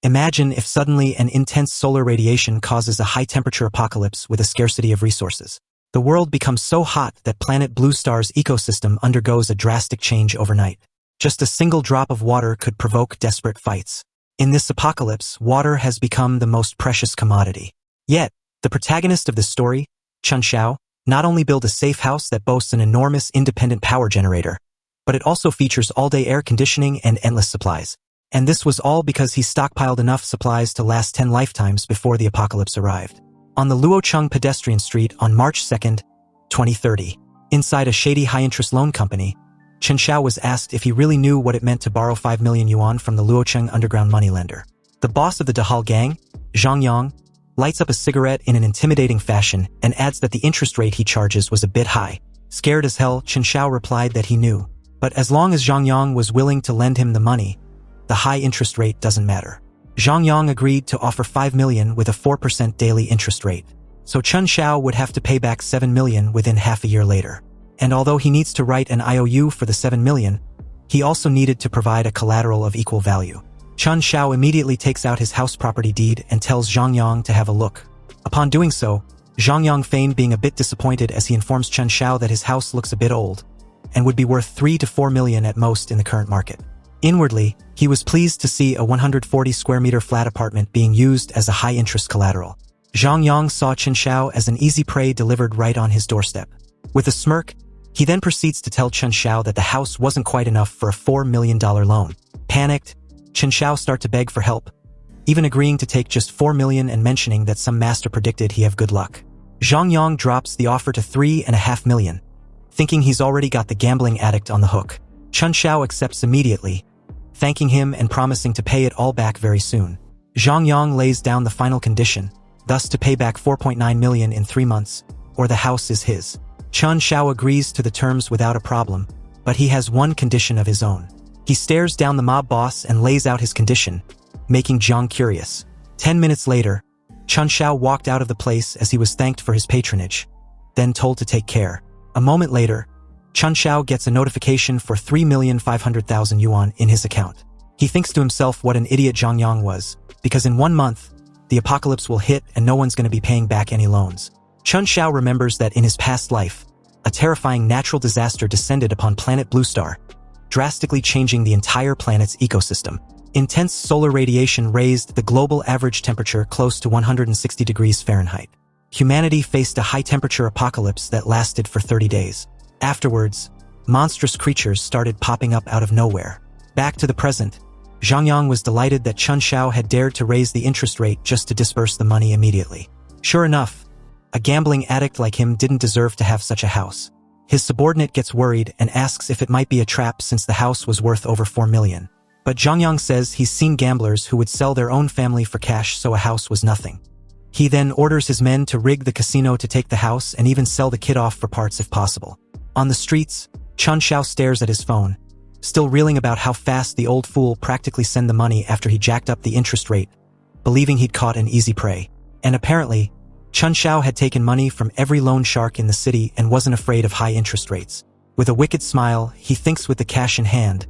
Imagine if suddenly an intense solar radiation causes a high-temperature apocalypse with a scarcity of resources. The world becomes so hot that planet Blue Star's ecosystem undergoes a drastic change overnight. Just a single drop of water could provoke desperate fights. In this apocalypse, water has become the most precious commodity. Yet, the protagonist of this story, Chun Xiao, not only built a safe house that boasts an enormous independent power generator, but it also features all-day air conditioning and endless supplies. And this was all because he stockpiled enough supplies to last 10 lifetimes before the apocalypse arrived. On the Luocheng pedestrian street on March 2, 2030, inside a shady high-interest loan company, Chun Xiao was asked if he really knew what it meant to borrow 5 million yuan from the Luocheng underground moneylender. The boss of the Dahal gang, Zhang Yang, lights up a cigarette in an intimidating fashion and adds that the interest rate he charges was a bit high. Scared as hell, Chun Xiao replied that he knew. But as long as Zhang Yang was willing to lend him the money, the high interest rate doesn't matter. Zhang Yang agreed to offer 5 million with a 4% daily interest rate. So Chun Xiao would have to pay back 7 million within half a year later. And although he needs to write an IOU for the 7 million, he also needed to provide a collateral of equal value. Chun Xiao immediately takes out his house property deed and tells Zhang Yang to have a look. Upon doing so, Zhang Yang feigned being a bit disappointed as he informs Chun Xiao that his house looks a bit old and would be worth 3 to 4 million at most in the current market. Inwardly, he was pleased to see a 140 square meter flat apartment being used as a high-interest collateral. Zhang Yang saw Chun Xiao as an easy prey delivered right on his doorstep. With a smirk, he then proceeds to tell Chun Xiao that the house wasn't quite enough for a $4 million loan. Panicked, Chun Xiao starts to beg for help, even agreeing to take just 4 million and mentioning that some master predicted he have good luck. Zhang Yang drops the offer to 3.5 million, thinking he's already got the gambling addict on the hook. Chun Xiao accepts immediately, thanking him and promising to pay it all back very soon. Zhang Yang lays down the final condition, thus to pay back 4.9 million in 3 months, or the house is his. Chun Xiao agrees to the terms without a problem, but he has one condition of his own. He stares down the mob boss and lays out his condition, making Zhang curious. 10 minutes later, Chun Xiao walked out of the place as he was thanked for his patronage, then told to take care. A moment later, Chun Xiao gets a notification for 3,500,000 yuan in his account. He thinks to himself what an idiot Zhang Yang was, because in 1 month, the apocalypse will hit and no one's going to be paying back any loans. Chun Xiao remembers that in his past life, a terrifying natural disaster descended upon planet Blue Star, drastically changing the entire planet's ecosystem. Intense solar radiation raised the global average temperature close to 160 degrees Fahrenheit. Humanity faced a high-temperature apocalypse that lasted for 30 days. Afterwards, monstrous creatures started popping up out of nowhere. Back to the present, Zhang Yang was delighted that Chun Xiao had dared to raise the interest rate just to disperse the money immediately. Sure enough, a gambling addict like him didn't deserve to have such a house. His subordinate gets worried and asks if it might be a trap since the house was worth over 4 million. But Zhang Yang says he's seen gamblers who would sell their own family for cash, so a house was nothing. He then orders his men to rig the casino to take the house and even sell the kid off for parts if possible. On the streets, Chun Xiao stares at his phone, still reeling about how fast the old fool practically sent the money after he jacked up the interest rate, believing he'd caught an easy prey. And apparently, Chun Xiao had taken money from every loan shark in the city and wasn't afraid of high interest rates. With a wicked smile, he thinks with the cash in hand,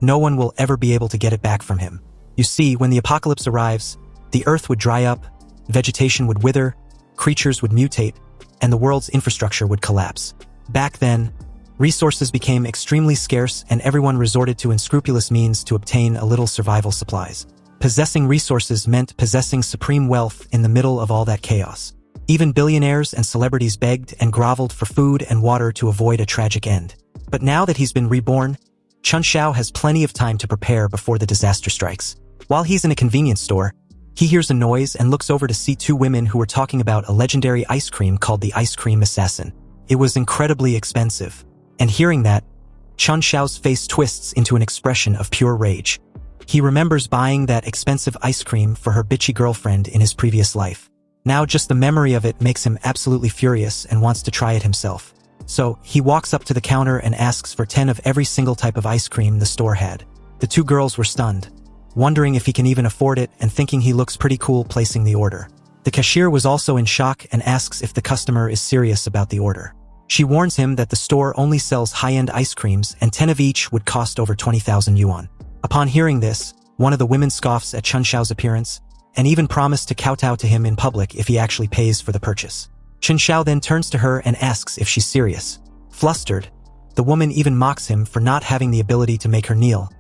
no one will ever be able to get it back from him. You see, when the apocalypse arrives, the earth would dry up, vegetation would wither, creatures would mutate, and the world's infrastructure would collapse. Back then, resources became extremely scarce and everyone resorted to unscrupulous means to obtain a little survival supplies. Possessing resources meant possessing supreme wealth in the middle of all that chaos. Even billionaires and celebrities begged and groveled for food and water to avoid a tragic end. But now that he's been reborn, Chun Xiao has plenty of time to prepare before the disaster strikes. While he's in a convenience store, he hears a noise and looks over to see 2 women who were talking about a legendary ice cream called the Ice Cream Assassin. It was incredibly expensive. And hearing that, Chun Xiao's face twists into an expression of pure rage. He remembers buying that expensive ice cream for her bitchy girlfriend in his previous life. Now just the memory of it makes him absolutely furious and wants to try it himself. So, he walks up to the counter and asks for 10 of every single type of ice cream the store had. The 2 girls were stunned, wondering if he can even afford it and thinking he looks pretty cool placing the order. The cashier was also in shock and asks if the customer is serious about the order. She warns him that the store only sells high-end ice creams and 10 of each would cost over 20,000 yuan. Upon hearing this, One of the women scoffs at Chun Xiao's appearance, and even promised to kowtow to him in public if he actually pays for the purchase. Chun Xiao then turns to her and asks if she's serious. Flustered, the woman even mocks him for not having the ability to make her kneel,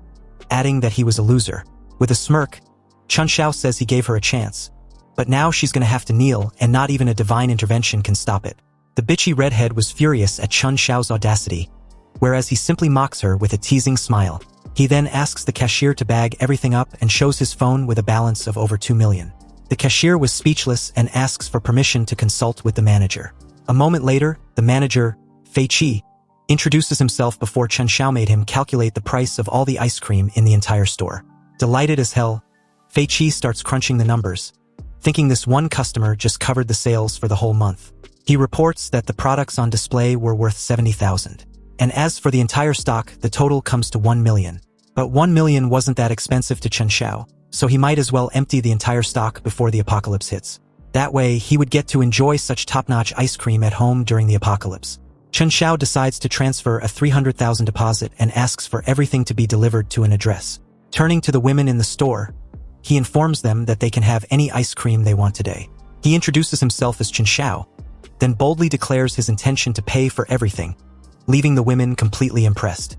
adding that he was a loser. With a smirk, Chun Xiao says he gave her a chance, but now she's gonna have to kneel and not even a divine intervention can stop it. The bitchy redhead was furious at Chun Xiao's audacity, whereas he simply mocks her with a teasing smile. He then asks the cashier to bag everything up and shows his phone with a balance of over 2 million. The cashier was speechless and asks for permission to consult with the manager. A moment later, the manager, Fei Qi, introduces himself before Chun Xiao made him calculate the price of all the ice cream in the entire store. Delighted as hell, Fei Qi starts crunching the numbers, thinking this one customer just covered the sales for the whole month. He reports that the products on display were worth 70,000. And as for the entire stock, the total comes to 1 million. But 1 million wasn't that expensive to Chun Xiao, so he might as well empty the entire stock before the apocalypse hits. That way, he would get to enjoy such top-notch ice cream at home during the apocalypse. Chun Xiao decides to transfer a 300,000 deposit and asks for everything to be delivered to an address. Turning to the women in the store, he informs them that they can have any ice cream they want today. He introduces himself as Chun Xiao, then boldly declares his intention to pay for everything, leaving the women completely impressed.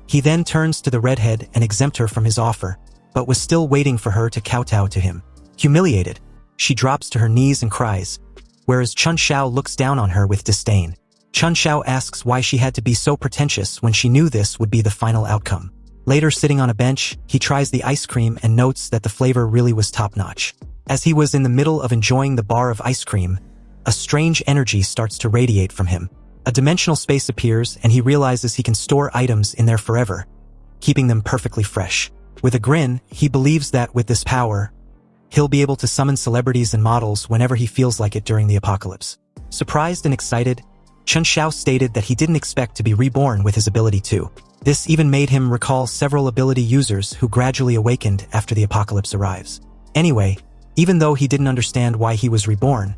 He then turns to the redhead and exempts her from his offer, but was still waiting for her to kowtow to him. Humiliated, she drops to her knees and cries, whereas Chun Xiao looks down on her with disdain. Chun Xiao asks why she had to be so pretentious when she knew this would be the final outcome. Later, sitting on a bench, he tries the ice cream and notes that the flavor really was top-notch. As he was in the middle of enjoying the bar of ice cream, a strange energy starts to radiate from him. A dimensional space appears and he realizes he can store items in there forever, keeping them perfectly fresh. With a grin, he believes that with this power, he'll be able to summon celebrities and models whenever he feels like it during the apocalypse. Surprised and excited, Chun Xiao stated that he didn't expect to be reborn with his ability too. This even made him recall several ability users who gradually awakened after the apocalypse arrives. Anyway, even though he didn't understand why he was reborn,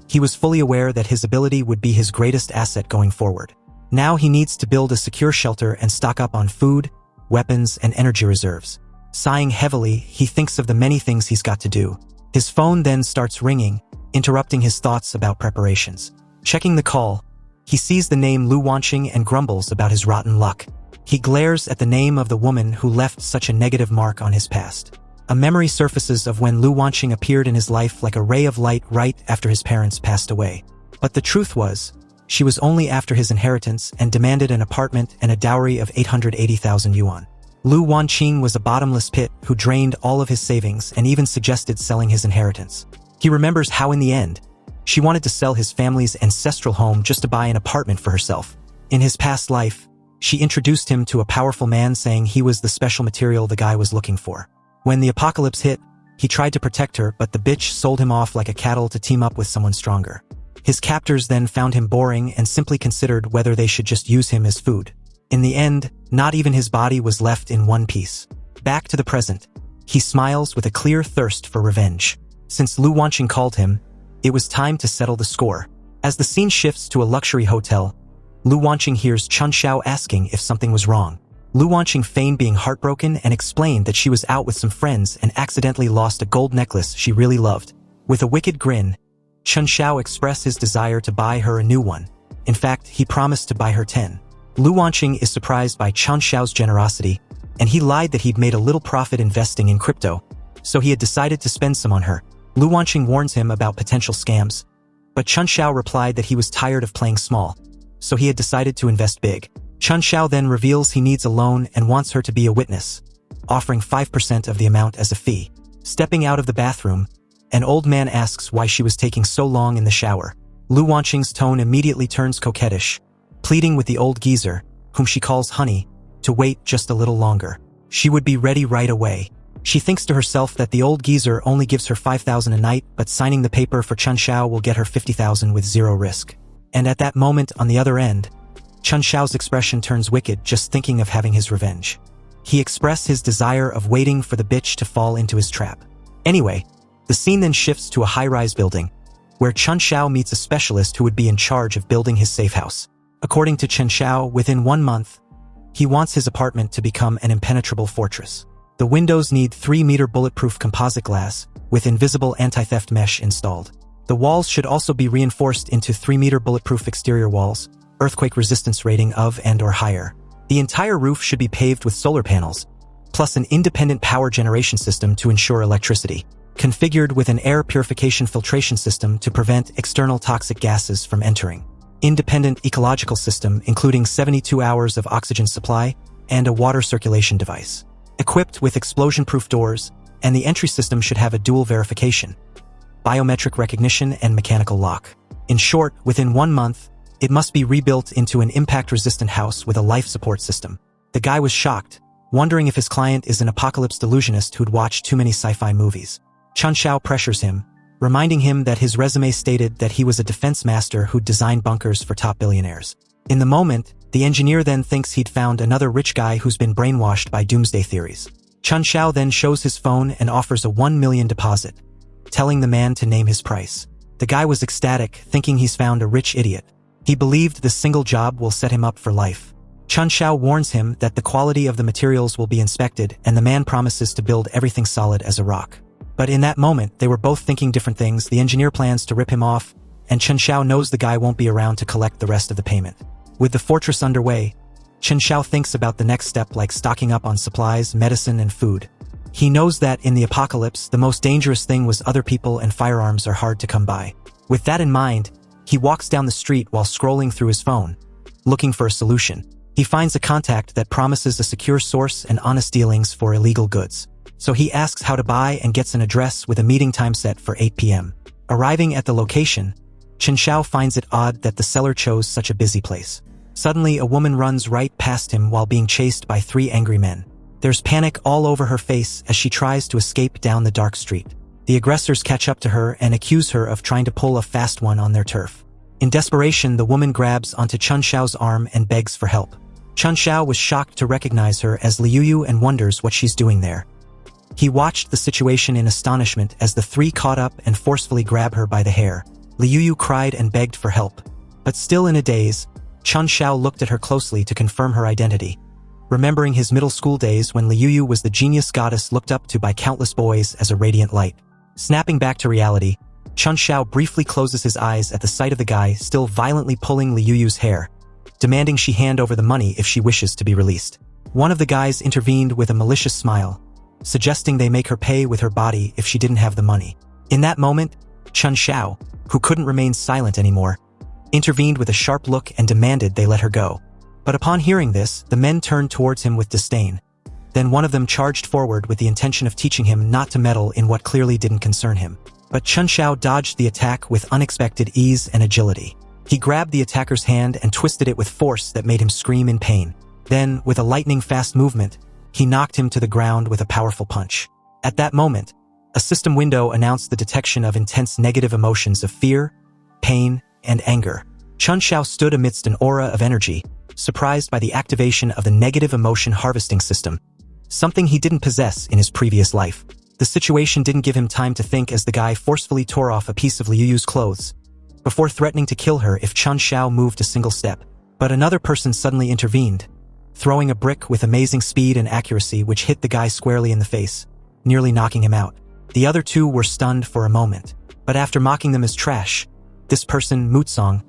he was fully aware that his ability would be his greatest asset going forward. Now he needs to build a secure shelter and stock up on food, weapons, and energy reserves. Sighing heavily, he thinks of the many things he's got to do. His phone then starts ringing, interrupting his thoughts about preparations. Checking the call, he sees the name Lu Wanqing and grumbles about his rotten luck. He glares at the name of the woman who left such a negative mark on his past. A memory surfaces of when Lu Wanqing appeared in his life like a ray of light right after his parents passed away. But the truth was, she was only after his inheritance and demanded an apartment and a dowry of 880,000 yuan. Lu Wanqing was a bottomless pit who drained all of his savings and even suggested selling his inheritance. He remembers how in the end, she wanted to sell his family's ancestral home just to buy an apartment for herself. In his past life, she introduced him to a powerful man saying he was the special material the guy was looking for. When the apocalypse hit, he tried to protect her, but the bitch sold him off like a cattle to team up with someone stronger. His captors then found him boring and simply considered whether they should just use him as food. In the end, not even his body was left in one piece. Back to the present, he smiles with a clear thirst for revenge. Since Lu Wanqing called him, it was time to settle the score. As the scene shifts to a luxury hotel, Lu Wanqing hears Chun Xiao asking if something was wrong. Lu Wanqing feigned being heartbroken and explained that she was out with some friends and accidentally lost a gold necklace she really loved. With a wicked grin, Chun Xiao expressed his desire to buy her a new one. In fact, he promised to buy her 10. Lu Wanqing is surprised by Chun Xiao's generosity, and he lied that he'd made a little profit investing in crypto, so he had decided to spend some on her. Lu Wanqing warns him about potential scams, but Chun Xiao replied that he was tired of playing small, so he had decided to invest big. Chun Xiao then reveals he needs a loan and wants her to be a witness, offering 5% of the amount as a fee. Stepping out of the bathroom, an old man asks why she was taking so long in the shower. Lu Wanqing's tone immediately turns coquettish, pleading with the old geezer, whom she calls Honey, to wait just a little longer. She would be ready right away. She thinks to herself that the old geezer only gives her 5,000 a night, but signing the paper for Chun Xiao will get her 50,000 with zero risk. And at that moment on the other end, Chun Xiao's expression turns wicked just thinking of having his revenge. He expressed his desire of waiting for the bitch to fall into his trap. Anyway, the scene then shifts to a high-rise building, where Chun Xiao meets a specialist who would be in charge of building his safe house. According to Chun Xiao, within 1 month, he wants his apartment to become an impenetrable fortress. The windows need 3-meter bulletproof composite glass with invisible anti-theft mesh installed. The walls should also be reinforced into 3-meter bulletproof exterior walls, earthquake resistance rating of and/or higher. The entire roof should be paved with solar panels, plus an independent power generation system to ensure electricity, configured with an air purification filtration system to prevent external toxic gases from entering. Independent ecological system including 72 hours of oxygen supply and a water circulation device. Equipped with explosion-proof doors, and the entry system should have a dual verification, biometric recognition and mechanical lock. In short, within 1 month, it must be rebuilt into an impact-resistant house with a life support system. The guy was shocked, wondering if his client is an apocalypse delusionist who'd watched too many sci-fi movies. Chun Xiao pressures him, reminding him that his resume stated that he was a defense master who'd designed bunkers for top billionaires. In the moment, the engineer then thinks he'd found another rich guy who's been brainwashed by doomsday theories. Chun Xiao then shows his phone and offers a 1 million deposit, telling the man to name his price. The guy was ecstatic, thinking he's found a rich idiot. He believed this single job will set him up for life. Chun Xiao warns him that the quality of the materials will be inspected, and the man promises to build everything solid as a rock. But in that moment, they were both thinking different things. The engineer plans to rip him off, and Chun Xiao knows the guy won't be around to collect the rest of the payment. With the fortress underway, Chun Xiao thinks about the next step, like stocking up on supplies, medicine, and food. He knows that in the apocalypse, the most dangerous thing was other people, and firearms are hard to come by. With that in mind, he walks down the street while scrolling through his phone, looking for a solution. He finds a contact that promises a secure source and honest dealings for illegal goods. So he asks how to buy and gets an address with a meeting time set for 8 p.m. Arriving at the location, Chun Xiao finds it odd that the seller chose such a busy place. Suddenly, a woman runs right past him while being chased by 3 angry men. There's panic all over her face as she tries to escape down the dark street. The aggressors catch up to her and accuse her of trying to pull a fast one on their turf. In desperation, the woman grabs onto Chun Xiao's arm and begs for help. Chun Xiao was shocked to recognize her as Liu and wonders what she's doing there. He watched the situation in astonishment as the 3 caught up and forcefully grab her by the hair. Liu cried and begged for help. But still in a daze, Chun Xiao looked at her closely to confirm her identity, remembering his middle school days when Liu was the genius goddess looked up to by countless boys as a radiant light. Snapping back to reality, Chun Xiao briefly closes his eyes at the sight of the guy still violently pulling Liu's hair, demanding she hand over the money if she wishes to be released. One of the guys intervened with a malicious smile, suggesting they make her pay with her body if she didn't have the money. In that moment, Chun Xiao, who couldn't remain silent anymore, intervened with a sharp look and demanded they let her go. But upon hearing this, the men turned towards him with disdain. Then one of them charged forward with the intention of teaching him not to meddle in what clearly didn't concern him. But Chun Xiao dodged the attack with unexpected ease and agility. He grabbed the attacker's hand and twisted it with force that made him scream in pain. Then, with a lightning-fast movement, he knocked him to the ground with a powerful punch. At that moment, a system window announced the detection of intense negative emotions of fear, pain, and anger. Chun Xiao stood amidst an aura of energy, surprised by the activation of the negative emotion harvesting system, something he didn't possess in his previous life. The situation didn't give him time to think as the guy forcefully tore off a piece of Liu's clothes, before threatening to kill her if Chun Xiao moved a single step. But another person suddenly intervened, throwing a brick with amazing speed and accuracy which hit the guy squarely in the face, nearly knocking him out. The other 2 were stunned for a moment, but after mocking them as trash, this person, Mutsong,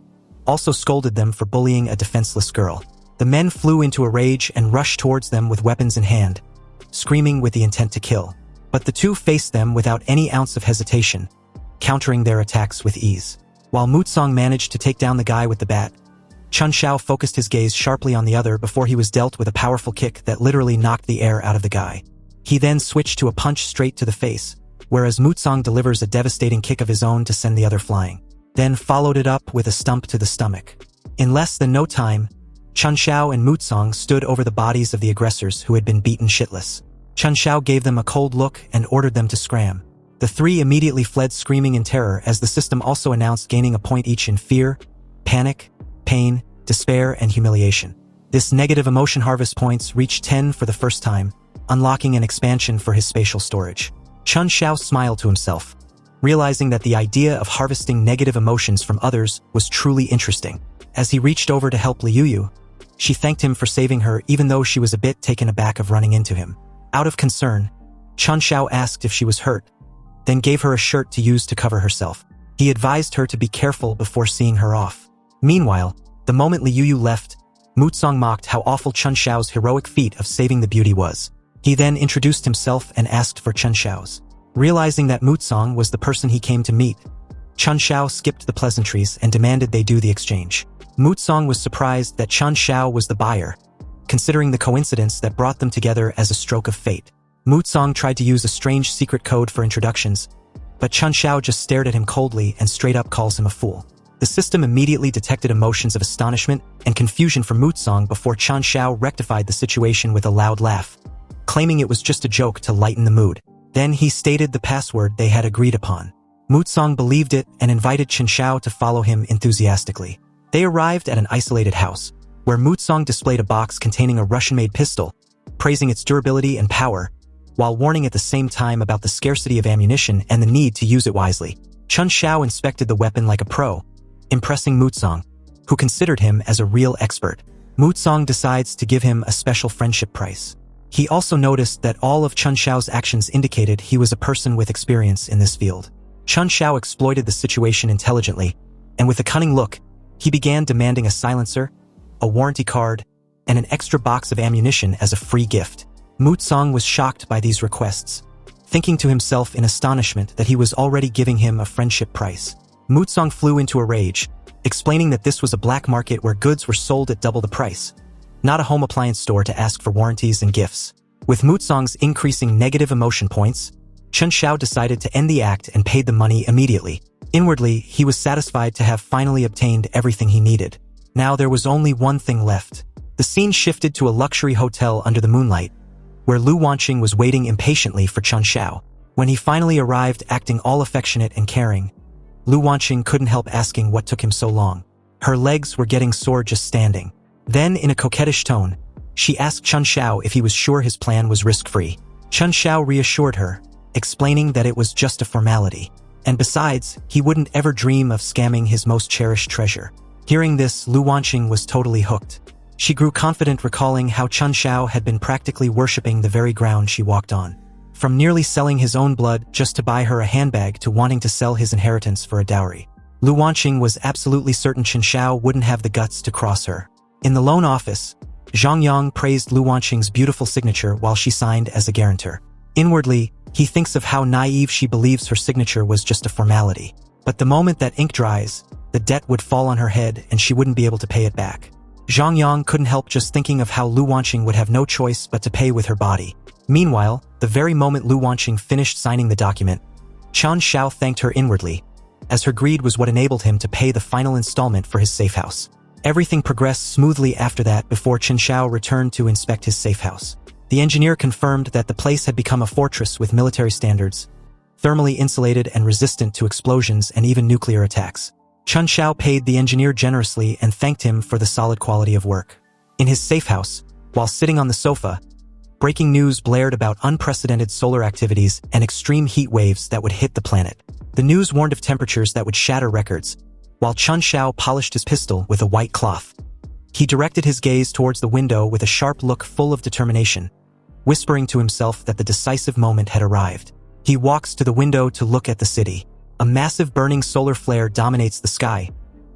also scolded them for bullying a defenseless girl. The men flew into a rage and rushed towards them with weapons in hand, screaming with the intent to kill. But the 2 faced them without any ounce of hesitation, countering their attacks with ease. While Mutsong managed to take down the guy with the bat, Chun Xiao focused his gaze sharply on the other before he was dealt with a powerful kick that literally knocked the air out of the guy. He then switched to a punch straight to the face, whereas Mutsong delivers a devastating kick of his own to send the other flying, then followed it up with a stump to the stomach. In less than no time, Chun Xiao and Mutsong stood over the bodies of the aggressors who had been beaten shitless. Chun Xiao gave them a cold look and ordered them to scram. The 3 immediately fled screaming in terror as the system also announced gaining a point each in fear, panic, pain, despair, and humiliation. This negative emotion harvest points reached 10 for the first time, unlocking an expansion for his spatial storage. Chun Xiao smiled to himself, realizing that the idea of harvesting negative emotions from others was truly interesting. As he reached over to help Liu, she thanked him for saving her even though she was a bit taken aback of running into him. Out of concern, Chun Xiao asked if she was hurt, then gave her a shirt to use to cover herself. He advised her to be careful before seeing her off. Meanwhile, the moment Liu Yu left, Mutsong mocked how awful Chun Xiao's heroic feat of saving the beauty was. He then introduced himself and asked for Chun Xiao's. Realizing that Mutsong was the person he came to meet, Chun Xiao skipped the pleasantries and demanded they do the exchange. Mutsong was surprised that Chun Xiao was the buyer, considering the coincidence that brought them together as a stroke of fate. Mutsong tried to use a strange secret code for introductions, but Chun Xiao just stared at him coldly and straight up calls him a fool. The system immediately detected emotions of astonishment and confusion from Mutsong before Chun Xiao rectified the situation with a loud laugh, claiming it was just a joke to lighten the mood. Then he stated the password they had agreed upon. Mutsong believed it and invited Chun Xiao to follow him enthusiastically. They arrived at an isolated house, where Mutsong displayed a box containing a Russian-made pistol, praising its durability and power, while warning at the same time about the scarcity of ammunition and the need to use it wisely. Chun Xiao inspected the weapon like a pro, impressing Mutsong, who considered him as a real expert. Mutsong decides to give him a special friendship price. He also noticed that all of Chun Xiao's actions indicated he was a person with experience in this field. Chun Xiao exploited the situation intelligently, and with a cunning look, he began demanding a silencer, a warranty card, and an extra box of ammunition as a free gift. Mutsong was shocked by these requests, thinking to himself in astonishment that he was already giving him a friendship price. Mutsong flew into a rage, explaining that this was a black market where goods were sold at double the price, not a home appliance store to ask for warranties and gifts. With Mutsong's increasing negative emotion points, Chun Xiao decided to end the act and paid the money immediately. Inwardly, he was satisfied to have finally obtained everything he needed. Now there was only one thing left. The scene shifted to a luxury hotel under the moonlight, where Lu Wanqing was waiting impatiently for Chun Xiao. When he finally arrived acting all affectionate and caring, Lu Wanqing couldn't help asking what took him so long. Her legs were getting sore just standing. Then, in a coquettish tone, she asked Chun Xiao if he was sure his plan was risk-free. Chun Xiao reassured her, explaining that it was just a formality. And besides, he wouldn't ever dream of scamming his most cherished treasure. Hearing this, Lu Wanqing was totally hooked. She grew confident, recalling how Chun Xiao had been practically worshipping the very ground she walked on. From nearly selling his own blood just to buy her a handbag to wanting to sell his inheritance for a dowry. Lu Wanqing was absolutely certain Chun Xiao wouldn't have the guts to cross her. In the loan office, Zhang Yang praised Lu Wanqing's beautiful signature while she signed as a guarantor. Inwardly, he thinks of how naive she believes her signature was just a formality. But the moment that ink dries, the debt would fall on her head and she wouldn't be able to pay it back. Zhang Yang couldn't help just thinking of how Lu Wanqing would have no choice but to pay with her body. Meanwhile, the very moment Lu Wanqing finished signing the document, Chun Xiao thanked her inwardly, as her greed was what enabled him to pay the final installment for his safe house. Everything progressed smoothly after that before Chun Xiao returned to inspect his safe house. The engineer confirmed that the place had become a fortress with military standards, thermally insulated and resistant to explosions and even nuclear attacks. Chun Xiao paid the engineer generously and thanked him for the solid quality of work. In his safe house, while sitting on the sofa, breaking news blared about unprecedented solar activities and extreme heat waves that would hit the planet. The news warned of temperatures that would shatter records, while Chun Xiao polished his pistol with a white cloth. He directed his gaze towards the window with a sharp look full of determination, whispering to himself that the decisive moment had arrived. He walks to the window to look at the city. A massive burning solar flare dominates the sky,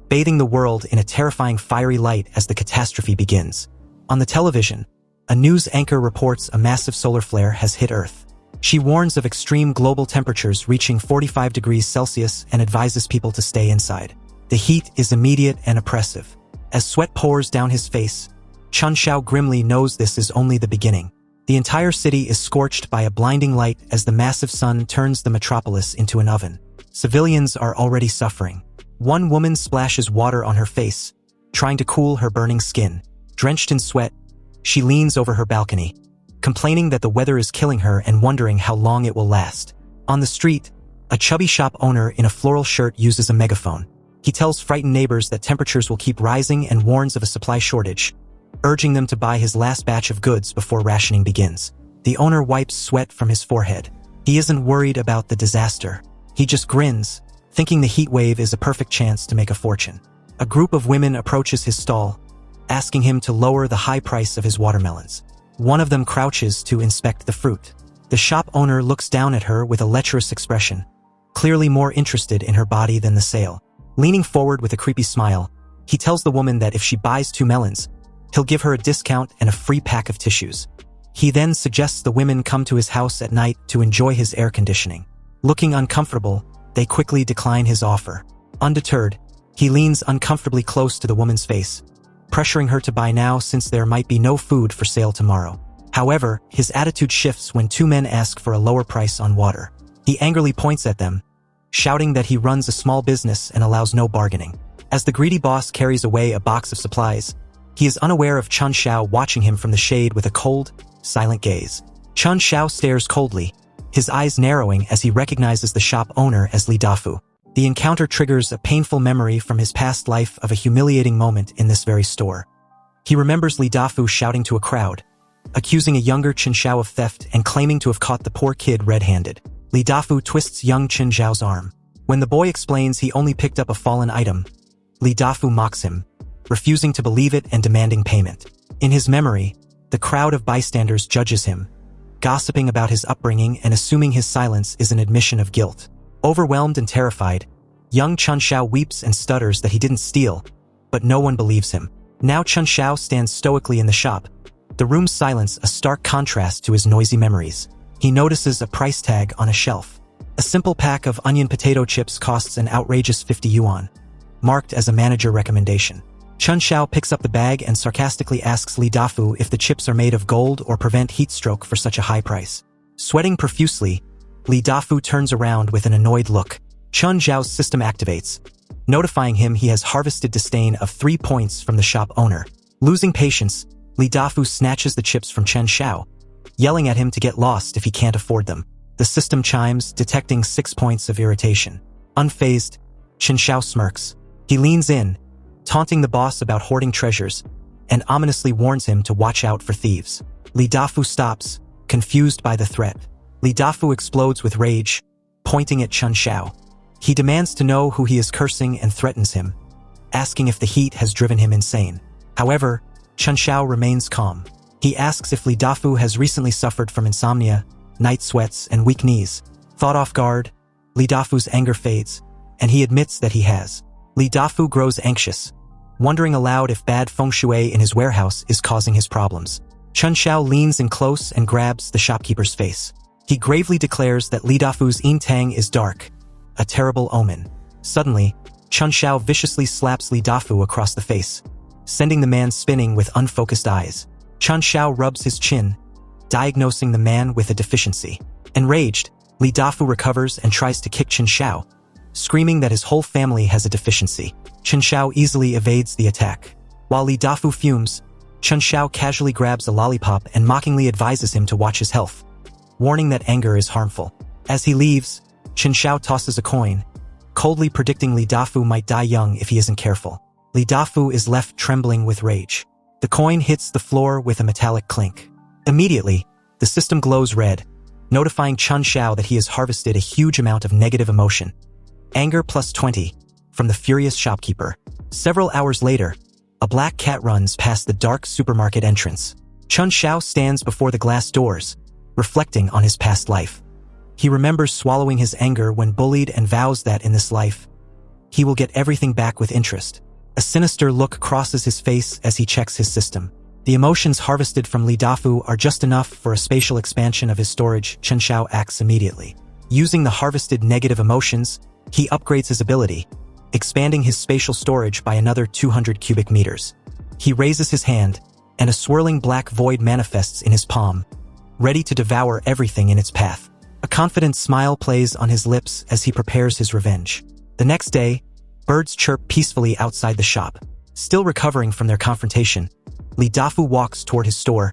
bathing the world in a terrifying fiery light as the catastrophe begins. On the television, a news anchor reports a massive solar flare has hit Earth. She warns of extreme global temperatures reaching 45 degrees Celsius and advises people to stay inside. The heat is immediate and oppressive. As sweat pours down his face, Chun Xiao grimly knows this is only the beginning. The entire city is scorched by a blinding light as the massive sun turns the metropolis into an oven. Civilians are already suffering. One woman splashes water on her face, trying to cool her burning skin. Drenched in sweat, she leans over her balcony, complaining that the weather is killing her and wondering how long it will last. On the street, a chubby shop owner in a floral shirt uses a megaphone. He tells frightened neighbors that temperatures will keep rising and warns of a supply shortage, urging them to buy his last batch of goods before rationing begins. The owner wipes sweat from his forehead. He isn't worried about the disaster. He just grins, thinking the heat wave is a perfect chance to make a fortune. A group of women approaches his stall, asking him to lower the high price of his watermelons. One of them crouches to inspect the fruit. The shop owner looks down at her with a lecherous expression, clearly more interested in her body than the sale. Leaning forward with a creepy smile, he tells the woman that if she buys 2 melons, he'll give her a discount and a free pack of tissues. He then suggests the women come to his house at night to enjoy his air conditioning. Looking uncomfortable, they quickly decline his offer. Undeterred, he leans uncomfortably close to the woman's face, pressuring her to buy now since there might be no food for sale tomorrow. However, his attitude shifts when 2 men ask for a lower price on water. He angrily points at them, shouting that he runs a small business and allows no bargaining. As the greedy boss carries away a box of supplies, he is unaware of Chun Xiao watching him from the shade with a cold, silent gaze. Chun Xiao stares coldly, his eyes narrowing as he recognizes the shop owner as Li Dafu. The encounter triggers a painful memory from his past life of a humiliating moment in this very store. He remembers Li Dafu shouting to a crowd, accusing a younger Chun Xiao of theft and claiming to have caught the poor kid red-handed. Li Dafu twists young Chun Xiao's arm. When the boy explains he only picked up a fallen item, Li Dafu mocks him, refusing to believe it and demanding payment. In his memory, the crowd of bystanders judges him, gossiping about his upbringing and assuming his silence is an admission of guilt. Overwhelmed and terrified, young Chun Xiao weeps and stutters that he didn't steal, but no one believes him. Now Chun Xiao stands stoically in the shop, the room's silence a stark contrast to his noisy memories. He notices a price tag on a shelf. A simple pack of onion potato chips costs an outrageous 50 yuan, marked as a manager recommendation. Chun Xiao picks up the bag and sarcastically asks Li Dafu if the chips are made of gold or prevent heat stroke for such a high price. Sweating profusely, Li Dafu turns around with an annoyed look. Chun Xiao's system activates, notifying him he has harvested disdain of 3 points from the shop owner. Losing patience, Li Dafu snatches the chips from Chun Xiao, yelling at him to get lost if he can't afford them. The system chimes, detecting 6 points of irritation. Unfazed, Chun Xiao smirks. He leans in, taunting the boss about hoarding treasures, and ominously warns him to watch out for thieves. Li Dafu stops, confused by the threat. Li Dafu explodes with rage, pointing at Chun Xiao. He demands to know who he is cursing and threatens him, asking if the heat has driven him insane. However, Chun Xiao remains calm. He asks if Li Dafu has recently suffered from insomnia, night sweats, and weak knees. Caught off guard, Li Dafu's anger fades, and he admits that he has. Li Dafu grows anxious, wondering aloud if bad feng shui in his warehouse is causing his problems. Chun Xiao leans in close and grabs the shopkeeper's face. He gravely declares that Li Dafu's yin tang is dark, a terrible omen. Suddenly, Chun Xiao viciously slaps Li Dafu across the face, sending the man spinning with unfocused eyes. Chun Xiao rubs his chin, diagnosing the man with a deficiency. Enraged, Li Dafu recovers and tries to kick Chun Xiao, screaming that his whole family has a deficiency. Chun Xiao easily evades the attack. While Li Dafu fumes, Chun Xiao casually grabs a lollipop and mockingly advises him to watch his health, warning that anger is harmful. As he leaves, Chun Xiao tosses a coin, coldly predicting Li Dafu might die young if he isn't careful. Li Dafu is left trembling with rage. The coin hits the floor with a metallic clink. Immediately, the system glows red, notifying Chun Xiao that he has harvested a huge amount of negative emotion. Anger plus 20, from the furious shopkeeper. Several hours later, a black cat runs past the dark supermarket entrance. Chun Xiao stands before the glass doors, reflecting on his past life. He remembers swallowing his anger when bullied and vows that in this life, he will get everything back with interest. A sinister look crosses his face as he checks his system. The emotions harvested from Li Dafu are just enough for a spatial expansion of his storage. Chun Xiao acts immediately. Using the harvested negative emotions, he upgrades his ability, expanding his spatial storage by another 200 cubic meters. He raises his hand, and a swirling black void manifests in his palm, ready to devour everything in its path. A confident smile plays on his lips as he prepares his revenge. The next day, birds chirp peacefully outside the shop. Still recovering from their confrontation, Li Dafu walks toward his store,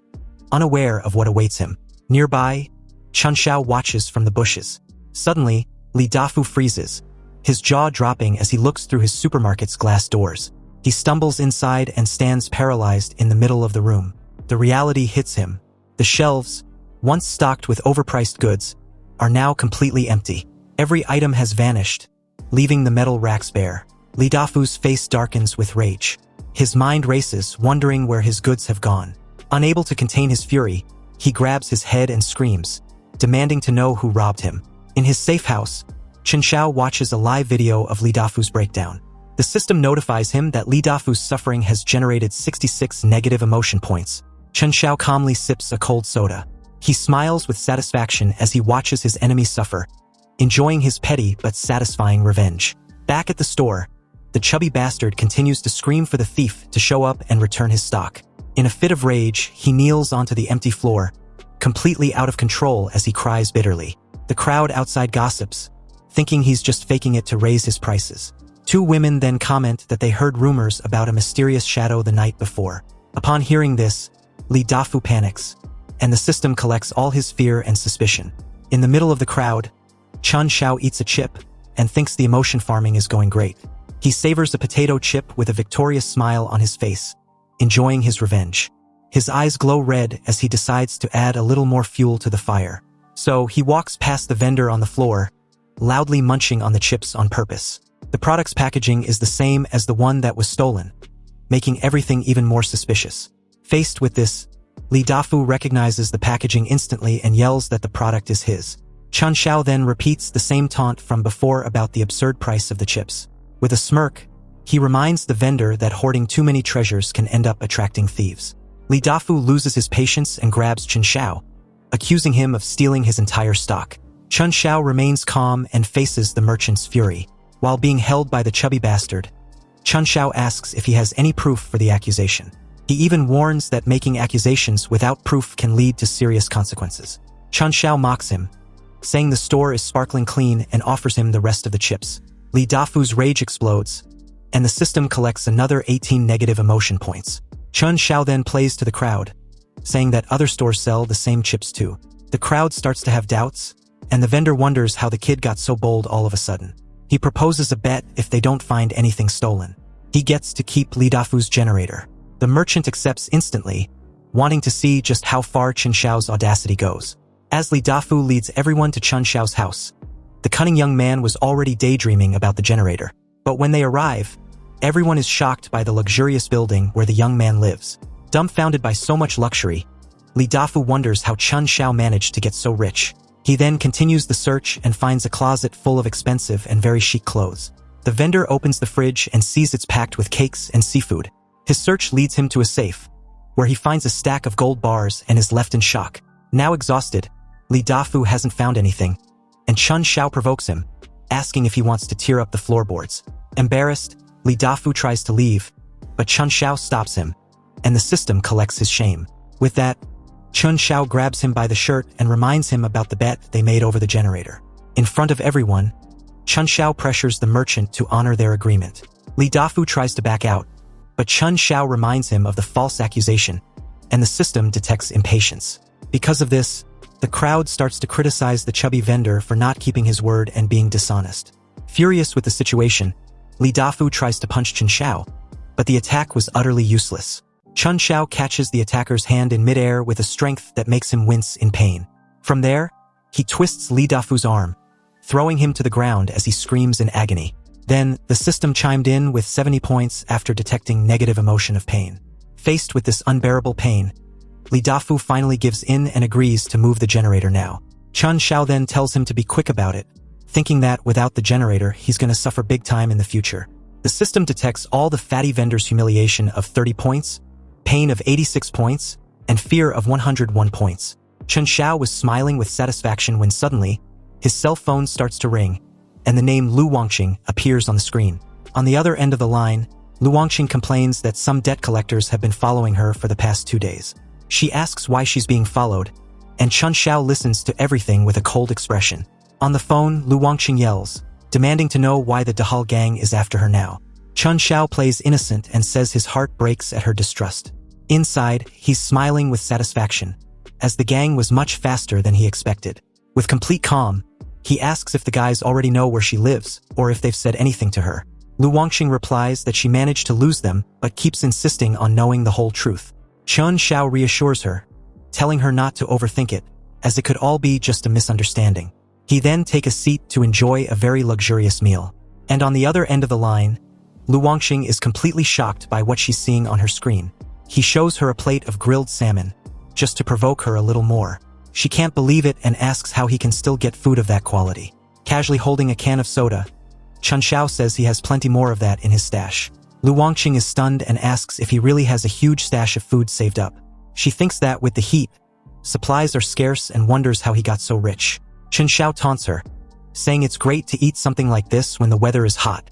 unaware of what awaits him. Nearby, Chun Xiao watches from the bushes. Suddenly, Li Dafu freezes, his jaw dropping as he looks through his supermarket's glass doors. He stumbles inside and stands paralyzed in the middle of the room. The reality hits him. The shelves, once stocked with overpriced goods, are now completely empty. Every item has vanished, leaving the metal racks bare. Li Dafu's face darkens with rage. His mind races, wondering where his goods have gone. Unable to contain his fury, he grabs his head and screams, demanding to know who robbed him. In his safe house, Chen Xiao watches a live video of Li Dafu's breakdown. The system notifies him that Li Dafu's suffering has generated 66 negative emotion points. Chen Xiao calmly sips a cold soda. He smiles with satisfaction as he watches his enemy suffer, enjoying his petty but satisfying revenge. Back at the store, the chubby bastard continues to scream for the thief to show up and return his stock. In a fit of rage, he kneels onto the empty floor, completely out of control as he cries bitterly. The crowd outside gossips, thinking he's just faking it to raise his prices. Two women then comment that they heard rumors about a mysterious shadow the night before. Upon hearing this, Li Dafu panics, and the system collects all his fear and suspicion. In the middle of the crowd, Chen Xiao eats a chip and thinks the emotion farming is going great. He savors a potato chip with a victorious smile on his face, enjoying his revenge. His eyes glow red as he decides to add a little more fuel to the fire. So he walks past the vendor on the floor, loudly munching on the chips on purpose. The product's packaging is the same as the one that was stolen, making everything even more suspicious. Faced with this, Li Dafu recognizes the packaging instantly and yells that the product is his. Chen Xiao then repeats the same taunt from before about the absurd price of the chips. With a smirk, he reminds the vendor that hoarding too many treasures can end up attracting thieves. Li Dafu loses his patience and grabs Chen Xiao, accusing him of stealing his entire stock. Chen Xiao remains calm and faces the merchant's fury. While being held by the chubby bastard, Chen Xiao asks if he has any proof for the accusation. He even warns that making accusations without proof can lead to serious consequences. Chen Xiao mocks him, saying the store is sparkling clean and offers him the rest of the chips. Li Dafu's rage explodes, and the system collects another 18 negative emotion points. Chen Xiao then plays to the crowd, saying that other stores sell the same chips too. The crowd starts to have doubts, and the vendor wonders how the kid got so bold all of a sudden. He proposes a bet if they don't find anything stolen. He gets to keep Li Dafu's generator. The merchant accepts instantly, wanting to see just how far Chen Xiao's audacity goes. As Li Dafu leads everyone to Chen Xiao's house, the cunning young man was already daydreaming about the generator. But when they arrive, everyone is shocked by the luxurious building where the young man lives. Dumbfounded by so much luxury, Li Dafu wonders how Chen Xiao managed to get so rich. He then continues the search and finds a closet full of expensive and very chic clothes. The vendor opens the fridge and sees it's packed with cakes and seafood. His search leads him to a safe, where he finds a stack of gold bars and is left in shock. Now exhausted, Li Dafu hasn't found anything, and Chen Xiao provokes him, asking if he wants to tear up the floorboards. Embarrassed, Li Dafu tries to leave, but Chen Xiao stops him, and the system collects his shame. With that, Chen Xiao grabs him by the shirt and reminds him about the bet they made over the generator. In front of everyone, Chen Xiao pressures the merchant to honor their agreement. Li Dafu tries to back out, but Chen Xiao reminds him of the false accusation, and the system detects impatience. Because of this, the crowd starts to criticize the chubby vendor for not keeping his word and being dishonest. Furious with the situation, Li Dafu tries to punch Chen Xiao, but the attack was utterly useless. Chen Xiao catches the attacker's hand in midair with a strength that makes him wince in pain. From there, he twists Li Dafu's arm, throwing him to the ground as he screams in agony. Then, the system chimed in with 70 points after detecting negative emotion of pain. Faced with this unbearable pain, Li Dafu finally gives in and agrees to move the generator now. Chen Xiao then tells him to be quick about it, thinking that without the generator, he's going to suffer big time in the future. The system detects all the fatty vendor's humiliation of 30 points, pain of 86 points, and fear of 101 points. Chen Xiao was smiling with satisfaction when suddenly, his cell phone starts to ring, and the name Lu Wangqing appears on the screen. On the other end of the line, Lu Wangqing complains that some debt collectors have been following her for the past 2 days. She asks why she's being followed, and Chen Xiao listens to everything with a cold expression. On the phone, Lu Wangqing yells, demanding to know why the Dahal gang is after her now. Chen Xiao plays innocent and says his heart breaks at her distrust. Inside, he's smiling with satisfaction, as the gang was much faster than he expected. With complete calm, he asks if the guys already know where she lives, or if they've said anything to her. Lu Wangqing replies that she managed to lose them, but keeps insisting on knowing the whole truth. Chen Xiao reassures her, telling her not to overthink it, as it could all be just a misunderstanding. He then takes a seat to enjoy a very luxurious meal. And on the other end of the line, Lu Wangqing is completely shocked by what she's seeing on her screen. He shows her a plate of grilled salmon, just to provoke her a little more. She can't believe it and asks how he can still get food of that quality. Casually holding a can of soda, Chun Xiao says he has plenty more of that in his stash. Lu Wangqing is stunned and asks if he really has a huge stash of food saved up. She thinks that with the heat, supplies are scarce and wonders how he got so rich. Chun Xiao taunts her, saying it's great to eat something like this when the weather is hot.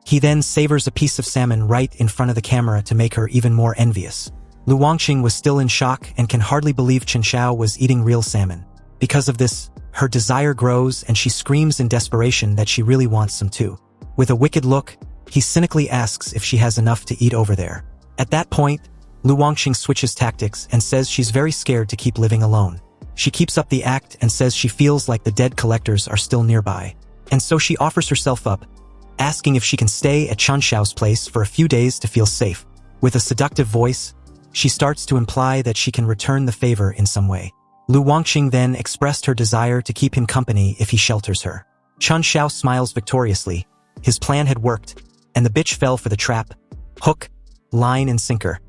He then savors a piece of salmon right in front of the camera to make her even more envious. Lu Wangqing was still in shock and can hardly believe Chun Xiao was eating real salmon. Because of this, her desire grows and she screams in desperation that she really wants some too. With a wicked look, he cynically asks if she has enough to eat over there. At that point, Lu Wangqing switches tactics and says she's very scared to keep living alone. She keeps up the act and says she feels like the dead collectors are still nearby. And so she offers herself up, asking if she can stay at Chun Xiao's place for a few days to feel safe. With a seductive voice, she starts to imply that she can return the favor in some way. Lu Wangqing then expressed her desire to keep him company if he shelters her. Chun Xiao smiles victoriously. His plan had worked, and the bitch fell for the trap, hook, line and sinker.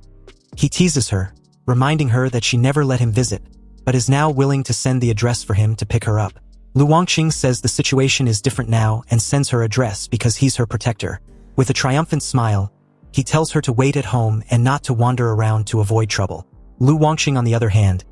He teases her, reminding her that she never let him visit, but is now willing to send the address for him to pick her up. Lu Wangqing says the situation is different now and sends her address because he's her protector. With a triumphant smile, he tells her to wait at home and not to wander around to avoid trouble. Lu Wangqing, on the other hand,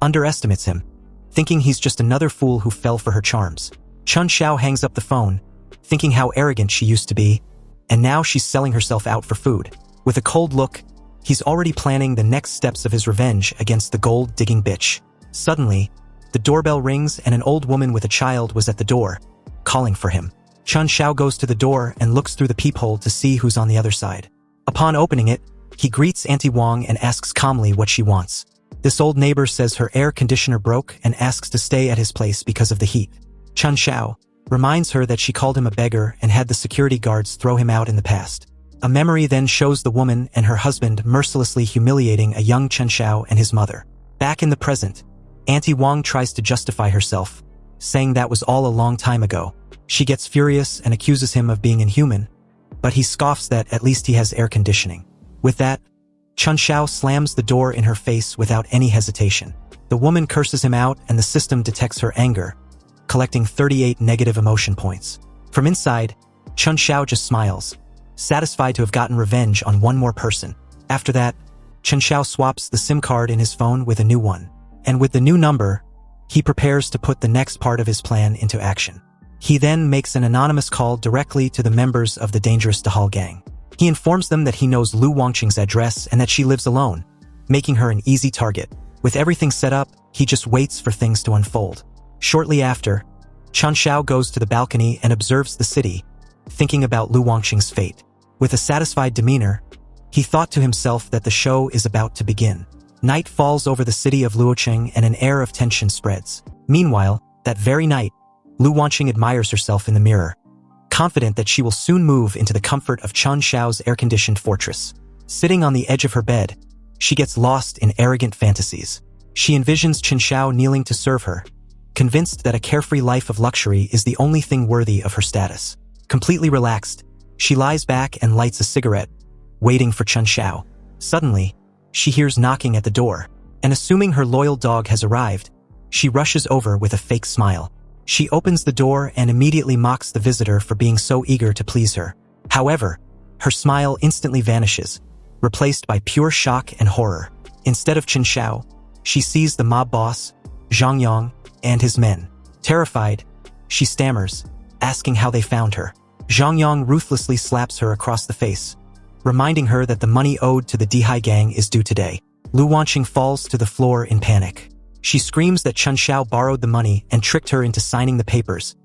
underestimates him, thinking he's just another fool who fell for her charms. Chun Xiao hangs up the phone, thinking how arrogant she used to be, and now she's selling herself out for food. With a cold look, he's already planning the next steps of his revenge against the gold-digging bitch. Suddenly, the doorbell rings and an old woman with a child was at the door, calling for him. Chun Xiao goes to the door and looks through the peephole to see who's on the other side. Upon opening it, he greets Auntie Wang and asks calmly what she wants. This old neighbor says her air conditioner broke and asks to stay at his place because of the heat. Chun Xiao reminds her that she called him a beggar and had the security guards throw him out in the past. A memory then shows the woman and her husband mercilessly humiliating a young Chun Xiao and his mother. Back in the present, Auntie Wang tries to justify herself, saying that was all a long time ago. She gets furious and accuses him of being inhuman, but he scoffs that at least he has air conditioning. With that, Chun Xiao slams the door in her face without any hesitation. The woman curses him out and the system detects her anger, collecting 38 negative emotion points. From inside, Chun Xiao just smiles, satisfied to have gotten revenge on one more person. After that, Chun Xiao swaps the SIM card in his phone with a new one. And with the new number, he prepares to put the next part of his plan into action. He then makes an anonymous call directly to the members of the dangerous Dahal gang. He informs them that he knows Lu Wangqing's address and that she lives alone, making her an easy target. With everything set up, he just waits for things to unfold. Shortly after, Chun Xiao goes to the balcony and observes the city, thinking about Lu Wangqing's fate. With a satisfied demeanor, he thought to himself that the show is about to begin. Night falls over the city of Luocheng and an air of tension spreads. Meanwhile, that very night, Lu Wangqing admires herself in the mirror, confident that she will soon move into the comfort of Chun Xiao's air-conditioned fortress. Sitting on the edge of her bed, she gets lost in arrogant fantasies. She envisions Chun Xiao kneeling to serve her, convinced that a carefree life of luxury is the only thing worthy of her status. Completely relaxed, she lies back and lights a cigarette, waiting for Chun Xiao. Suddenly, she hears knocking at the door, and assuming her loyal dog has arrived, she rushes over with a fake smile. She opens the door and immediately mocks the visitor for being so eager to please her. However, her smile instantly vanishes, replaced by pure shock and horror. Instead of Chun Xiao, she sees the mob boss, Zhang Yang, and his men. Terrified, she stammers, asking how they found her. Zhang Yang ruthlessly slaps her across the face, reminding her that the money owed to the Dihai gang is due today. Lu Wangqing falls to the floor in panic. She screams that Chun Xiao borrowed the money and tricked her into signing the papers,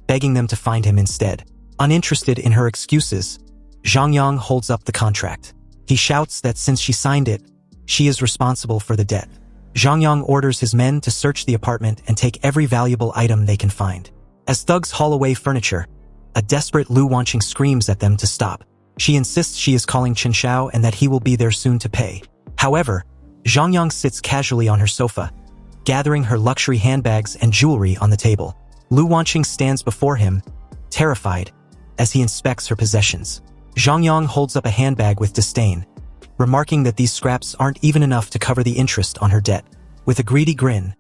begging them to find him instead. Uninterested in her excuses, Zhang Yang holds up the contract. He shouts that since she signed it, she is responsible for the debt. Zhang Yang orders his men to search the apartment and take every valuable item they can find. As thugs haul away furniture, a desperate Lu Wangqing screams at them to stop. She insists she is calling Chun Xiao and that he will be there soon to pay. However, Zhang Yang sits casually on her sofa, gathering her luxury handbags and jewelry on the table. Lu Wangqing stands before him, terrified, as he inspects her possessions. Zhang Yang holds up a handbag with disdain, remarking that these scraps aren't even enough to cover the interest on her debt. With a greedy grin,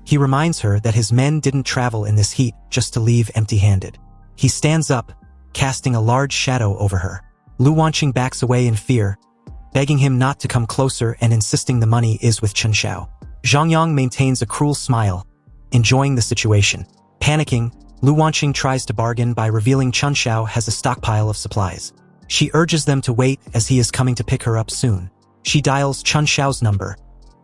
he reminds her that his men didn't travel in this heat just to leave empty-handed. He stands up, casting a large shadow over her. Lu Wanqing backs away in fear, begging him not to come closer and insisting the money is with Chen Xiao. Zhang Yang maintains a cruel smile, enjoying the situation. Panicking, Lu Wanqing tries to bargain by revealing Chen Xiao has a stockpile of supplies. She urges them to wait as he is coming to pick her up soon. She dials Chen Xiao's number,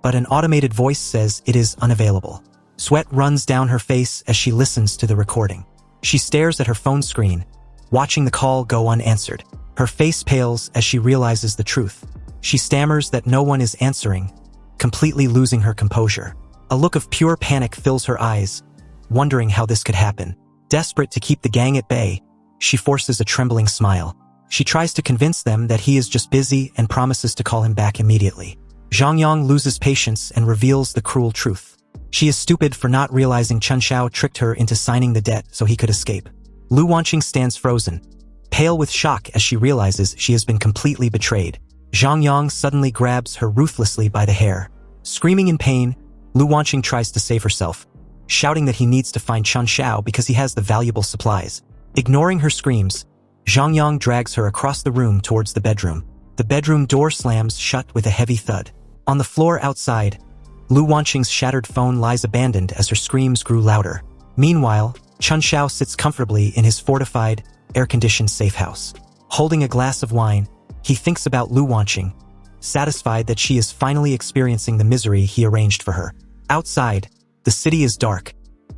but an automated voice says it is unavailable. Sweat runs down her face as she listens to the recording. She stares at her phone screen, watching the call go unanswered. Her face pales as she realizes the truth. She stammers that no one is answering, completely losing her composure. A look of pure panic fills her eyes, wondering how this could happen. Desperate to keep the gang at bay, she forces a trembling smile. She tries to convince them that he is just busy and promises to call him back immediately. Zhang Yang loses patience and reveals the cruel truth. She is stupid for not realizing Chen Xiao tricked her into signing the debt so he could escape. Lu Wanqing stands frozen, pale with shock as she realizes she has been completely betrayed. Zhang Yang suddenly grabs her ruthlessly by the hair. Screaming in pain, Lu Wanqing tries to save herself, shouting that he needs to find Chen Xiao because he has the valuable supplies. Ignoring her screams, Zhang Yang drags her across the room towards the bedroom. The bedroom door slams shut with a heavy thud. On the floor outside, Lu Wanqing's shattered phone lies abandoned as her screams grew louder. Meanwhile, Chen Xiao sits comfortably in his fortified, air-conditioned safe house. Holding a glass of wine, he thinks about Lu Wanqing, satisfied that she is finally experiencing the misery he arranged for her. Outside, the city is dark,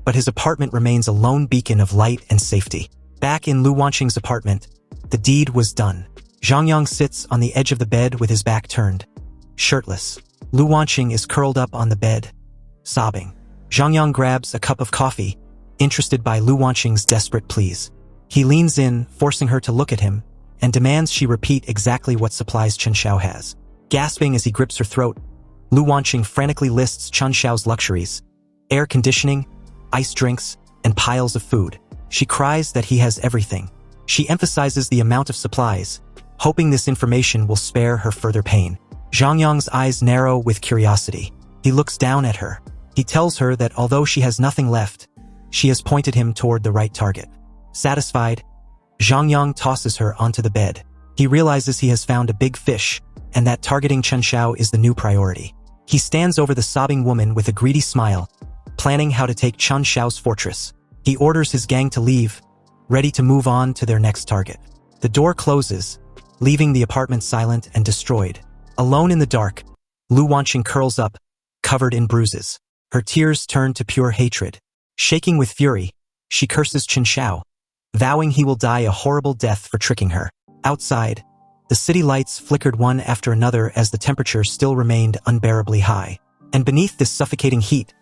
but his apartment remains a lone beacon of light and safety. Back in Lu Wanqing's apartment, the deed was done. Zhang Yang sits on the edge of the bed with his back turned, shirtless. Lu Wanqing is curled up on the bed, sobbing. Zhang Yang grabs a cup of coffee, interested by Lu Wanqing's desperate pleas. He leans in, forcing her to look at him, and demands she repeat exactly what supplies Chen Xiao has. Gasping as he grips her throat, Lu Wanqing frantically lists Chen Xiao's luxuries: air conditioning, ice drinks, and piles of food. She cries that he has everything. She emphasizes the amount of supplies, hoping this information will spare her further pain. Zhang Yang's eyes narrow with curiosity. He looks down at her. He tells her that although she has nothing left, she has pointed him toward the right target. Satisfied, Zhang Yang tosses her onto the bed. He realizes he has found a big fish, and that targeting Chen Xiao is the new priority. He stands over the sobbing woman with a greedy smile, planning how to take Chen Xiao's fortress. He orders his gang to leave, ready to move on to their next target. The door closes, leaving the apartment silent and destroyed. Alone in the dark, Lu Wanqing curls up, covered in bruises. Her tears turn to pure hatred. Shaking with fury, she curses Chen Xiao, vowing he will die a horrible death for tricking her. Outside, the city lights flickered one after another as the temperature still remained unbearably high. And beneath this suffocating heat,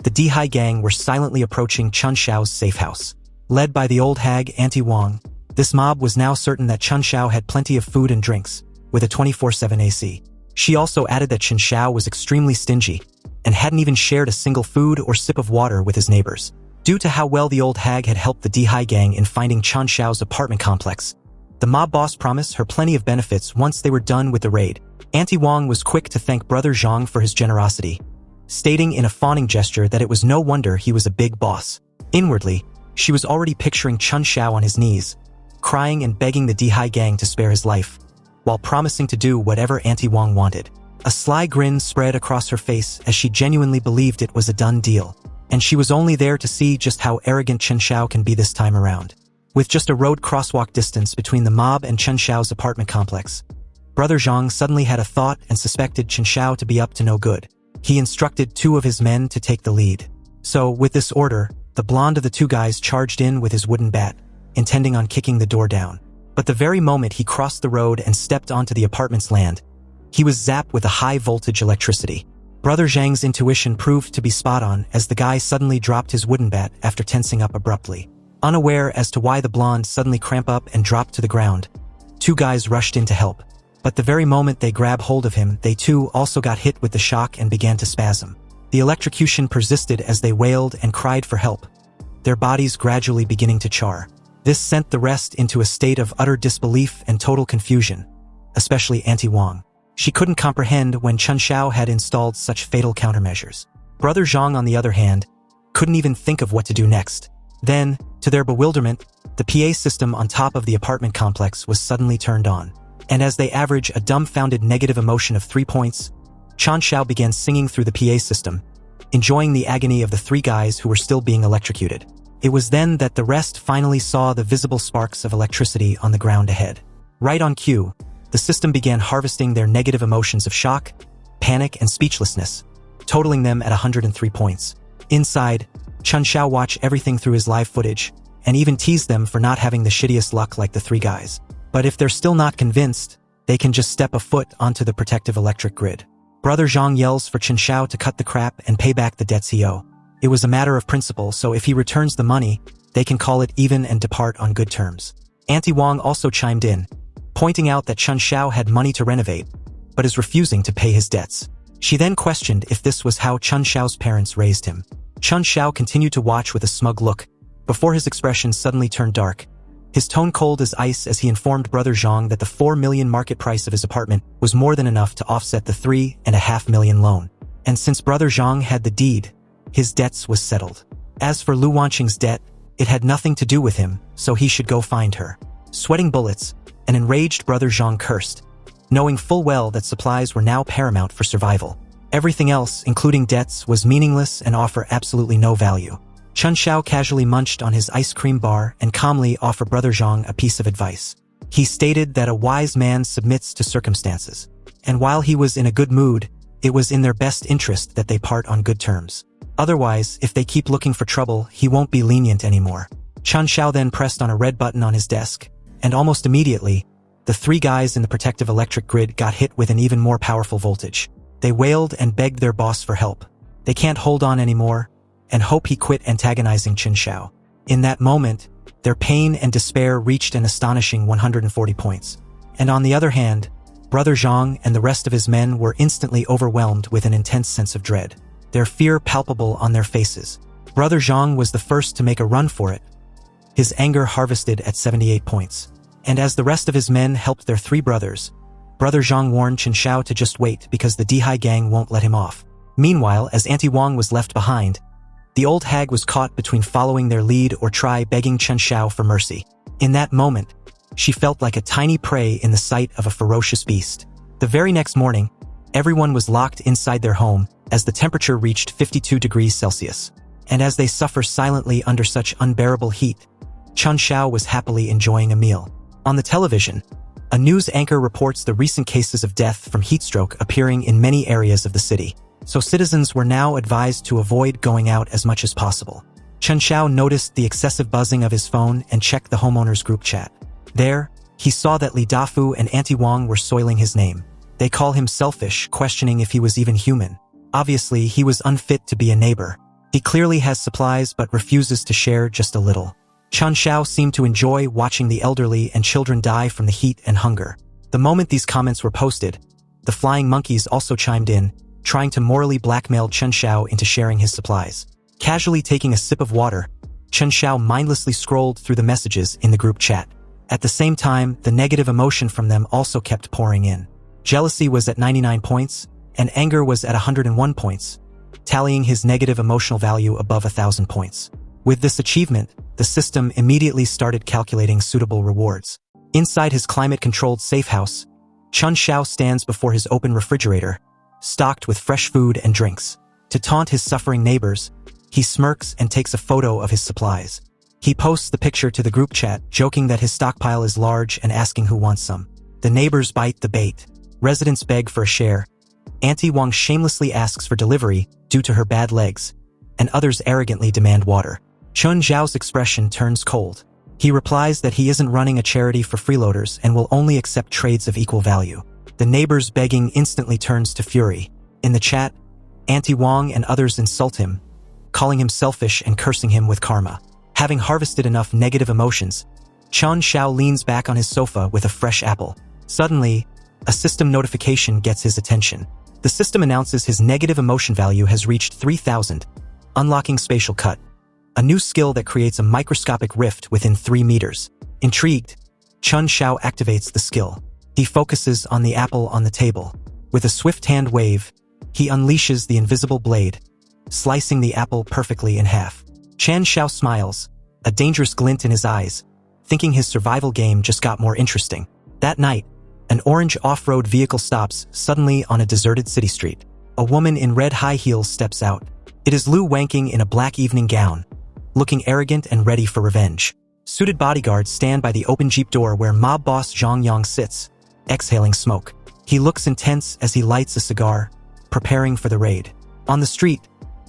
the Dihai gang were silently approaching Chen Xiao's safe house. Led by the old hag Auntie Wang, this mob was now certain that Chen Xiao had plenty of food and drinks, with a 24/7 AC. She also added that Chen Xiao was extremely stingy, and hadn't even shared a single food or sip of water with his neighbors. Due to how well the old hag had helped the Dihai gang in finding Chen Xiao's apartment complex, the mob boss promised her plenty of benefits once they were done with the raid. Auntie Wang was quick to thank Brother Zhang for his generosity, stating in a fawning gesture that it was no wonder he was a big boss. Inwardly, she was already picturing Chen Xiao on his knees, crying and begging the Dihai gang to spare his life, while promising to do whatever Auntie Wang wanted. A sly grin spread across her face as she genuinely believed it was a done deal, and she was only there to see just how arrogant Chen Xiao can be this time around. With just a road crosswalk distance between the mob and Chen Xiao's apartment complex, Brother Zhang suddenly had a thought and suspected Chen Xiao to be up to no good. He instructed 2 of his men to take the lead. So, with this order, the blonde of the 2 guys charged in with his wooden bat, intending on kicking the door down. But the very moment he crossed the road and stepped onto the apartment's land, he was zapped with a high-voltage electricity. Brother Zhang's intuition proved to be spot-on as the guy suddenly dropped his wooden bat after tensing up abruptly. Unaware as to why the blonde suddenly cramped up and dropped to the ground, 2 guys rushed in to help. But the very moment they grabbed hold of him, they too also got hit with the shock and began to spasm. The electrocution persisted as they wailed and cried for help, their bodies gradually beginning to char. This sent the rest into a state of utter disbelief and total confusion, especially Auntie Wang. She couldn't comprehend when Chen Xiao had installed such fatal countermeasures. Brother Zhang, on the other hand, couldn't even think of what to do next. Then, to their bewilderment, the PA system on top of the apartment complex was suddenly turned on. And as they average a dumbfounded negative emotion of 3 points, Chen Xiao began singing through the PA system, enjoying the agony of the 3 guys who were still being electrocuted. It was then that the rest finally saw the visible sparks of electricity on the ground ahead. Right on cue, the system began harvesting their negative emotions of shock, panic, and speechlessness, totaling them at 103 points. Inside, Chen Xiao watched everything through his live footage, and even teased them for not having the shittiest luck like the 3 guys. But if they're still not convinced, they can just step a foot onto the protective electric grid. Brother Zhang yells for Chen Xiao to cut the crap and pay back the debts he owes. It was a matter of principle, so if he returns the money, they can call it even and depart on good terms. Auntie Wang also chimed in, pointing out that Chen Xiao had money to renovate, but is refusing to pay his debts. She then questioned if this was how Chen Xiao's parents raised him. Chen Xiao continued to watch with a smug look, before his expression suddenly turned dark, his tone cold as ice as he informed Brother Zhang that the 4 million market price of his apartment was more than enough to offset the 3.5 million loan. And since Brother Zhang had the deed, his debts was settled. As for Lu Wanqing's debt, it had nothing to do with him, so he should go find her. Sweating bullets, an enraged Brother Zhang cursed, knowing full well that supplies were now paramount for survival. Everything else, including debts, was meaningless and offer absolutely no value. Chen Xiao casually munched on his ice cream bar and calmly offered Brother Zhang a piece of advice. He stated that a wise man submits to circumstances, and while he was in a good mood, it was in their best interest that they part on good terms. Otherwise, if they keep looking for trouble, he won't be lenient anymore. Chen Xiao then pressed on a red button on his desk, and almost immediately, the 3 guys in the protective electric grid got hit with an even more powerful voltage. They wailed and begged their boss for help. They can't hold on anymore, and hope he quit antagonizing Chen Xiao. In that moment, their pain and despair reached an astonishing 140 points. And on the other hand, Brother Zhang and the rest of his men were instantly overwhelmed with an intense sense of dread, their fear palpable on their faces. Brother Zhang was the first to make a run for it, his anger harvested at 78 points. And as the rest of his men helped their 3 brothers, Brother Zhang warned Chen Xiao to just wait because the Dihai gang won't let him off. Meanwhile, as Auntie Wang was left behind, the old hag was caught between following their lead or try begging Chen Xiao for mercy. In that moment, she felt like a tiny prey in the sight of a ferocious beast. The very next morning, everyone was locked inside their home as the temperature reached 52 degrees Celsius. And as they suffer silently under such unbearable heat, Chen Xiao was happily enjoying a meal. On the television, a news anchor reports the recent cases of death from heatstroke appearing in many areas of the city. So citizens were now advised to avoid going out as much as possible. Chen Xiao noticed the excessive buzzing of his phone and checked the homeowners group chat. There, he saw that Li Dafu and Auntie Wang were soiling his name. They call him selfish, questioning if he was even human. Obviously, he was unfit to be a neighbor. He clearly has supplies but refuses to share just a little. Chen Xiao seemed to enjoy watching the elderly and children die from the heat and hunger. The moment these comments were posted, the flying monkeys also chimed in, trying to morally blackmail Chen Xiao into sharing his supplies. Casually taking a sip of water, Chen Xiao mindlessly scrolled through the messages in the group chat. At the same time, the negative emotion from them also kept pouring in. Jealousy was at 99 points, and anger was at 101 points, tallying his negative emotional value above 1,000 points. With this achievement, the system immediately started calculating suitable rewards. Inside his climate-controlled Safehouse, Chen Xiao stands before his open refrigerator, stocked with fresh food and drinks. To taunt his suffering neighbors, he smirks and takes a photo of his supplies. He posts the picture to the group chat, joking that his stockpile is large and asking who wants some. The neighbors bite the bait. Residents beg for a share. Auntie Wang shamelessly asks for delivery due to her bad legs, and others arrogantly demand water. Chen Xiao's expression turns cold. He replies that he isn't running a charity for freeloaders and will only accept trades of equal value. The neighbors' begging instantly turns to fury. In the chat, Auntie Wang and others insult him, calling him selfish and cursing him with karma. Having harvested enough negative emotions, Chen Xiao leans back on his sofa with a fresh apple. Suddenly, a system notification gets his attention. The system announces his negative emotion value has reached 3,000, unlocking spatial cut, a new skill that creates a microscopic rift within 3 meters. Intrigued, Chen Xiao activates the skill. He focuses on the apple on the table. With a swift hand wave, he unleashes the invisible blade, slicing the apple perfectly in half. Chen Xiao smiles, a dangerous glint in his eyes, thinking his survival game just got more interesting. That night, an orange off-road vehicle stops suddenly on a deserted city street. A woman in red high heels steps out. It is Lu Wanking in a black evening gown, looking arrogant and ready for revenge. Suited bodyguards stand by the open jeep door where mob boss Zhang Yang sits, exhaling smoke. He looks intense as he lights a cigar, preparing for the raid. On the street,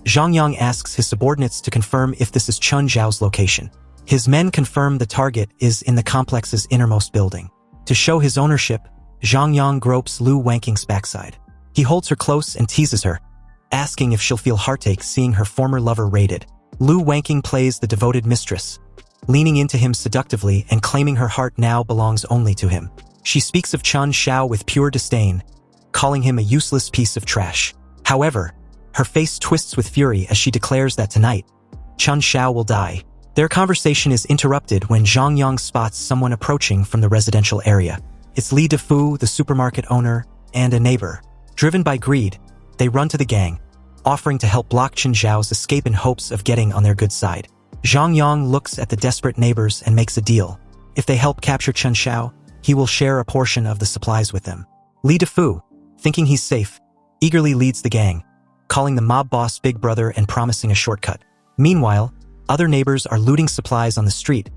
Zhang Yang asks his subordinates to confirm if this is Chun Zhao's location. His men confirm the target is in the complex's innermost building. To show his ownership, Zhang Yang gropes Lu Wanking's backside. He holds her close and teases her, asking if she'll feel heartache seeing her former lover raided. Lu Wanking plays the devoted mistress, leaning into him seductively and claiming her heart now belongs only to him. She speaks of Chun Xiao with pure disdain, calling him a useless piece of trash. However, her face twists with fury as she declares that tonight, Chun Xiao will die. Their conversation is interrupted when Zhang Yang spots someone approaching from the residential area. It's Li Defu, the supermarket owner, and a neighbor. Driven by greed, they run to the gang, offering to help block Chun Xiao's escape in hopes of getting on their good side. Zhang Yang looks at the desperate neighbors and makes a deal. If they help capture Chun Xiao, he will share a portion of the supplies with them. Li Defu, thinking he's safe, eagerly leads the gang, calling the mob boss Big Brother and promising a shortcut. Meanwhile, other neighbors are looting supplies on the street,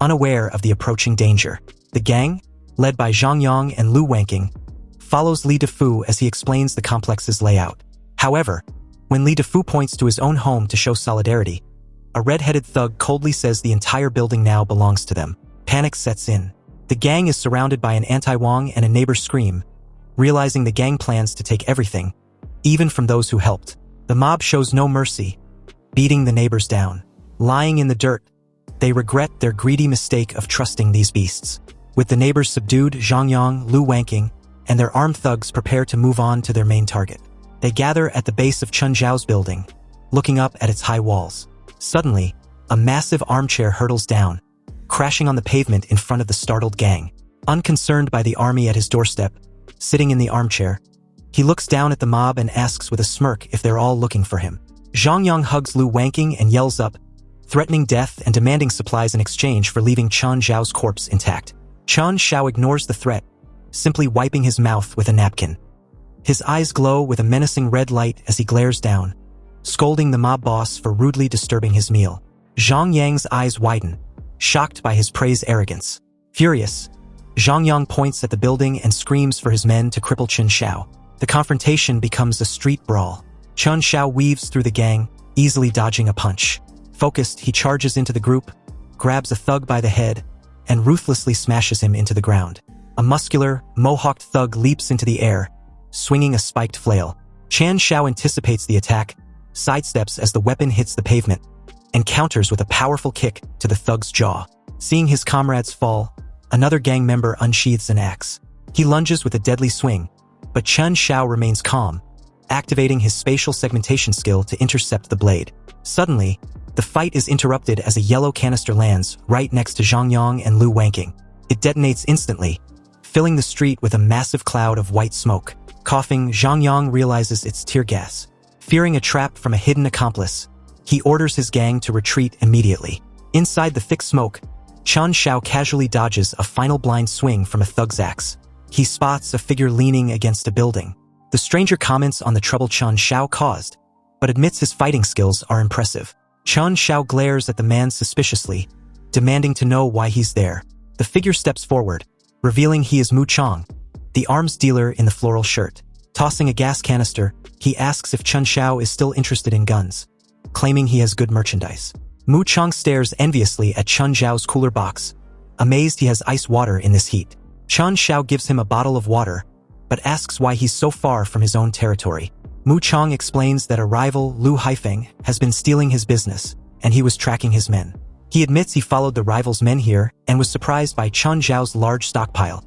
unaware of the approaching danger. The gang, led by Zhang Yang and Lu Wanking, follows Li Defu as he explains the complex's layout. However, when Li Defu points to his own home to show solidarity, a red-headed thug coldly says the entire building now belongs to them. Panic sets in. The gang is surrounded by an anti-Wang and a neighbor scream, realizing the gang plans to take everything, even from those who helped. The mob shows no mercy, beating the neighbors down. Lying in the dirt, they regret their greedy mistake of trusting these beasts. With the neighbors subdued, Zhang Yang, Lu Wanking, and their armed thugs prepare to move on to their main target. They gather at the base of Chun Zhao's building, looking up at its high walls. Suddenly, a massive armchair hurtles down, crashing on the pavement in front of the startled gang. Unconcerned by the army at his doorstep, sitting in the armchair, he looks down at the mob and asks with a smirk if they're all looking for him. Zhang Yang hugs Lu Wanking and yells up, threatening death and demanding supplies in exchange for leaving Chun Zhao's corpse intact. Chun Xiao ignores the threat, simply wiping his mouth with a napkin. His eyes glow with a menacing red light as he glares down, scolding the mob boss for rudely disturbing his meal. Zhang Yang's eyes widen, shocked by his prey's arrogance. Furious, Zhang Yang points at the building and screams for his men to cripple Chun Xiao. The confrontation becomes a street brawl. Chun Xiao weaves through the gang, easily dodging a punch. Focused, he charges into the group, grabs a thug by the head, and ruthlessly smashes him into the ground. A muscular, mohawked thug leaps into the air, swinging a spiked flail. Chan Xiao anticipates the attack, sidesteps as the weapon hits the pavement, and counters with a powerful kick to the thug's jaw. Seeing his comrades fall, another gang member unsheathes an axe. He lunges with a deadly swing, but Chun Xiao remains calm, activating his spatial segmentation skill to intercept the blade. Suddenly, the fight is interrupted as a yellow canister lands right next to Zhang Yang and Lu Wanking. It detonates instantly, filling the street with a massive cloud of white smoke. Coughing, Zhang Yang realizes it's tear gas. Fearing a trap from a hidden accomplice, he orders his gang to retreat immediately. Inside the thick smoke, Chun Xiao casually dodges a final blind swing from a thug's axe. He spots a figure leaning against a building. The stranger comments on the trouble Chun Xiao caused, but admits his fighting skills are impressive. Chun Xiao glares at the man suspiciously, demanding to know why he's there. The figure steps forward, revealing he is Mu Chong, the arms dealer in the floral shirt. Tossing a gas canister, he asks if Chun Xiao is still interested in guns, claiming he has good merchandise. Mu Chong stares enviously at Chun Xiao's cooler box, amazed he has ice water in this heat. Chun Xiao gives him a bottle of water, but asks why he's so far from his own territory. Mu Chong explains that a rival, Lu Haifeng, has been stealing his business, and he was tracking his men. He admits he followed the rival's men here and was surprised by Chun Zhao's large stockpile,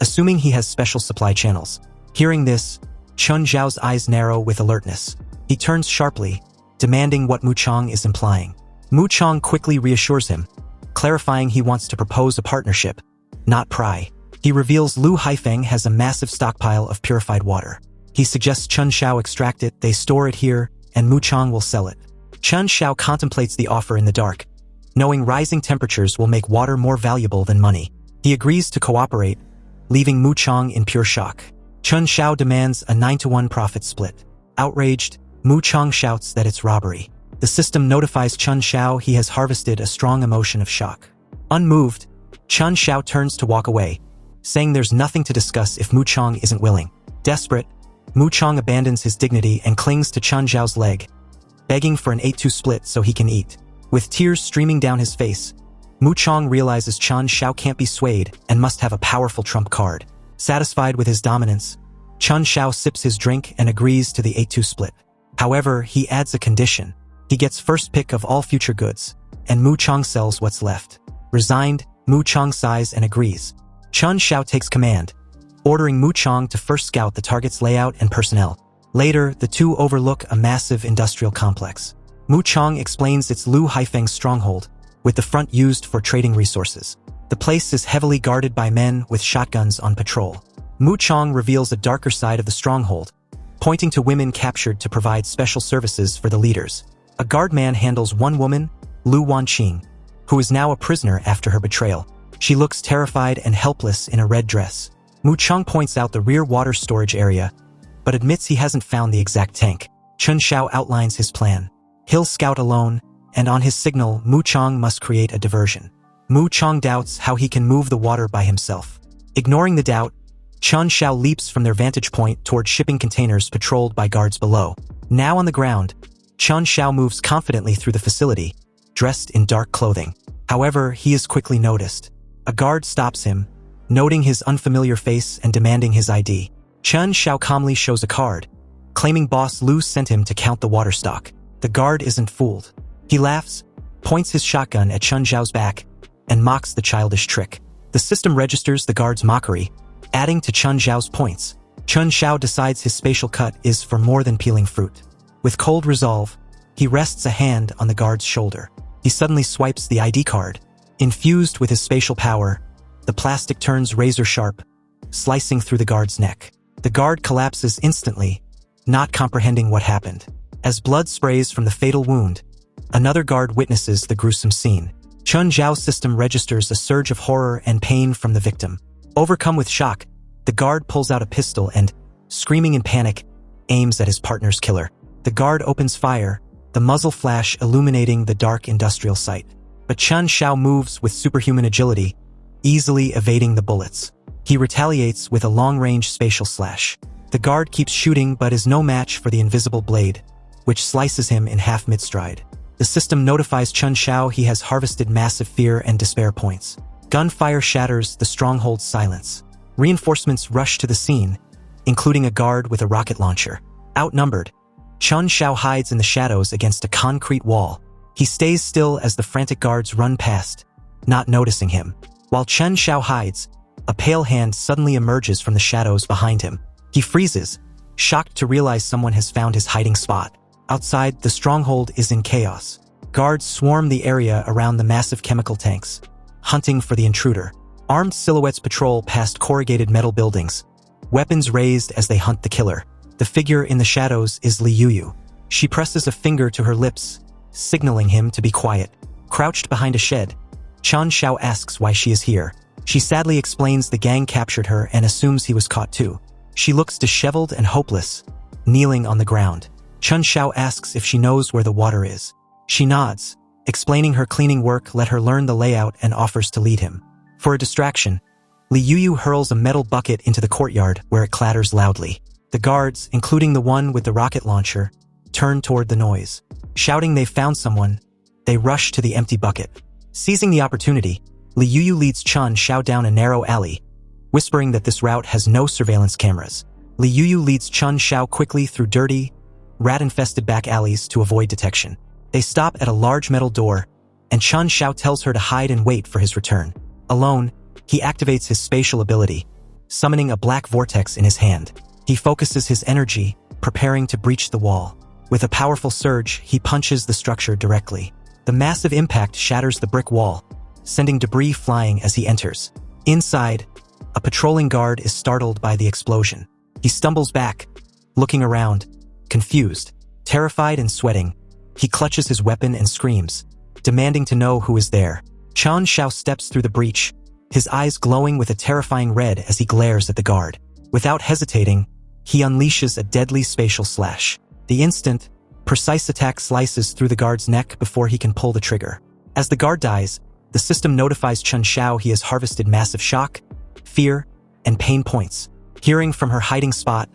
assuming he has special supply channels. Hearing this, Chun Zhao's eyes narrow with alertness. He turns sharply, demanding what Mu Chong is implying. Mu Chong quickly reassures him, clarifying he wants to propose a partnership, not pry. He reveals Lu Haifeng has a massive stockpile of purified water. He suggests Chun Xiao extract it, they store it here, and Mu Chang will sell it. Chun Xiao contemplates the offer in the dark, knowing rising temperatures will make water more valuable than money. He agrees to cooperate, leaving Mu Chang in pure shock. Chun Xiao demands a 9-to-1 profit split. Outraged, Mu Chang shouts that it's robbery. The system notifies Chun Xiao he has harvested a strong emotion of shock. Unmoved, Chun Xiao turns to walk away, saying there's nothing to discuss if Mu Chang isn't willing. Desperate, Mu Chang abandons his dignity and clings to Chun Xiao's leg, begging for an 8-2 split so he can eat. With tears streaming down his face, Mu Chang realizes Chun Xiao can't be swayed and must have a powerful trump card. Satisfied with his dominance, Chun Xiao sips his drink and agrees to the 8-2 split. However, he adds a condition. He gets first pick of all future goods, and Mu Chang sells what's left. Resigned, Mu Chang sighs and agrees. Chun Xiao takes command, ordering Mu Chang to first scout the target's layout and personnel. Later, the two overlook a massive industrial complex. Mu Chang explains it's Lu Haifeng's stronghold, with the front used for trading resources. The place is heavily guarded by men with shotguns on patrol. Mu Chang reveals a darker side of the stronghold, pointing to women captured to provide special services for the leaders. A guardman handles one woman, Lu Wanqing, who is now a prisoner after her betrayal. She looks terrified and helpless in a red dress. Mu Chang points out the rear water storage area, but admits he hasn't found the exact tank. Chun Xiao outlines his plan. He'll scout alone, and on his signal, Mu Chang must create a diversion. Mu Chang doubts how he can move the water by himself. Ignoring the doubt, Chun Xiao leaps from their vantage point toward shipping containers patrolled by guards below. Now on the ground, Chun Xiao moves confidently through the facility, dressed in dark clothing. However, he is quickly noticed. A guard stops him, noting his unfamiliar face and demanding his ID. Chun Xiao calmly shows a card, claiming Boss Lu sent him to count the water stock. The guard isn't fooled. He laughs, points his shotgun at Chun Xiao's back, and mocks the childish trick. The system registers the guard's mockery, adding to Chun Xiao's points. Chun Xiao decides his spatial cut is for more than peeling fruit. With cold resolve, he rests a hand on the guard's shoulder. He suddenly swipes the ID card. Infused with his spatial power, the plastic turns razor-sharp, slicing through the guard's neck. The guard collapses instantly, not comprehending what happened. As blood sprays from the fatal wound, another guard witnesses the gruesome scene. Chun Xiao's system registers a surge of horror and pain from the victim. Overcome with shock, the guard pulls out a pistol and, screaming in panic, aims at his partner's killer. The guard opens fire, the muzzle flash illuminating the dark industrial site. But Chun Xiao moves with superhuman agility, easily evading the bullets. He retaliates with a long-range spatial slash. The guard keeps shooting but is no match for the invisible blade, which slices him in half mid-stride. The system notifies Chun Xiao he has harvested massive fear and despair points. Gunfire shatters the stronghold's silence. Reinforcements rush to the scene, including a guard with a rocket launcher. Outnumbered, Chun Xiao hides in the shadows against a concrete wall. He stays still as the frantic guards run past, not noticing him. While Chun Xiao hides, a pale hand suddenly emerges from the shadows behind him. He freezes, shocked to realize someone has found his hiding spot. Outside, the stronghold is in chaos. Guards swarm the area around the massive chemical tanks, hunting for the intruder. Armed silhouettes patrol past corrugated metal buildings, weapons raised as they hunt the killer. The figure in the shadows is Li Yuyu. She presses a finger to her lips, signaling him to be quiet. Crouched behind a shed, Chun Xiao asks why she is here. She sadly explains the gang captured her and assumes he was caught too. She looks disheveled and hopeless, kneeling on the ground. Chun Xiao asks if she knows where the water is. She nods, explaining her cleaning work let her learn the layout and offers to lead him. For a distraction, Li Yuyu hurls a metal bucket into the courtyard where it clatters loudly. The guards, including the one with the rocket launcher, turn toward the noise. Shouting they've found someone, they rush to the empty bucket. Seizing the opportunity, Li Yuyu leads Chun Xiao down a narrow alley, whispering that this route has no surveillance cameras. Li Yuyu leads Chun Xiao quickly through dirty, rat-infested back alleys to avoid detection. They stop at a large metal door, and Chun Xiao tells her to hide and wait for his return. Alone, he activates his spatial ability, summoning a black vortex in his hand. He focuses his energy, preparing to breach the wall. With a powerful surge, he punches the structure directly. The massive impact shatters the brick wall, sending debris flying as he enters. Inside, a patrolling guard is startled by the explosion. He stumbles back, looking around, confused, terrified and sweating. He clutches his weapon and screams, demanding to know who is there. Chen Xiao steps through the breach, his eyes glowing with a terrifying red as he glares at the guard. Without hesitating, he unleashes a deadly spatial slash. The instant, precise attack slices through the guard's neck before he can pull the trigger. As the guard dies, the system notifies Chen Xiao he has harvested massive shock, fear, and pain points. Hearing from her hiding spot,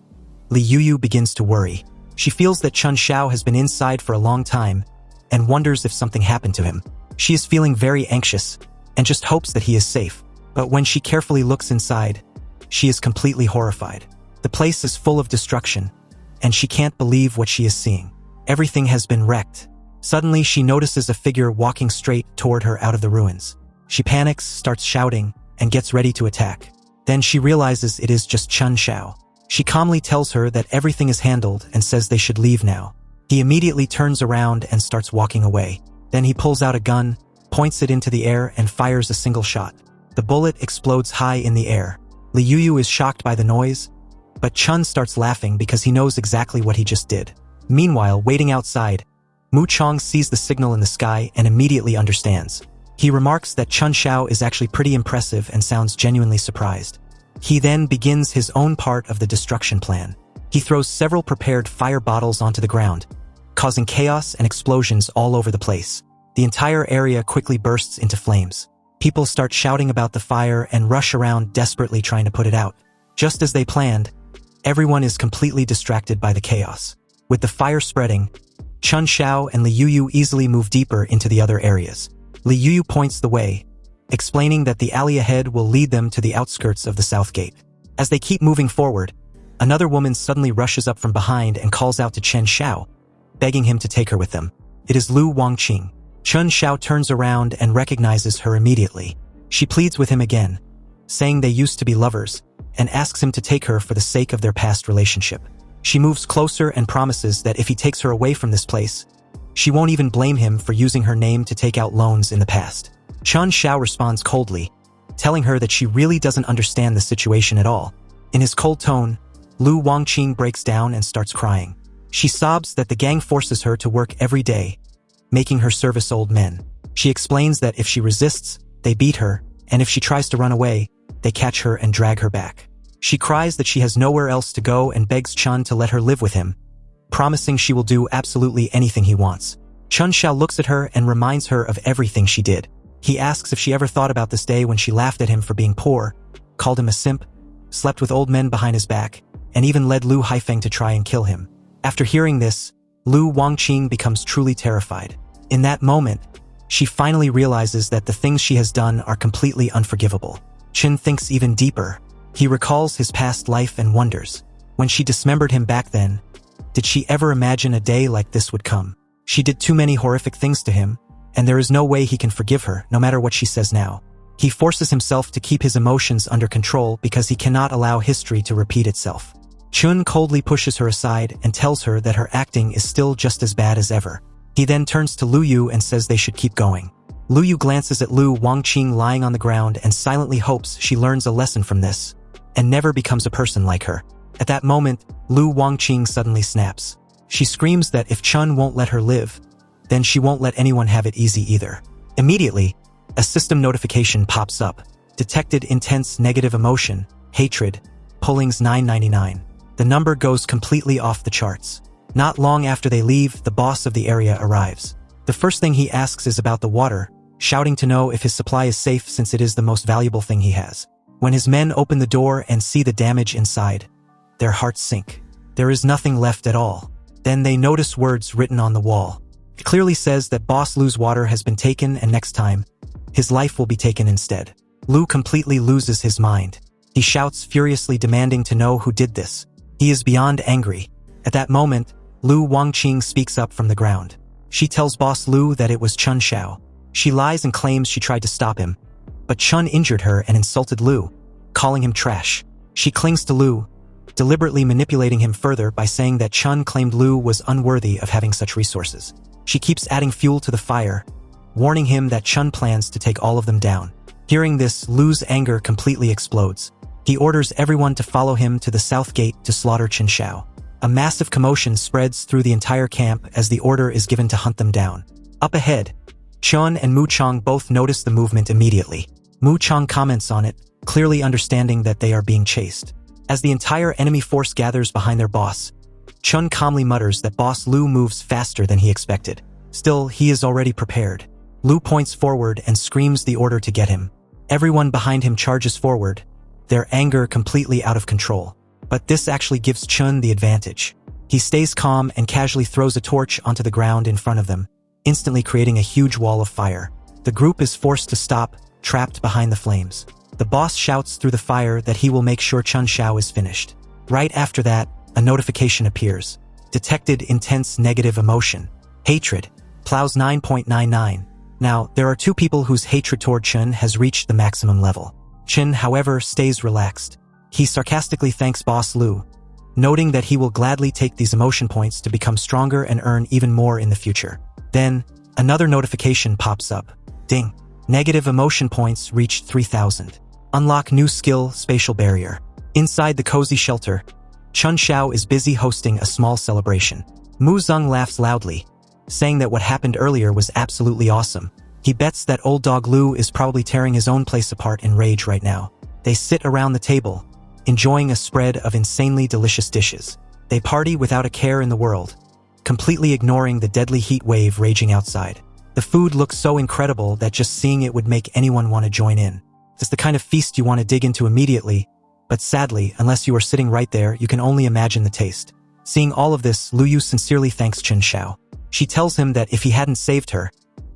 Li Yuyu begins to worry. She feels that Chen Xiao has been inside for a long time and wonders if something happened to him. She is feeling very anxious and just hopes that he is safe. But when she carefully looks inside, she is completely horrified. The place is full of destruction, and she can't believe what she is seeing. Everything has been wrecked. Suddenly, she notices a figure walking straight toward her out of the ruins. She panics, starts shouting, and gets ready to attack. Then she realizes it is just Chen Xiao. She calmly tells her that everything is handled and says they should leave now. He immediately turns around and starts walking away. Then he pulls out a gun, points it into the air, and fires a single shot. The bullet explodes high in the air. Li Yuyu is shocked by the noise, but Chun starts laughing because he knows exactly what he just did. Meanwhile, waiting outside, Mu Chong sees the signal in the sky and immediately understands. He remarks that Chen Xiao is actually pretty impressive and sounds genuinely surprised. He then begins his own part of the destruction plan. He throws several prepared fire bottles onto the ground, causing chaos and explosions all over the place. The entire area quickly bursts into flames. People start shouting about the fire and rush around desperately trying to put it out. Just as they planned, everyone is completely distracted by the chaos. With the fire spreading, Chen Xiao and Li Yuyu easily move deeper into the other areas. Li Yuyu points the way, explaining that the alley ahead will lead them to the outskirts of the south gate. As they keep moving forward, another woman suddenly rushes up from behind and calls out to Chen Xiao, begging him to take her with them. It is Lu Wangqing. Chen Xiao turns around and recognizes her immediately. She pleads with him again, saying they used to be lovers, and asks him to take her for the sake of their past relationship. She moves closer and promises that if he takes her away from this place, she won't even blame him for using her name to take out loans in the past. Chen Xiao responds coldly, telling her that she really doesn't understand the situation at all. In his cold tone, Lu Wangqing breaks down and starts crying. She sobs that the gang forces her to work every day, making her service old men. She explains that if she resists, they beat her, and if she tries to run away, they catch her and drag her back. She cries that she has nowhere else to go and begs Chun to let her live with him, promising she will do absolutely anything he wants. Chen Xiao looks at her and reminds her of everything she did. He asks if she ever thought about this day when she laughed at him for being poor, called him a simp, slept with old men behind his back, and even led Lu Haifeng to try and kill him. After hearing this, Lu Wangqing becomes truly terrified. In that moment, she finally realizes that the things she has done are completely unforgivable. Chen thinks even deeper. He recalls his past life and wonders. When she dismembered him back then, did she ever imagine a day like this would come? She did too many horrific things to him, and there is no way he can forgive her, no matter what she says now. He forces himself to keep his emotions under control because he cannot allow history to repeat itself. Chun coldly pushes her aside and tells her that her acting is still just as bad as ever. He then turns to Lu Yu and says they should keep going. Lu Yu glances at Lu Wangqing lying on the ground and silently hopes she learns a lesson from this, and never becomes a person like her. At that moment, Lu Wangqing suddenly snaps. She screams that if Chun won't let her live, then she won't let anyone have it easy either. Immediately, a system notification pops up. Detected intense negative emotion, hatred, pullings 999. The number goes completely off the charts. Not long after they leave, the boss of the area arrives. The first thing he asks is about the water, shouting to know if his supply is safe since it is the most valuable thing he has. When his men open the door and see the damage inside, their hearts sink. There is nothing left at all. Then they notice words written on the wall. It clearly says that Boss Lu's water has been taken and next time, his life will be taken instead. Lu completely loses his mind. He shouts furiously demanding to know who did this. He is beyond angry. At that moment, Lu Wangqing speaks up from the ground. She tells Boss Lu that it was Chen Xiao. She lies and claims she tried to stop him, but Chun injured her and insulted Lu, calling him trash. She clings to Lu, deliberately manipulating him further by saying that Chun claimed Lu was unworthy of having such resources. She keeps adding fuel to the fire, warning him that Chun plans to take all of them down. Hearing this, Lu's anger completely explodes. He orders everyone to follow him to the south gate to slaughter Chen Xiao. A massive commotion spreads through the entire camp as the order is given to hunt them down. Up ahead, Chun and Mu Chong both notice the movement immediately. Mu Chong comments on it, clearly understanding that they are being chased. As the entire enemy force gathers behind their boss, Chun calmly mutters that Boss Lu moves faster than he expected. Still, he is already prepared. Lu points forward and screams the order to get him. Everyone behind him charges forward, their anger completely out of control. But this actually gives Chun the advantage. He stays calm and casually throws a torch onto the ground in front of them, instantly creating a huge wall of fire. The group is forced to stop, trapped behind the flames. The boss shouts through the fire that he will make sure Chun Xiao is finished. Right after that, a notification appears. Detected intense negative emotion. Hatred. Plows 9.99. Now, there are two people whose hatred toward Chun has reached the maximum level. Chun, however, stays relaxed. He sarcastically thanks Boss Lu, noting that he will gladly take these emotion points to become stronger and earn even more in the future. Then, another notification pops up. Ding. Negative emotion points reached 3,000. Unlock new skill, Spatial Barrier. Inside the cozy shelter, Chun Xiao is busy hosting a small celebration. Mu Zeng laughs loudly, saying that what happened earlier was absolutely awesome. He bets that old dog Lu is probably tearing his own place apart in rage right now. They sit around the table, enjoying a spread of insanely delicious dishes. They party without a care in the world, completely ignoring the deadly heat wave raging outside. The food looks so incredible that just seeing it would make anyone want to join in. It's the kind of feast you want to dig into immediately, but sadly, unless you are sitting right there, you can only imagine the taste. Seeing all of this, Lu Yu sincerely thanks Chun Xiao. She tells him that if he hadn't saved her,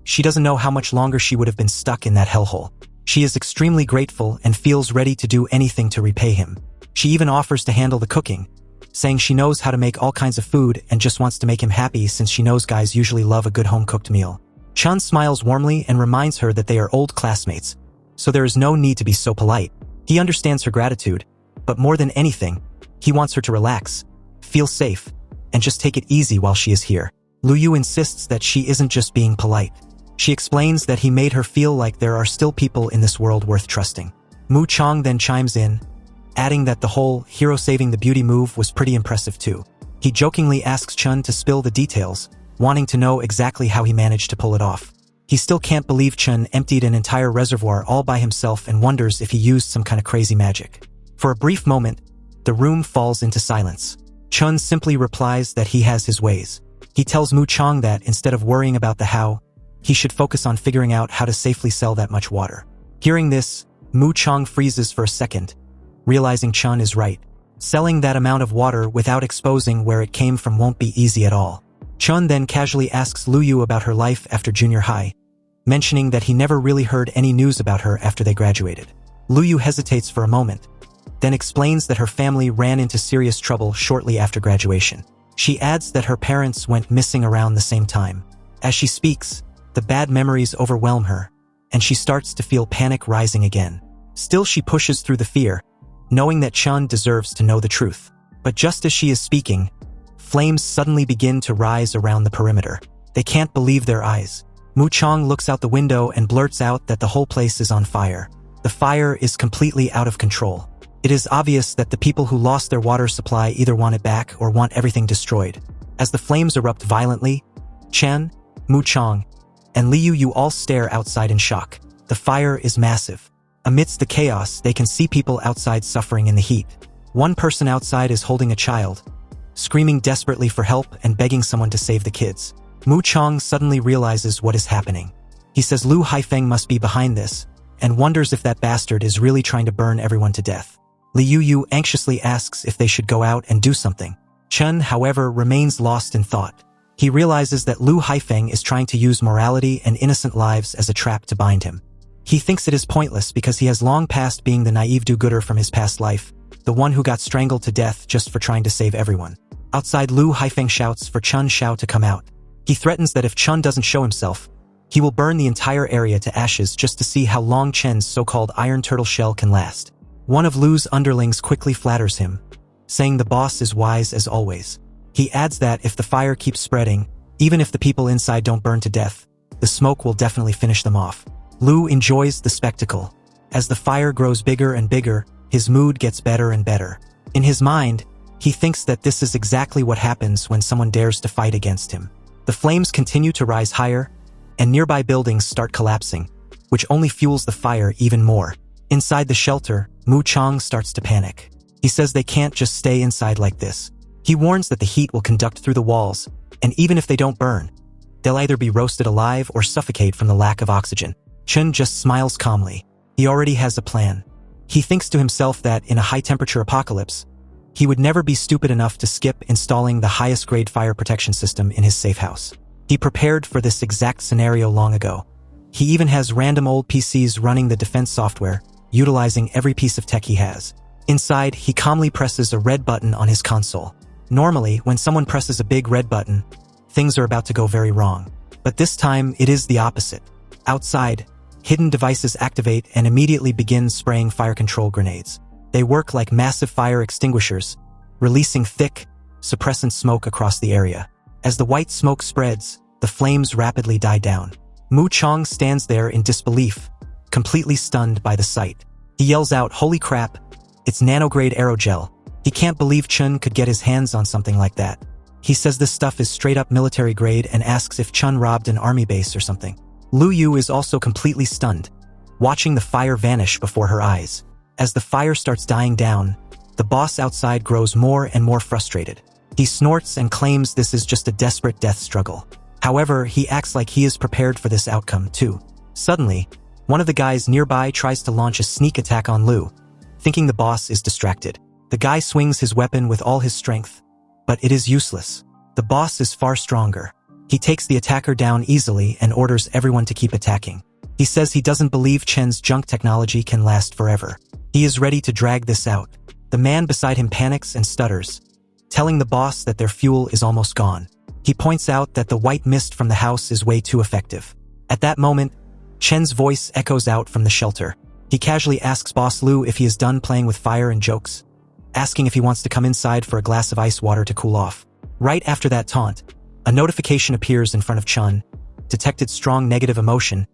she doesn't know how much longer she would have been stuck in that hellhole. She is extremely grateful and feels ready to do anything to repay him. She even offers to handle the cooking, saying she knows how to make all kinds of food and just wants to make him happy since she knows guys usually love a good home-cooked meal. Chun smiles warmly and reminds her that they are old classmates, so there is no need to be so polite. He understands her gratitude, but more than anything, he wants her to relax, feel safe, and just take it easy while she is here. Lu Yu insists that she isn't just being polite. She explains that he made her feel like there are still people in this world worth trusting. Mu Chong then chimes in, adding that the whole hero saving the beauty move was pretty impressive too. He jokingly asks Chun to spill the details, wanting to know exactly how he managed to pull it off. He still can't believe Chun emptied an entire reservoir all by himself and wonders if he used some kind of crazy magic. For a brief moment, the room falls into silence. Chun simply replies that he has his ways. He tells Mu Chong that instead of worrying about the how, he should focus on figuring out how to safely sell that much water. Hearing this, Mu Chong freezes for a second, realizing Chun is right. Selling that amount of water without exposing where it came from won't be easy at all. Chun then casually asks Lu Yu about her life after junior high, mentioning that he never really heard any news about her after they graduated. Lu Yu hesitates for a moment, then explains that her family ran into serious trouble shortly after graduation. She adds that her parents went missing around the same time. As she speaks, the bad memories overwhelm her, and she starts to feel panic rising again. Still, she pushes through the fear, knowing that Chun deserves to know the truth. But just as she is speaking, flames suddenly begin to rise around the perimeter. They can't believe their eyes. Mu Chong looks out the window and blurts out that the whole place is on fire. The fire is completely out of control. It is obvious that the people who lost their water supply either want it back or want everything destroyed. As the flames erupt violently, Chen, Mu Chong, and Liu Yu all stare outside in shock. The fire is massive. Amidst the chaos, they can see people outside suffering in the heat. One person outside is holding a child, screaming desperately for help and begging someone to save the kids. Mu Chong suddenly realizes what is happening. He says Lu Haifeng must be behind this, and wonders if that bastard is really trying to burn everyone to death. Liu Yu anxiously asks if they should go out and do something. Chen, however, remains lost in thought. He realizes that Lu Haifeng is trying to use morality and innocent lives as a trap to bind him. He thinks it is pointless because he has long passed being the naive do-gooder from his past life, the one who got strangled to death just for trying to save everyone. Outside, Lu Haifeng shouts for Chun Xiao to come out. He threatens that if Chun doesn't show himself, he will burn the entire area to ashes just to see how long Chen's so-called iron turtle shell can last. One of Lu's underlings quickly flatters him, saying the boss is wise as always. He adds that if the fire keeps spreading, even if the people inside don't burn to death, the smoke will definitely finish them off. Lu enjoys the spectacle. As the fire grows bigger and bigger, his mood gets better and better. In his mind, He thinks that this is exactly what happens when someone dares to fight against him. The flames continue to rise higher, and nearby buildings start collapsing, which only fuels the fire even more. Inside the shelter, Mu Chang starts to panic. He says they can't just stay inside like this. He warns that the heat will conduct through the walls, and even if they don't burn, they'll either be roasted alive or suffocate from the lack of oxygen. Chun just smiles calmly. He already has a plan. He thinks to himself that in a high-temperature apocalypse, he would never be stupid enough to skip installing the highest-grade fire protection system in his safe house. He prepared for this exact scenario long ago. He even has random old PCs running the defense software, utilizing every piece of tech he has. Inside, he calmly presses a red button on his console. Normally, when someone presses a big red button, things are about to go very wrong. But this time, it is the opposite. Outside, hidden devices activate and immediately begin spraying fire control grenades. They work like massive fire extinguishers, releasing thick, suppressant smoke across the area. As the white smoke spreads, the flames rapidly die down. Mu Chang stands there in disbelief, completely stunned by the sight. He yells out, "Holy crap, it's nanograde aerogel." He can't believe Chun could get his hands on something like that. He says this stuff is straight up military grade and asks if Chun robbed an army base or something. Lu Yu is also completely stunned, watching the fire vanish before her eyes. As the fire starts dying down, the boss outside grows more and more frustrated. He snorts and claims this is just a desperate death struggle. However, he acts like he is prepared for this outcome too. Suddenly, one of the guys nearby tries to launch a sneak attack on Lu, thinking the boss is distracted. The guy swings his weapon with all his strength, but it is useless. The boss is far stronger. He takes the attacker down easily and orders everyone to keep attacking. He says he doesn't believe Chen's junk technology can last forever. He is ready to drag this out. The man beside him panics and stutters, telling the boss that their fuel is almost gone. He points out that the white mist from the house is way too effective. At that moment, Chen's voice echoes out from the shelter. He casually asks Boss Lu if he is done playing with fire and jokes, asking if he wants to come inside for a glass of ice water to cool off. Right after that taunt, a notification appears in front of Chun. Detected strong negative emotion,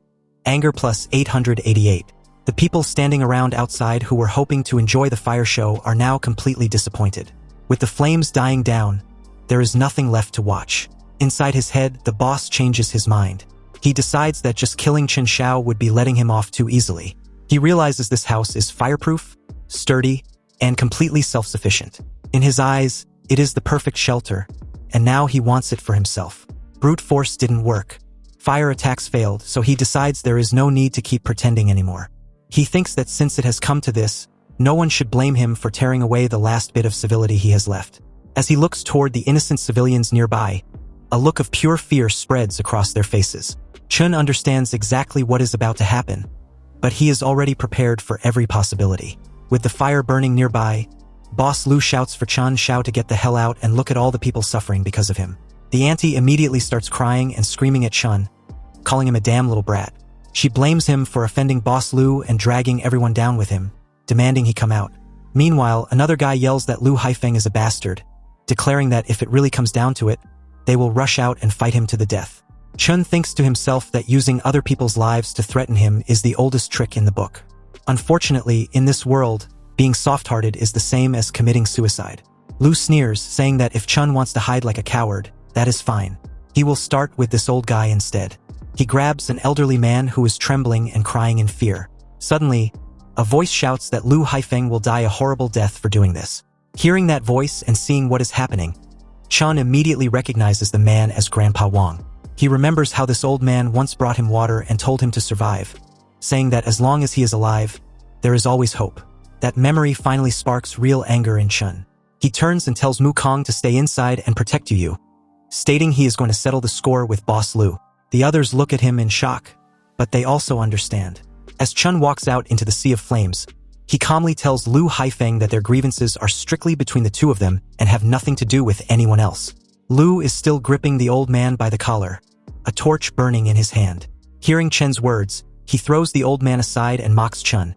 anger plus 888. The people standing around outside who were hoping to enjoy the fire show are now completely disappointed. With the flames dying down, there is nothing left to watch. Inside his head, the boss changes his mind. He decides that just killing Chen Xiao would be letting him off too easily. He realizes this house is fireproof, sturdy, and completely self-sufficient. In his eyes, it is the perfect shelter, and now he wants it for himself. Brute force didn't work. Fire attacks failed, so he decides there is no need to keep pretending anymore. He thinks that since it has come to this, no one should blame him for tearing away the last bit of civility he has left. As he looks toward the innocent civilians nearby, a look of pure fear spreads across their faces. Chun understands exactly what is about to happen, but he is already prepared for every possibility. With the fire burning nearby, Boss Lu shouts for Chun Xiao to get the hell out and look at all the people suffering because of him. The auntie immediately starts crying and screaming at Chun, calling him a damn little brat. She blames him for offending Boss Lu and dragging everyone down with him, demanding he come out. Meanwhile, another guy yells that Lu Haifeng is a bastard, declaring that if it really comes down to it, they will rush out and fight him to the death. Chun thinks to himself that using other people's lives to threaten him is the oldest trick in the book. Unfortunately, in this world, being soft-hearted is the same as committing suicide. Lu sneers, saying that if Chun wants to hide like a coward, that is fine. He will start with this old guy instead. He grabs an elderly man who is trembling and crying in fear. Suddenly, a voice shouts that Lu Haifeng will die a horrible death for doing this. Hearing that voice and seeing what is happening, Chun immediately recognizes the man as Grandpa Wang. He remembers how this old man once brought him water and told him to survive, saying that as long as he is alive, there is always hope. That memory finally sparks real anger in Chun. He turns and tells Mu Kong to stay inside and protect Yu, stating he is going to settle the score with Boss Lu. The others look at him in shock, but they also understand. As Chun walks out into the sea of flames, he calmly tells Lu Haifeng that their grievances are strictly between the two of them and have nothing to do with anyone else. Lu is still gripping the old man by the collar, a torch burning in his hand. Hearing Chen's words, he throws the old man aside and mocks Chun,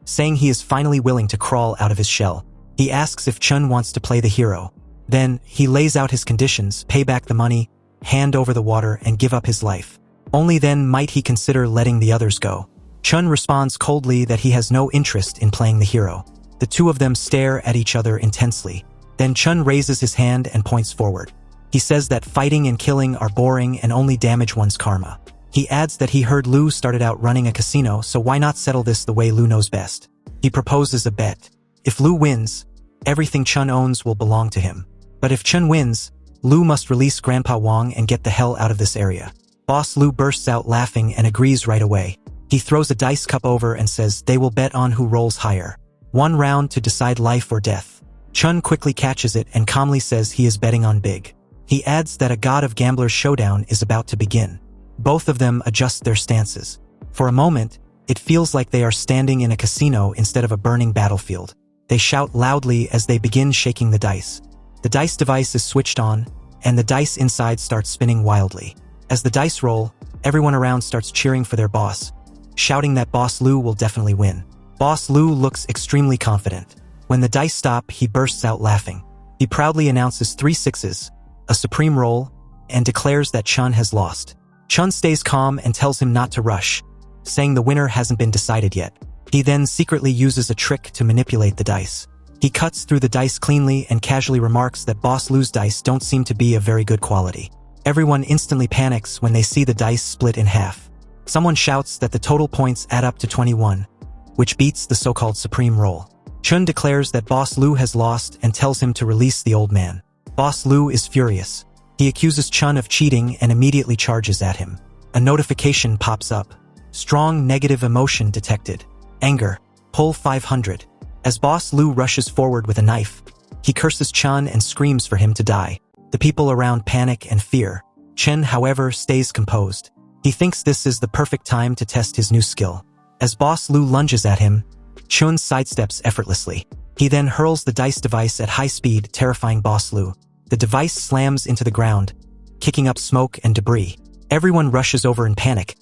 saying he is finally willing to crawl out of his shell. He asks if Chun wants to play the hero. Then, he lays out his conditions: pay back the money, hand over the water, and give up his life. Only then might he consider letting the others go. Chun responds coldly that he has no interest in playing the hero. The two of them stare at each other intensely. Then Chun raises his hand and points forward. He says that fighting and killing are boring and only damage one's karma. He adds that he heard Lu started out running a casino, so why not settle this the way Lu knows best? He proposes a bet. If Lu wins, everything Chun owns will belong to him. But if Chun wins, Lu must release Grandpa Wang and get the hell out of this area. Boss Lu bursts out laughing and agrees right away. He throws a dice cup over and says they will bet on who rolls higher. 1 round to decide life or death. Chun quickly catches it and calmly says he is betting on big. He adds that a God of Gamblers showdown is about to begin. Both of them adjust their stances. For a moment, it feels like they are standing in a casino instead of a burning battlefield. They shout loudly as they begin shaking the dice. The dice device is switched on, and the dice inside starts spinning wildly. As the dice roll, everyone around starts cheering for their boss, shouting that Boss Lu will definitely win. Boss Lu looks extremely confident. When the dice stop, he bursts out laughing. He proudly announces 3 sixes, a supreme roll, and declares that Chun has lost. Chun stays calm and tells him not to rush, saying the winner hasn't been decided yet. He then secretly uses a trick to manipulate the dice. He cuts through the dice cleanly and casually remarks that Boss Lu's dice don't seem to be of very good quality. Everyone instantly panics when they see the dice split in half. Someone shouts that the total points add up to 21, which beats the so-called supreme roll. Chun declares that Boss Lu has lost and tells him to release the old man. Boss Lu is furious. He accuses Chun of cheating and immediately charges at him. A notification pops up. Strong negative emotion detected. Anger. Pull 500. As Boss Lu rushes forward with a knife, he curses Chun and screams for him to die. The people around panic and fear. Chen, however, stays composed. He thinks this is the perfect time to test his new skill. As Boss Lu lunges at him, Chun sidesteps effortlessly. He then hurls the dice device at high speed, terrifying Boss Lu. The device slams into the ground, kicking up smoke and debris. Everyone rushes over in panic,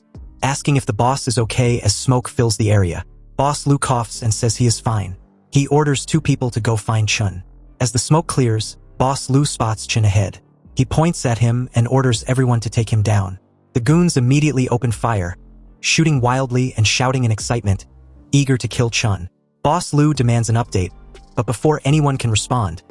asking if the boss is okay as smoke fills the area. Boss Lu coughs and says he is fine. He orders 2 people to go find Chun. As the smoke clears, Boss Lu spots Chun ahead. He points at him and orders everyone to take him down. The goons immediately open fire, shooting wildly and shouting in excitement, eager to kill Chun. Boss Lu demands an update, but before anyone can respond,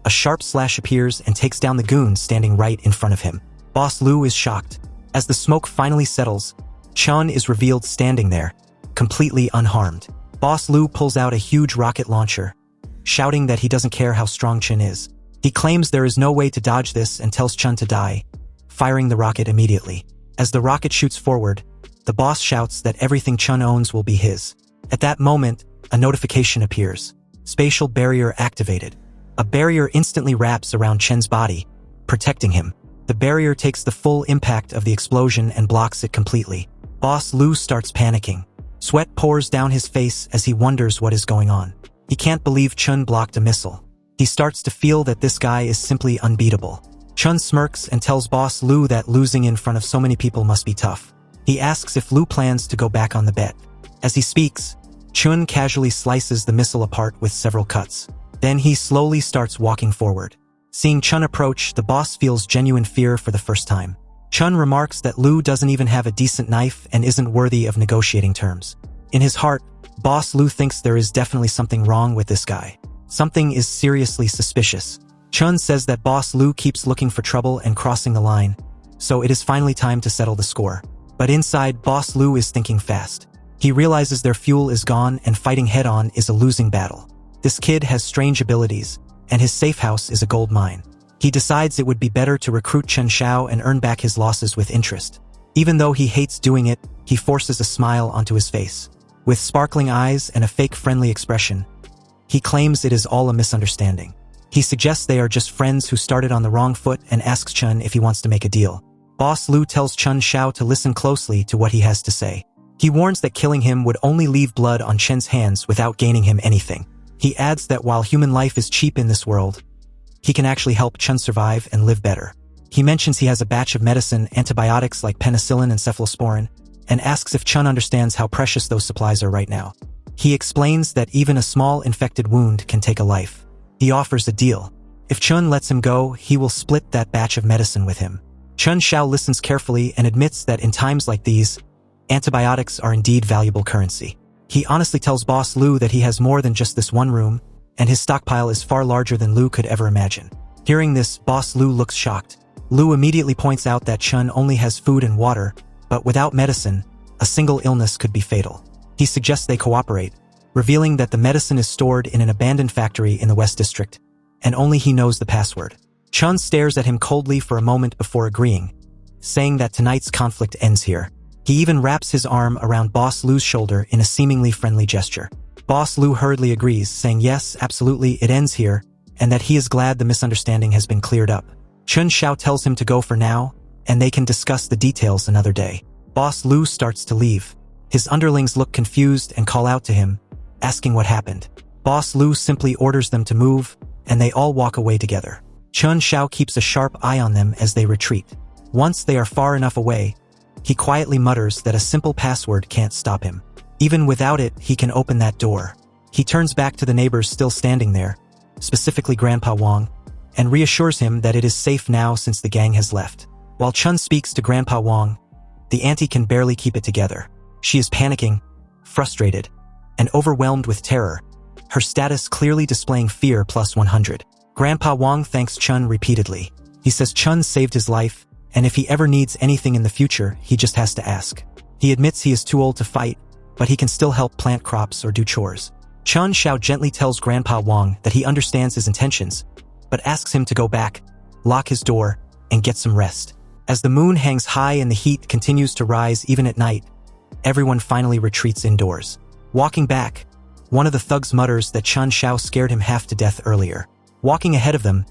a sharp slash appears and takes down the goons standing right in front of him. Boss Lu is shocked. As the smoke finally settles, Chun is revealed standing there, completely unharmed. Boss Lu pulls out a huge rocket launcher, shouting that he doesn't care how strong Chun is. He claims there is no way to dodge this and tells Chun to die, firing the rocket immediately. As the rocket shoots forward, the boss shouts that everything Chun owns will be his. At that moment, a notification appears. Spatial barrier activated. A barrier instantly wraps around Chen's body, protecting him. The barrier takes the full impact of the explosion and blocks it completely. Boss Lu starts panicking. Sweat pours down his face as he wonders what is going on. He can't believe Chun blocked a missile. He starts to feel that this guy is simply unbeatable. Chun smirks and tells Boss Lu that losing in front of so many people must be tough. He asks if Lu plans to go back on the bet. As he speaks, Chun casually slices the missile apart with several cuts. Then he slowly starts walking forward. Seeing Chun approach, the boss feels genuine fear for the first time. Chun remarks that Lu doesn't even have a decent knife and isn't worthy of negotiating terms. In his heart, Boss Lu thinks there is definitely something wrong with this guy. Something is seriously suspicious. Chun says that Boss Lu keeps looking for trouble and crossing the line, so it is finally time to settle the score. But inside, Boss Lu is thinking fast. He realizes their fuel is gone and fighting head-on is a losing battle. This kid has strange abilities, and his safe house is a gold mine. He decides it would be better to recruit Chen Xiao and earn back his losses with interest. Even though he hates doing it, he forces a smile onto his face. With sparkling eyes and a fake friendly expression, he claims it is all a misunderstanding. He suggests they are just friends who started on the wrong foot and asks Chun if he wants to make a deal. Boss Lu tells Chen Xiao to listen closely to what he has to say. He warns that killing him would only leave blood on Chen's hands without gaining him anything. He adds that while human life is cheap in this world, he can actually help Chun survive and live better. He mentions he has a batch of medicine, antibiotics like penicillin and cephalosporin, and asks if Chun understands how precious those supplies are right now. He explains that even a small infected wound can take a life. He offers a deal. If Chun lets him go, he will split that batch of medicine with him. Chen Xiao listens carefully and admits that in times like these, antibiotics are indeed valuable currency. He honestly tells Boss Lu that he has more than just this one room, and his stockpile is far larger than Lu could ever imagine. Hearing this, Boss Lu looks shocked. Lu immediately points out that Chun only has food and water, but without medicine, a single illness could be fatal. He suggests they cooperate, revealing that the medicine is stored in an abandoned factory in the West District, and only he knows the password. Chun stares at him coldly for a moment before agreeing, saying that tonight's conflict ends here. He even wraps his arm around Boss Lu's shoulder in a seemingly friendly gesture. Boss Lu hurriedly agrees, saying yes, absolutely, it ends here, and that he is glad the misunderstanding has been cleared up. Chun Xiao tells him to go for now, and they can discuss the details another day. Boss Lu starts to leave. His underlings look confused and call out to him, asking what happened. Boss Lu simply orders them to move, and they all walk away together. Chun Xiao keeps a sharp eye on them as they retreat. Once they are far enough away, he quietly mutters that a simple password can't stop him. Even without it, he can open that door. He turns back to the neighbors still standing there, specifically Grandpa Wang, and reassures him that it is safe now since the gang has left. While Chun speaks to Grandpa Wang, the auntie can barely keep it together. She is panicking, frustrated, and overwhelmed with terror, her status clearly displaying fear +100. Grandpa Wang thanks Chun repeatedly. He says Chun saved his life, and if he ever needs anything in the future, he just has to ask. He admits he is too old to fight, but he can still help plant crops or do chores. Chun Xiao gently tells Grandpa Wang that he understands his intentions, but asks him to go back, lock his door, and get some rest. As the moon hangs high and the heat continues to rise even at night, everyone finally retreats indoors. Walking back, one of the thugs mutters that Chun Xiao scared him half to death earlier. Walking ahead of them,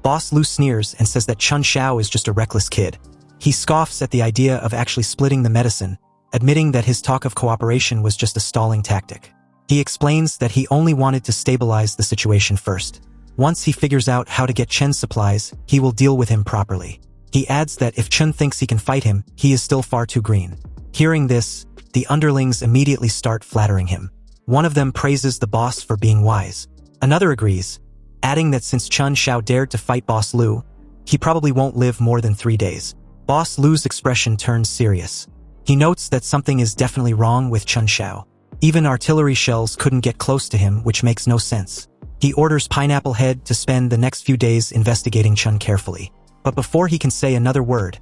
Boss Lu sneers and says that Chun Xiao is just a reckless kid. He scoffs at the idea of actually splitting the medicine, admitting that his talk of cooperation was just a stalling tactic. He explains that he only wanted to stabilize the situation first. Once he figures out how to get Chen's supplies, he will deal with him properly. He adds that if Chen thinks he can fight him, he is still far too green. Hearing this, the underlings immediately start flattering him. One of them praises the boss for being wise. Another agrees, adding that since Chun Xiao dared to fight Boss Lu, he probably won't live more than 3 days. Boss Lu's expression turns serious. He notes that something is definitely wrong with Chun Xiao. Even artillery shells couldn't get close to him, which makes no sense. He orders Pineapple Head to spend the next few days investigating Chun carefully. But before he can say another word,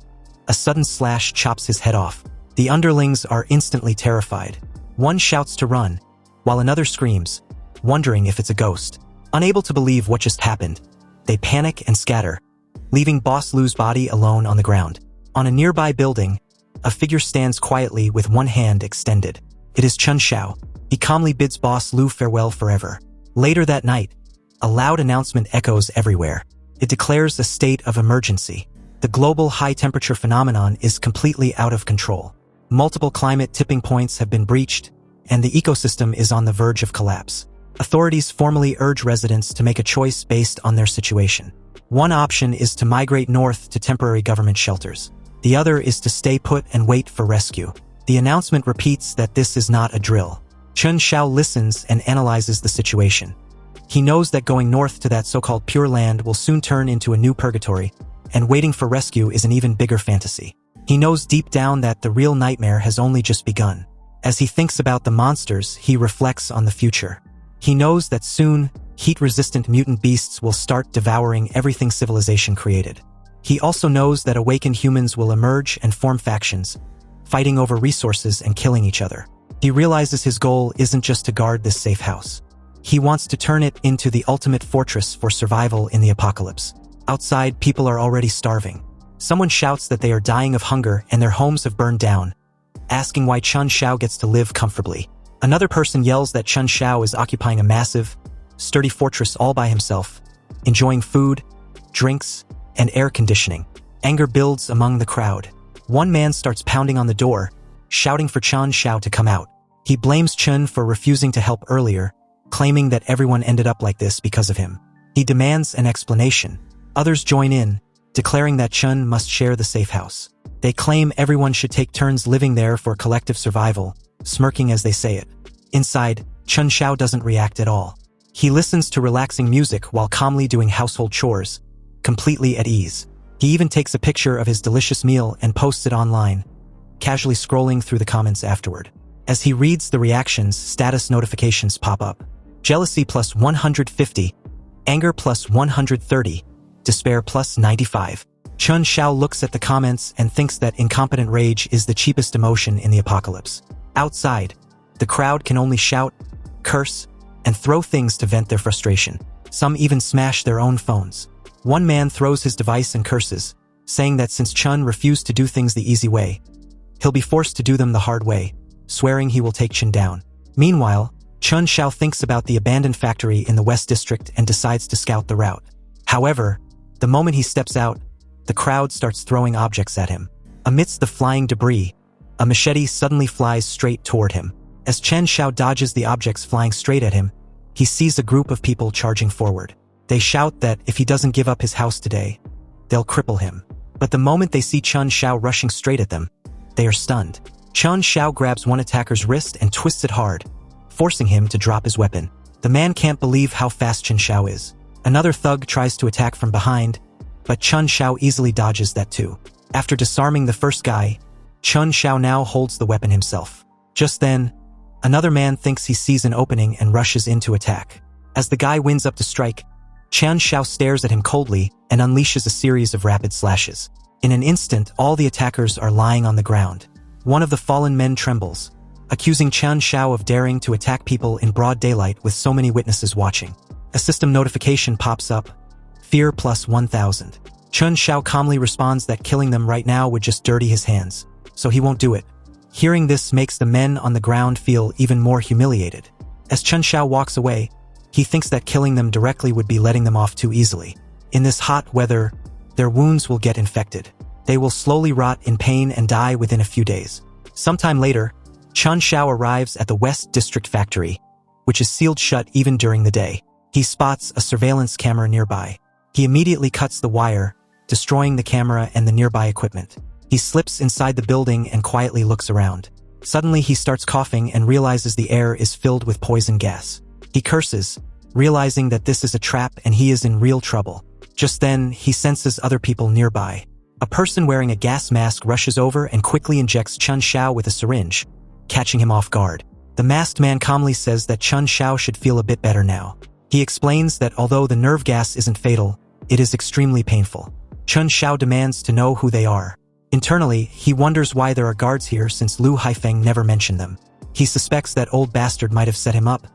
a sudden slash chops his head off. The underlings are instantly terrified. One shouts to run, while another screams, wondering if it's a ghost. Unable to believe what just happened, they panic and scatter, leaving Boss Lu's body alone on the ground. On a nearby building, a figure stands quietly with one hand extended. It is Chun Xiao. He calmly bids Boss Lu farewell forever. Later that night, a loud announcement echoes everywhere. It declares a state of emergency. The global high-temperature phenomenon is completely out of control. Multiple climate tipping points have been breached, and the ecosystem is on the verge of collapse. Authorities formally urge residents to make a choice based on their situation. One option is to migrate north to temporary government shelters. The other is to stay put and wait for rescue. The announcement repeats that this is not a drill. Chun Xiao listens and analyzes the situation. He knows that going north to that so-called Pure Land will soon turn into a new purgatory, and waiting for rescue is an even bigger fantasy. He knows deep down that the real nightmare has only just begun. As he thinks about the monsters, he reflects on the future. He knows that soon, heat-resistant mutant beasts will start devouring everything civilization created. He also knows that awakened humans will emerge and form factions, fighting over resources and killing each other. He realizes his goal isn't just to guard this safe house. He wants to turn it into the ultimate fortress for survival in the apocalypse. Outside, people are already starving. Someone shouts that they are dying of hunger and their homes have burned down, asking why Chun Xiao gets to live comfortably. Another person yells that Chun Xiao is occupying a massive, sturdy fortress all by himself, enjoying food, drinks, and air conditioning. Anger builds among the crowd. One man starts pounding on the door, shouting for Chun Xiao to come out. He blames Chun for refusing to help earlier, claiming that everyone ended up like this because of him. He demands an explanation. Others join in, declaring that Chun must share the safe house. They claim everyone should take turns living there for collective survival, smirking as they say it. Inside, Chun Xiao doesn't react at all. He listens to relaxing music while calmly doing household chores, completely at ease. He even takes a picture of his delicious meal and posts it online, casually scrolling through the comments afterward. As he reads the reactions, status notifications pop up. jealousy plus 150, anger plus 130, despair plus 95. Chun Xiao looks at the comments and thinks that incompetent rage is the cheapest emotion in the apocalypse. Outside, the crowd can only shout, curse, and throw things to vent their frustration. Some even smash their own phones. One man throws his device and curses, saying that since Chun refused to do things the easy way, he'll be forced to do them the hard way, swearing he will take Chun down. Meanwhile, Chun Xiao thinks about the abandoned factory in the West District and decides to scout the route. However, the moment he steps out, the crowd starts throwing objects at him. Amidst the flying debris, a machete suddenly flies straight toward him. As Chen Xiao dodges the objects flying straight at him, he sees a group of people charging forward. They shout that if he doesn't give up his house today, they'll cripple him. But the moment they see Chun Xiao rushing straight at them, they are stunned. Chun Xiao grabs one attacker's wrist and twists it hard, forcing him to drop his weapon. The man can't believe how fast Chun Xiao is. Another thug tries to attack from behind, but Chun Xiao easily dodges that too. After disarming the first guy, Chun Xiao now holds the weapon himself. Just then, another man thinks he sees an opening and rushes in to attack. As the guy winds up to strike, Chun Xiao stares at him coldly and unleashes a series of rapid slashes. In an instant, all the attackers are lying on the ground. One of the fallen men trembles, accusing Chun Xiao of daring to attack people in broad daylight with so many witnesses watching. A system notification pops up, fear plus 1000. Chun Xiao calmly responds that killing them right now would just dirty his hands, so he won't do it. Hearing this makes the men on the ground feel even more humiliated. As Chun Xiao walks away, he thinks that killing them directly would be letting them off too easily. In this hot weather, their wounds will get infected. They will slowly rot in pain and die within a few days. Sometime later, Chun Xiao arrives at the West District factory, which is sealed shut even during the day. He spots a surveillance camera nearby. He immediately cuts the wire, destroying the camera and the nearby equipment. He slips inside the building and quietly looks around. Suddenly he starts coughing and realizes the air is filled with poison gas. He curses, realizing that this is a trap and he is in real trouble. Just then, he senses other people nearby. A person wearing a gas mask rushes over and quickly injects Chun Xiao with a syringe, catching him off guard. The masked man calmly says that Chun Xiao should feel a bit better now. He explains that although the nerve gas isn't fatal, it is extremely painful. Chun Xiao demands to know who they are. Internally, he wonders why there are guards here since Lu Haifeng never mentioned them. He suspects that old bastard might have set him up,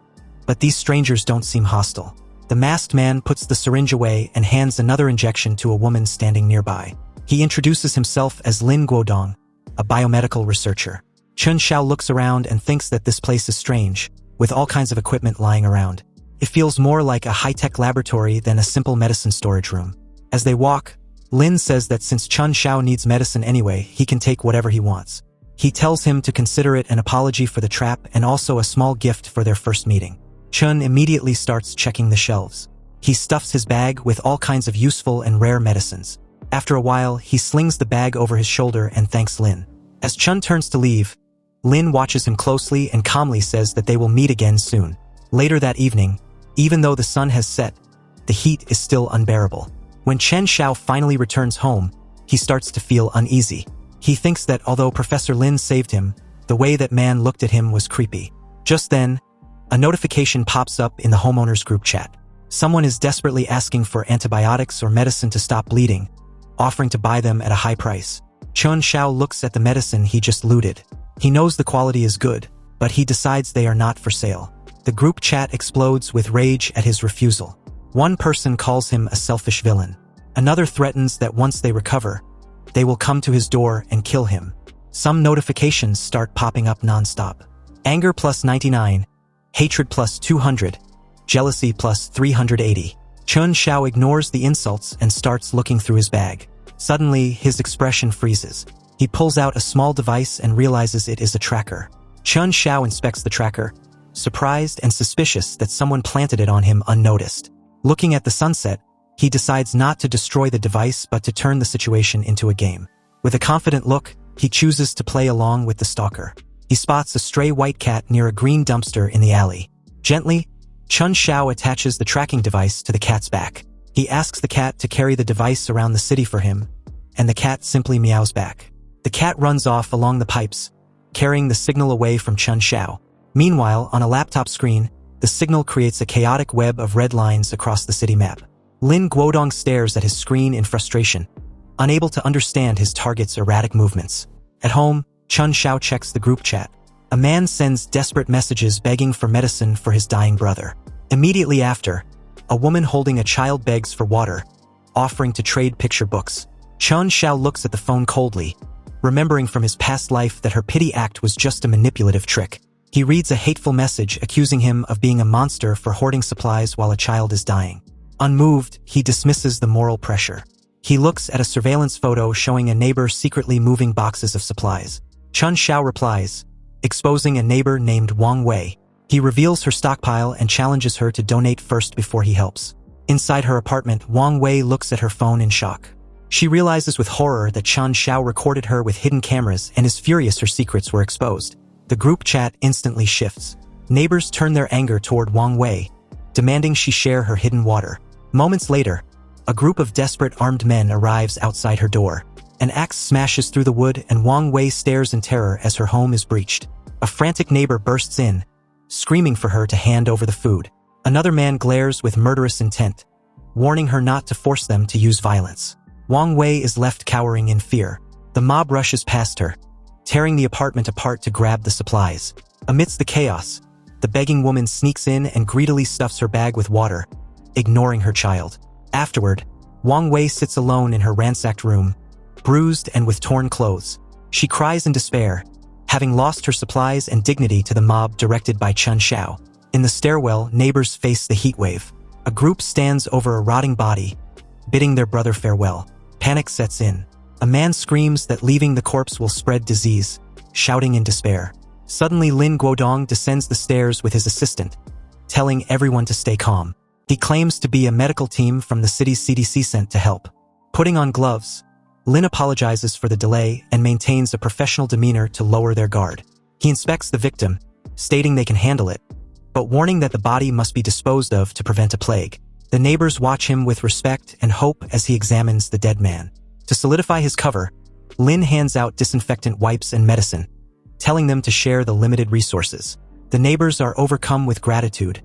but these strangers don't seem hostile. The masked man puts the syringe away and hands another injection to a woman standing nearby. He introduces himself as Lin Guodong, a biomedical researcher. Chun Xiao looks around and thinks that this place is strange, with all kinds of equipment lying around. It feels more like a high-tech laboratory than a simple medicine storage room. As they walk, Lin says that since Chun Xiao needs medicine anyway, he can take whatever he wants. He tells him to consider it an apology for the trap and also a small gift for their first meeting. Chun immediately starts checking the shelves. He stuffs his bag with all kinds of useful and rare medicines. After a while, he slings the bag over his shoulder and thanks Lin. As Chun turns to leave, Lin watches him closely and calmly says that they will meet again soon. Later that evening, even though the sun has set, the heat is still unbearable. When Chen Xiao finally returns home, he starts to feel uneasy. He thinks that although Professor Lin saved him, the way that man looked at him was creepy. Just then, a notification pops up in the homeowners group chat. Someone is desperately asking for antibiotics or medicine to stop bleeding, offering to buy them at a high price. Chun Xiao looks at the medicine he just looted. He knows the quality is good, but he decides they are not for sale. The group chat explodes with rage at his refusal. One person calls him a selfish villain. Another threatens that once they recover, they will come to his door and kill him. Some notifications start popping up non-stop. Anger plus 99, hatred plus 200, jealousy plus 380. Chun Xiao ignores the insults and starts looking through his bag. Suddenly, his expression freezes. He pulls out a small device and realizes it is a tracker. Chun Xiao inspects the tracker, surprised and suspicious that someone planted it on him unnoticed. Looking at the sunset, he decides not to destroy the device but to turn the situation into a game. With a confident look, he chooses to play along with the stalker. He spots a stray white cat near a green dumpster in the alley. Gently, Chun Xiao attaches the tracking device to the cat's back. He asks the cat to carry the device around the city for him, and the cat simply meows back. The cat runs off along the pipes, carrying the signal away from Chun Xiao. Meanwhile, on a laptop screen, The signal creates a chaotic web of red lines across the city map. Lin Guodong stares at his screen in frustration, unable to understand his target's erratic movements. At home, Chun Xiao checks the group chat. A man sends desperate messages begging for medicine for his dying brother. Immediately after, a woman holding a child begs for water, offering to trade picture books. Chun Xiao looks at the phone coldly, remembering from his past life that her pity act was just a manipulative trick. He reads a hateful message accusing him of being a monster for hoarding supplies while a child is dying. Unmoved, he dismisses the moral pressure. He looks at a surveillance photo showing a neighbor secretly moving boxes of supplies. Chun Xiao replies, exposing a neighbor named Wang Wei. He reveals her stockpile and challenges her to donate first before he helps. Inside her apartment, Wang Wei looks at her phone in shock. She realizes with horror that Chun Xiao recorded her with hidden cameras and is furious her secrets were exposed. The group chat instantly shifts. Neighbors turn their anger toward Wang Wei, demanding she share her hidden water. Moments later, a group of desperate armed men arrives outside her door. An axe smashes through the wood and Wang Wei stares in terror as her home is breached. A frantic neighbor bursts in, screaming for her to hand over the food. Another man glares with murderous intent, warning her not to force them to use violence. Wang Wei is left cowering in fear. The mob rushes past her, tearing the apartment apart to grab the supplies. Amidst the chaos, the begging woman sneaks in and greedily stuffs her bag with water, ignoring her child. Afterward, Wang Wei sits alone in her ransacked room, bruised and with torn clothes. She cries in despair, having lost her supplies and dignity to the mob directed by Chun Xiao. In the stairwell, neighbors face the heat wave. A group stands over a rotting body, bidding their brother farewell. Panic sets in. A man screams that leaving the corpse will spread disease, shouting in despair. Suddenly, Lin Guodong descends the stairs with his assistant, telling everyone to stay calm. He claims to be a medical team from the city's CDC sent to help. Putting on gloves, Lin apologizes for the delay and maintains a professional demeanor to lower their guard. He inspects the victim, stating they can handle it, but warning that the body must be disposed of to prevent a plague. The neighbors watch him with respect and hope as he examines the dead man. To solidify his cover, Lin hands out disinfectant wipes and medicine, telling them to share the limited resources. The neighbors are overcome with gratitude,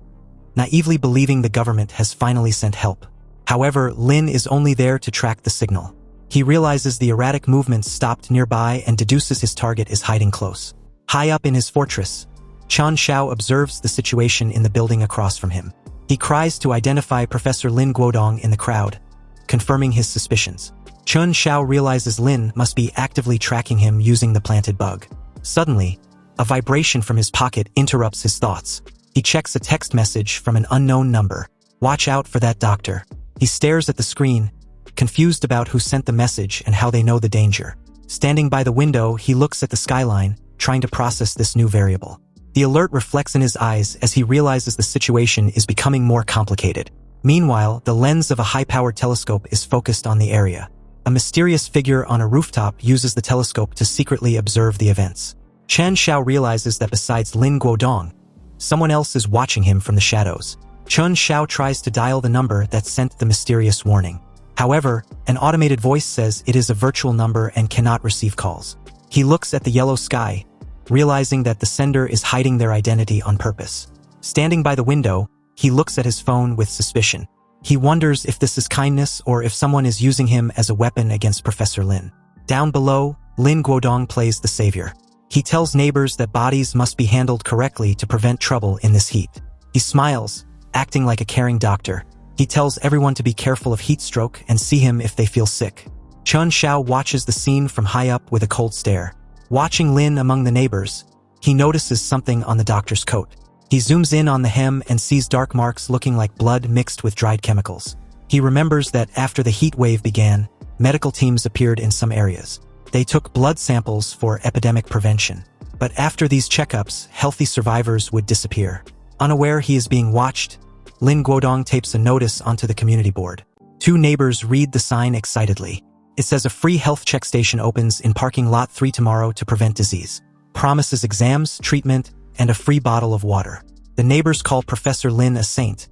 naively believing the government has finally sent help. However, Lin is only there to track the signal. He realizes the erratic movements stopped nearby and deduces his target is hiding close. High up in his fortress, Chun Xiao observes the situation in the building across from him. He cries to identify Professor Lin Guodong in the crowd, confirming his suspicions. Chun Xiao realizes Lin must be actively tracking him using the planted bug. Suddenly, a vibration from his pocket interrupts his thoughts. He checks a text message from an unknown number. Watch out for that doctor. He stares at the screen, confused about who sent the message and how they know the danger. Standing by the window, he looks at the skyline, trying to process this new variable. The alert reflects in his eyes as he realizes the situation is becoming more complicated. Meanwhile, the lens of a high-powered telescope is focused on the area. A mysterious figure on a rooftop uses the telescope to secretly observe the events. Chun Xiao realizes that besides Lin Guodong, someone else is watching him from the shadows. Chun Xiao tries to dial the number that sent the mysterious warning. However, an automated voice says it is a virtual number and cannot receive calls. He looks at the yellow sky, realizing that the sender is hiding their identity on purpose. Standing by the window, he looks at his phone with suspicion. He wonders if this is kindness or if someone is using him as a weapon against Professor Lin. Down below, Lin Guodong plays the savior. He tells neighbors that bodies must be handled correctly to prevent trouble in this heat. He smiles, acting like a caring doctor. He tells everyone to be careful of heat stroke and see him if they feel sick. Chun Xiao watches the scene from high up with a cold stare. Watching Lin among the neighbors, he notices something on the doctor's coat. He zooms in on the hem and sees dark marks looking like blood mixed with dried chemicals. He remembers that after the heat wave began, medical teams appeared in some areas. They took blood samples for epidemic prevention. But after these checkups, healthy survivors would disappear. Unaware he is being watched, Lin Guodong tapes a notice onto the community board. Two neighbors read the sign excitedly. It says a free health check station opens in parking lot 3 tomorrow to prevent disease. Promises exams, treatment, and a free bottle of water. The neighbors call Professor Lin a saint,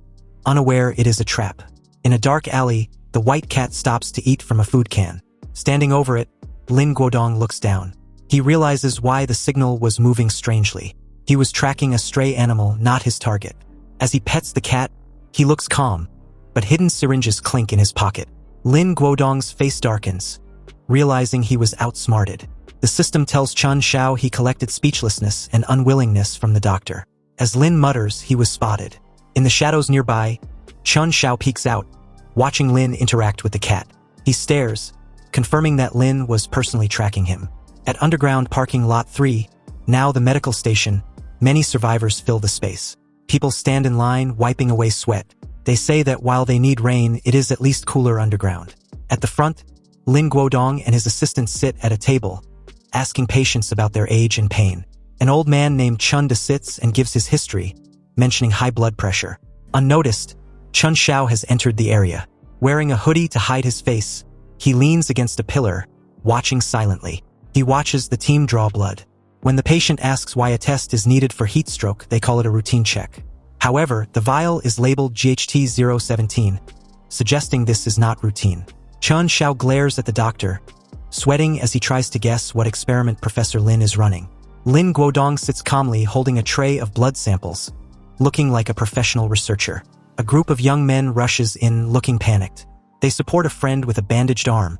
unaware it is a trap. In a dark alley, the white cat stops to eat from a food can. Standing over it, Lin Guodong looks down. He realizes why the signal was moving strangely. He was tracking a stray animal, not his target. As he pets the cat, he looks calm, but hidden syringes clink in his pocket. Lin Guodong's face darkens, realizing he was outsmarted. The system tells Chun Shao he collected speechlessness and unwillingness from the doctor. As Lin mutters, he was spotted. In the shadows nearby, Chun Shao peeks out, watching Lin interact with the cat. He stares, confirming that Lin was personally tracking him. At underground parking lot 3, now the medical station, many survivors fill the space. People stand in line, wiping away sweat. They say that while they need rain, it is at least cooler underground. At the front, Lin Guodong and his assistant sit at a table, asking patients about their age and pain. An old man named Chun Da sits and gives his history, mentioning high blood pressure. Unnoticed, Chun Shao has entered the area. Wearing a hoodie to hide his face, he leans against a pillar, watching silently. He watches the team draw blood. When the patient asks why a test is needed for heat stroke, they call it a routine check. However, the vial is labeled GHT-017, suggesting this is not routine. Chun Shao glares at the doctor, sweating as he tries to guess what experiment Professor Lin is running. Lin Guodong sits calmly holding a tray of blood samples, looking like a professional researcher. A group of young men rushes in, looking panicked. They support a friend with a bandaged arm,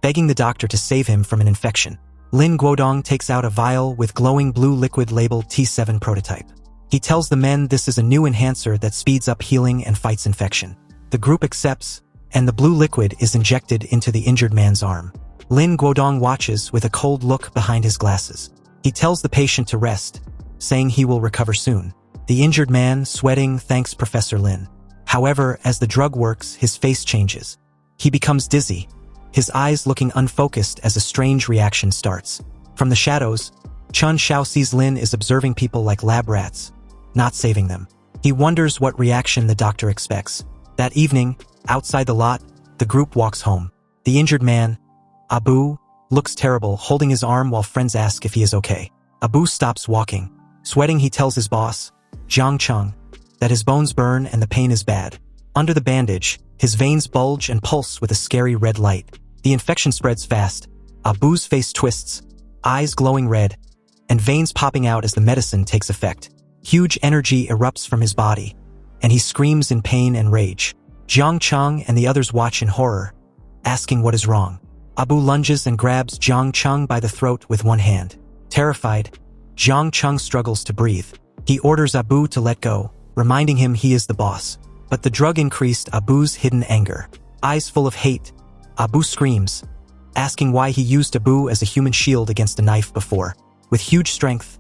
begging the doctor to save him from an infection. Lin Guodong takes out a vial with glowing blue liquid labeled T7 prototype. He tells the men this is a new enhancer that speeds up healing and fights infection. The group accepts, and the blue liquid is injected into the injured man's arm. Lin Guodong watches with a cold look behind his glasses. He tells the patient to rest, saying he will recover soon. The injured man, sweating, thanks Professor Lin. However, as the drug works, his face changes. He becomes dizzy, his eyes looking unfocused as a strange reaction starts. From the shadows, Chun Shao sees Lin is observing people like lab rats, not saving them. He wonders what reaction the doctor expects. That evening, outside the lot, the group walks home. The injured man, Abu, looks terrible, holding his arm while friends ask if he is okay. Abu stops walking. Sweating, he tells his boss, Jiang Cheng, that his bones burn and the pain is bad. Under the bandage, his veins bulge and pulse with a scary red light. The infection spreads fast. Abu's face twists, eyes glowing red, and veins popping out as the medicine takes effect. Huge energy erupts from his body, and he screams in pain and rage. Jiang Cheng and the others watch in horror, asking what is wrong. Abu lunges and grabs Jiang Cheng by the throat with one hand. Terrified, Jiang Cheng struggles to breathe. He orders Abu to let go, reminding him he is the boss. But the drug increased Abu's hidden anger. Eyes full of hate, Abu screams, asking why he used Abu as a human shield against a knife before. With huge strength,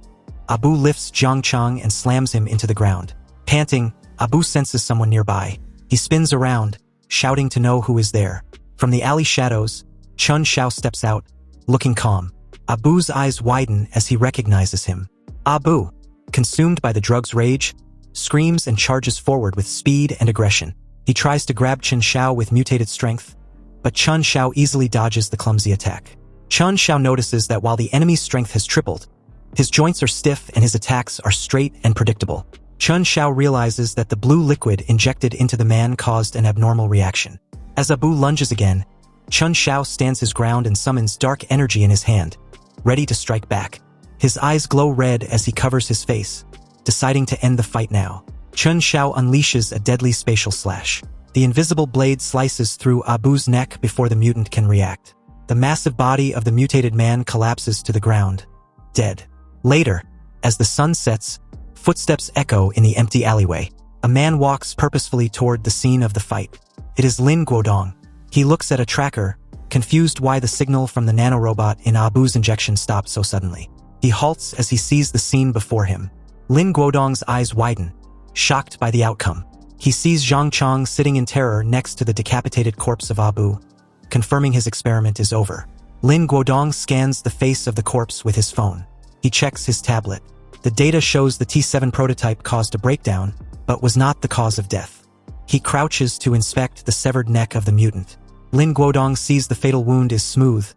Abu lifts Jiang Cheng and slams him into the ground. Panting, Abu senses someone nearby. He spins around, shouting to know who is there. From the alley shadows, Chun Shao steps out, looking calm. Abu's eyes widen as he recognizes him. Abu, consumed by the drug's rage, screams and charges forward with speed and aggression. He tries to grab Chun Shao with mutated strength, but Chun Shao easily dodges the clumsy attack. Chun Shao notices that while the enemy's strength has tripled, his joints are stiff and his attacks are straight and predictable. Chun Shao realizes that the blue liquid injected into the man caused an abnormal reaction. As Abu lunges again, Chun Shao stands his ground and summons dark energy in his hand, ready to strike back. His eyes glow red as he covers his face, deciding to end the fight now. Chun Shao unleashes a deadly spatial slash. The invisible blade slices through Abu's neck before the mutant can react. The massive body of the mutated man collapses to the ground, dead. Later, as the sun sets, footsteps echo in the empty alleyway. A man walks purposefully toward the scene of the fight. It is Lin Guodong. He looks at a tracker, confused why the signal from the nanorobot in Abu's injection stopped so suddenly. He halts as he sees the scene before him. Lin Guodong's eyes widen, shocked by the outcome. He sees Jiang Cheng sitting in terror next to the decapitated corpse of Abu, confirming his experiment is over. Lin Guodong scans the face of the corpse with his phone. He checks his tablet. The data shows the T7 prototype caused a breakdown, but was not the cause of death. He crouches to inspect the severed neck of the mutant. Lin Guodong sees the fatal wound is smooth,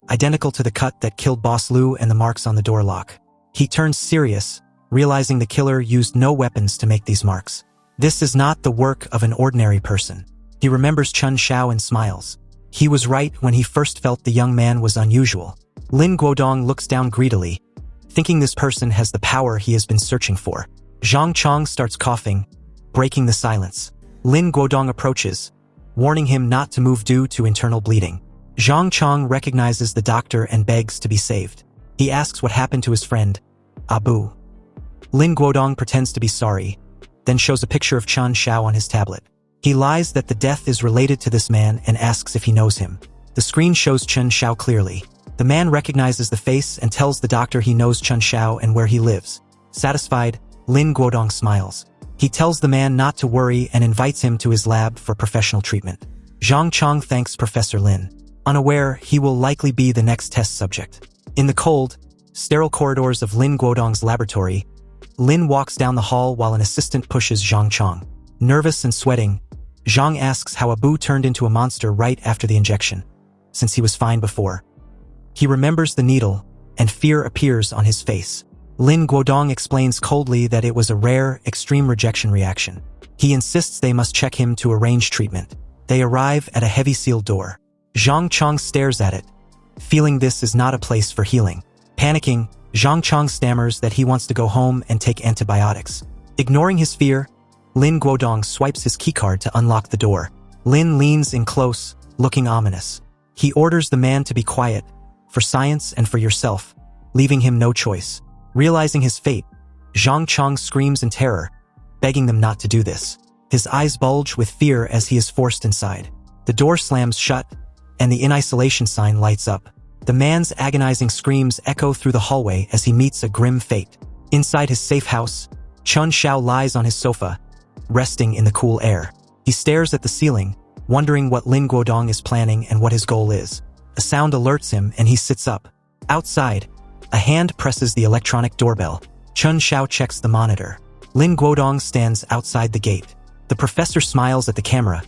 identical to the cut that killed Boss Lu and the marks on the door lock. He turns serious, realizing the killer used no weapons to make these marks. This is not the work of an ordinary person. He remembers Chun Shao and smiles. He was right when he first felt the young man was unusual. Lin Guodong looks down greedily, thinking this person has the power he has been searching for. Jiang Cheng starts coughing, breaking the silence. Lin Guodong approaches, warning him not to move due to internal bleeding. Zhang Chong recognizes the doctor and begs to be saved. He asks what happened to his friend, Abu. Lin Guodong pretends to be sorry, then shows a picture of Chen Xiao on his tablet. He lies that the death is related to this man and asks if he knows him. The screen shows Chen Xiao clearly. The man recognizes the face and tells the doctor he knows Chen Xiao and where he lives. Satisfied, Lin Guodong smiles. He tells the man not to worry and invites him to his lab for professional treatment. Zhang Chong thanks Professor Lin, unaware he will likely be the next test subject. In the cold, sterile corridors of Lin Guodong's laboratory, Lin walks down the hall while an assistant pushes Zhang Chong. Nervous and sweating, Zhang asks how Abu turned into a monster right after the injection, since he was fine before. He remembers the needle, and fear appears on his face. Lin Guodong explains coldly that it was a rare, extreme rejection reaction. He insists they must check him to arrange treatment. They arrive at a heavy sealed door. Zhang Chong stares at it, feeling this is not a place for healing. Panicking, Zhang Chong stammers that he wants to go home and take antibiotics. Ignoring his fear, Lin Guodong swipes his keycard to unlock the door. Lin leans in close, looking ominous. He orders the man to be quiet, for science and for yourself, leaving him no choice. Realizing his fate, Zhang Chong screams in terror, begging them not to do this. His eyes bulge with fear as he is forced inside. The door slams shut, and the in-isolation sign lights up. The man's agonizing screams echo through the hallway as he meets a grim fate. Inside his safe house, Chen Xiao lies on his sofa, resting in the cool air. He stares at the ceiling, wondering what Lin Guodong is planning and what his goal is. A sound alerts him and he sits up. Outside, a hand presses the electronic doorbell. Chen Xiao checks the monitor. Lin Guodong stands outside the gate. The professor smiles at the camera,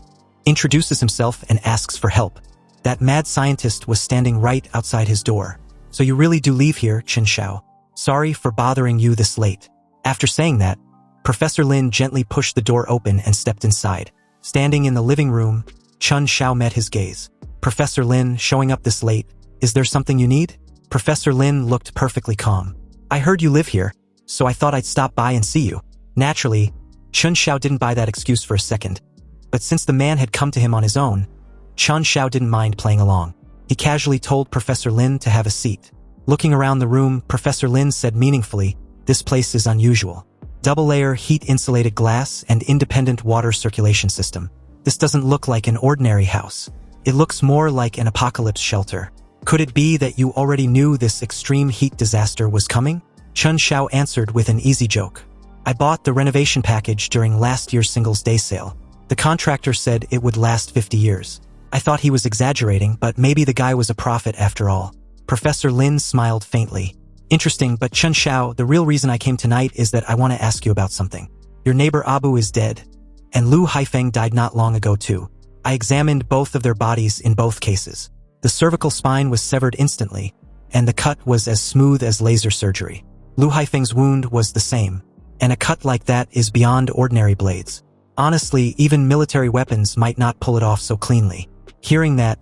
introduces himself and asks for help. That mad scientist was standing right outside his door. So you really do leave here, Chen Xiao. Sorry for bothering you this late. After saying that, Professor Lin gently pushed the door open and stepped inside. Standing in the living room, Chen Xiao met his gaze. Professor Lin, showing up this late, is there something you need? Professor Lin looked perfectly calm. I heard you live here, so I thought I'd stop by and see you. Naturally, Chen Xiao didn't buy that excuse for a second. But since the man had come to him on his own, Chen Xiao didn't mind playing along. He casually told Professor Lin to have a seat. Looking around the room, Professor Lin said meaningfully, this place is unusual. Double-layer heat-insulated glass and independent water circulation system. This doesn't look like an ordinary house. It looks more like an apocalypse shelter. Could it be that you already knew this extreme heat disaster was coming? Chen Xiao answered with an easy joke. I bought the renovation package during last year's Singles Day sale. The contractor said it would last 50 years. I thought he was exaggerating, but maybe the guy was a prophet after all. Professor Lin smiled faintly. Interesting, but Chen Xiao, the real reason I came tonight is that I want to ask you about something. Your neighbor Abu is dead, and Lu Haifeng died not long ago too. I examined both of their bodies in both cases. The cervical spine was severed instantly, and the cut was as smooth as laser surgery. Lu Haifeng's wound was the same, and a cut like that is beyond ordinary blades. Honestly, even military weapons might not pull it off so cleanly. Hearing that,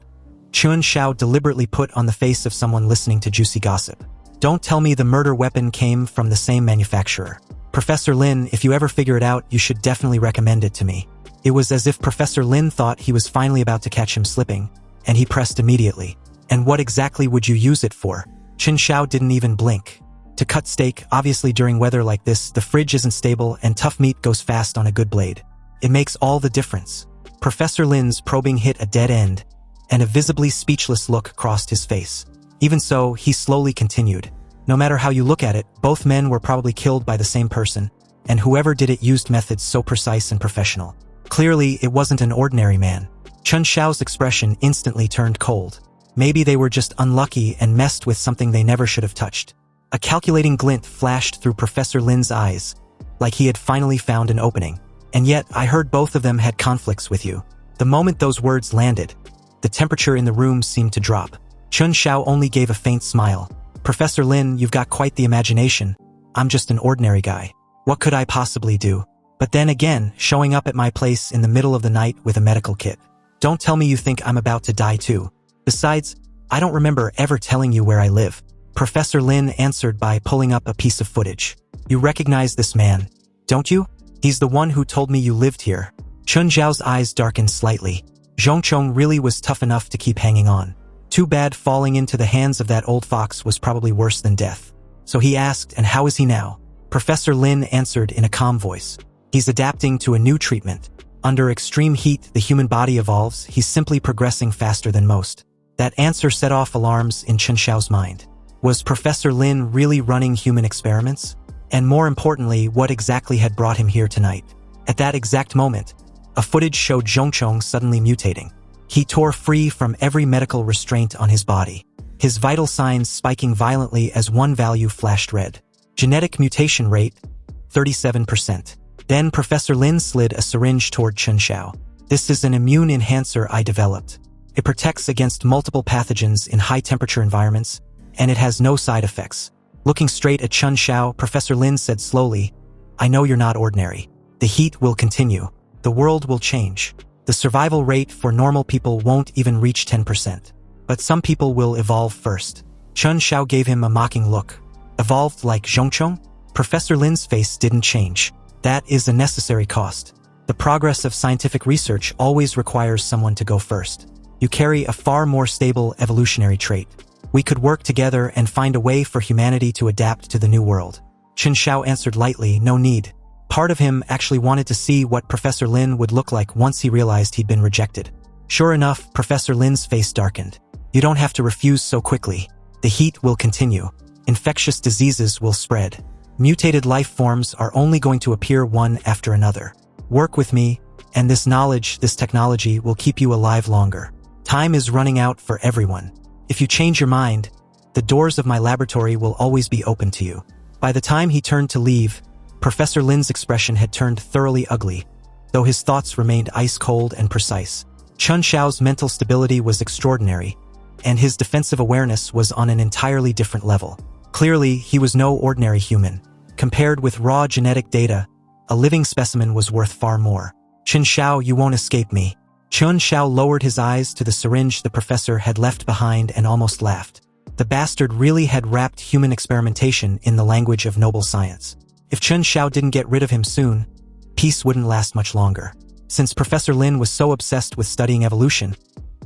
Chen Xiao deliberately put on the face of someone listening to juicy gossip. Don't tell me the murder weapon came from the same manufacturer. Professor Lin, if you ever figure it out, you should definitely recommend it to me. It was as if Professor Lin thought he was finally about to catch him slipping, and he pressed immediately. And what exactly would you use it for? Chen Xiao didn't even blink. To cut steak, obviously during weather like this, the fridge isn't stable and tough meat goes fast on a good blade. It makes all the difference. Professor Lin's probing hit a dead end, and a visibly speechless look crossed his face. Even so, he slowly continued. No matter how you look at it, both men were probably killed by the same person, and whoever did it used methods so precise and professional. Clearly, it wasn't an ordinary man. Chen Xiao's expression instantly turned cold. Maybe they were just unlucky and messed with something they never should have touched. A calculating glint flashed through Professor Lin's eyes, like he had finally found an opening. And yet, I heard both of them had conflicts with you. The moment those words landed, the temperature in the room seemed to drop. Chen Xiao only gave a faint smile. Professor Lin, you've got quite the imagination. I'm just an ordinary guy. What could I possibly do? But then again, showing up at my place in the middle of the night with a medical kit. Don't tell me you think I'm about to die too. Besides, I don't remember ever telling you where I live. Professor Lin answered by pulling up a piece of footage. You recognize this man, don't you? He's the one who told me you lived here. Chun Zhao's eyes darkened slightly. Zhongchong really was tough enough to keep hanging on. Too bad falling into the hands of that old fox was probably worse than death. So he asked, and how is he now? Professor Lin answered in a calm voice. He's adapting to a new treatment. Under extreme heat, the human body evolves. He's simply progressing faster than most. That answer set off alarms in Chun Xiao's mind. Was Professor Lin really running human experiments? And more importantly, what exactly had brought him here tonight? At that exact moment, a footage showed Zhongchong suddenly mutating. He tore free from every medical restraint on his body, his vital signs spiking violently as one value flashed red. Genetic mutation rate, 37%. Then Professor Lin slid a syringe toward Chun Xiao. This is an immune enhancer I developed. It protects against multiple pathogens in high-temperature environments, and it has no side effects. Looking straight at Chun Xiao, Professor Lin said slowly, I know you're not ordinary. The heat will continue. The world will change. The survival rate for normal people won't even reach 10%. But some people will evolve first. Chun Xiao gave him a mocking look. Evolved like Zhongchong? Professor Lin's face didn't change. That is a necessary cost. The progress of scientific research always requires someone to go first. You carry a far more stable evolutionary trait. We could work together and find a way for humanity to adapt to the new world. Chun Xiao answered lightly, no need. Part of him actually wanted to see what Professor Lin would look like once he realized he'd been rejected. Sure enough, Professor Lin's face darkened. You don't have to refuse so quickly. The heat will continue. Infectious diseases will spread. Mutated life forms are only going to appear one after another. Work with me, and this knowledge, this technology will keep you alive longer. Time is running out for everyone. If you change your mind, the doors of my laboratory will always be open to you. By the time he turned to leave, Professor Lin's expression had turned thoroughly ugly, though his thoughts remained ice-cold and precise. Chun Xiao's mental stability was extraordinary, and his defensive awareness was on an entirely different level. Clearly, he was no ordinary human. Compared with raw genetic data, a living specimen was worth far more. Chun Xiao, you won't escape me. Chun Xiao lowered his eyes to the syringe the professor had left behind and almost laughed. The bastard really had wrapped human experimentation in the language of noble science. If Chun Xiao didn't get rid of him soon, peace wouldn't last much longer. Since Professor Lin was so obsessed with studying evolution,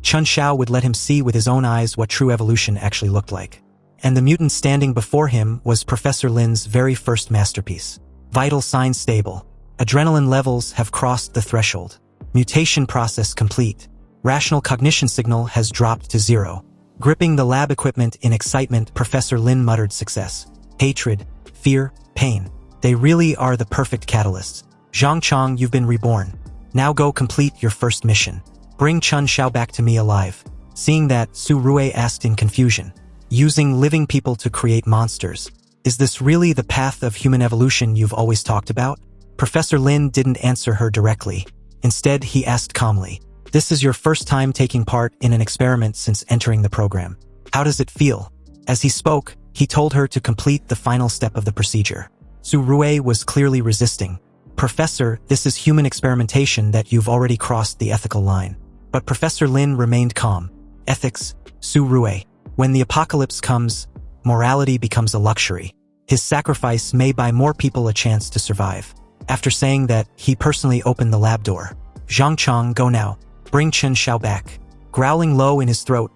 Chun Xiao would let him see with his own eyes what true evolution actually looked like. And the mutant standing before him was Professor Lin's very first masterpiece. Vital signs stable. Adrenaline levels have crossed the threshold. Mutation process complete. Rational cognition signal has dropped to 0. Gripping the lab equipment in excitement, Professor Lin muttered success. Hatred, fear, pain. They really are the perfect catalysts. Zhongchong, you've been reborn. Now go complete your first mission. Bring Chun Xiao back to me alive. Seeing that, Su Rui asked in confusion. Using living people to create monsters. Is this really the path of human evolution you've always talked about? Professor Lin didn't answer her directly. Instead, he asked calmly. This is your first time taking part in an experiment since entering the program. How does it feel? As he spoke, he told her to complete the final step of the procedure. Su Rui was clearly resisting. Professor, this is human experimentation that you've already crossed the ethical line. But Professor Lin remained calm. Ethics, Su Rui. When the apocalypse comes, morality becomes a luxury. His sacrifice may buy more people a chance to survive. After saying that, he personally opened the lab door. Zhongchong, go now. Bring Chun Xiao back. Growling low in his throat,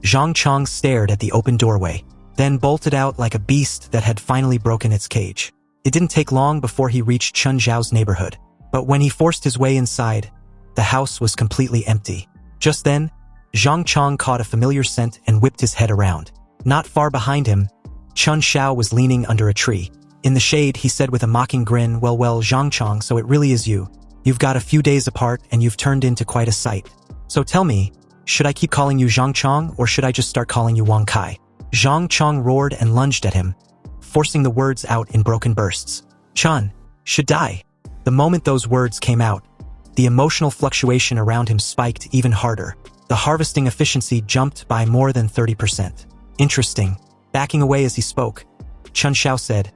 Zhongchong stared at the open doorway, then bolted out like a beast that had finally broken its cage. It didn't take long before he reached Chun Xiao's neighborhood. But when he forced his way inside, the house was completely empty. Just then, Zhongchong caught a familiar scent and whipped his head around. Not far behind him, Chun Xiao was leaning under a tree. In the shade, he said with a mocking grin, well, Zhongchong, so it really is you. You've got a few days apart and you've turned into quite a sight. So tell me, should I keep calling you Zhongchong or should I just start calling you Wang Kai? Zhongchong roared and lunged at him, forcing the words out in broken bursts. Chun should die. The moment those words came out, the emotional fluctuation around him spiked even harder. The harvesting efficiency jumped by more than 30%. Interesting. Backing away as he spoke, Chun Xiao said,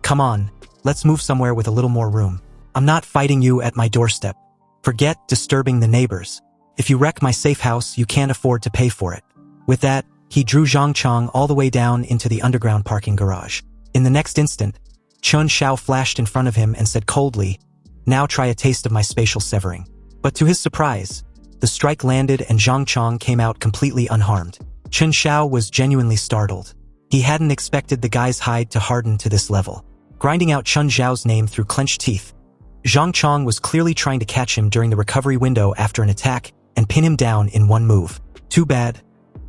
come on, let's move somewhere with a little more room. I'm not fighting you at my doorstep. Forget disturbing the neighbors. If you wreck my safe house, you can't afford to pay for it. With that, he drew Zhongchong all the way down into the underground parking garage. In the next instant, Chun Xiao flashed in front of him and said coldly, Now try a taste of my spatial severing. But to his surprise, the strike landed and Zhang Chong came out completely unharmed. Chen Xiao was genuinely startled. He hadn't expected the guy's hide to harden to this level. Grinding out Chen Xiao's name through clenched teeth, Zhang Chong was clearly trying to catch him during the recovery window after an attack and pin him down in one move. Too bad.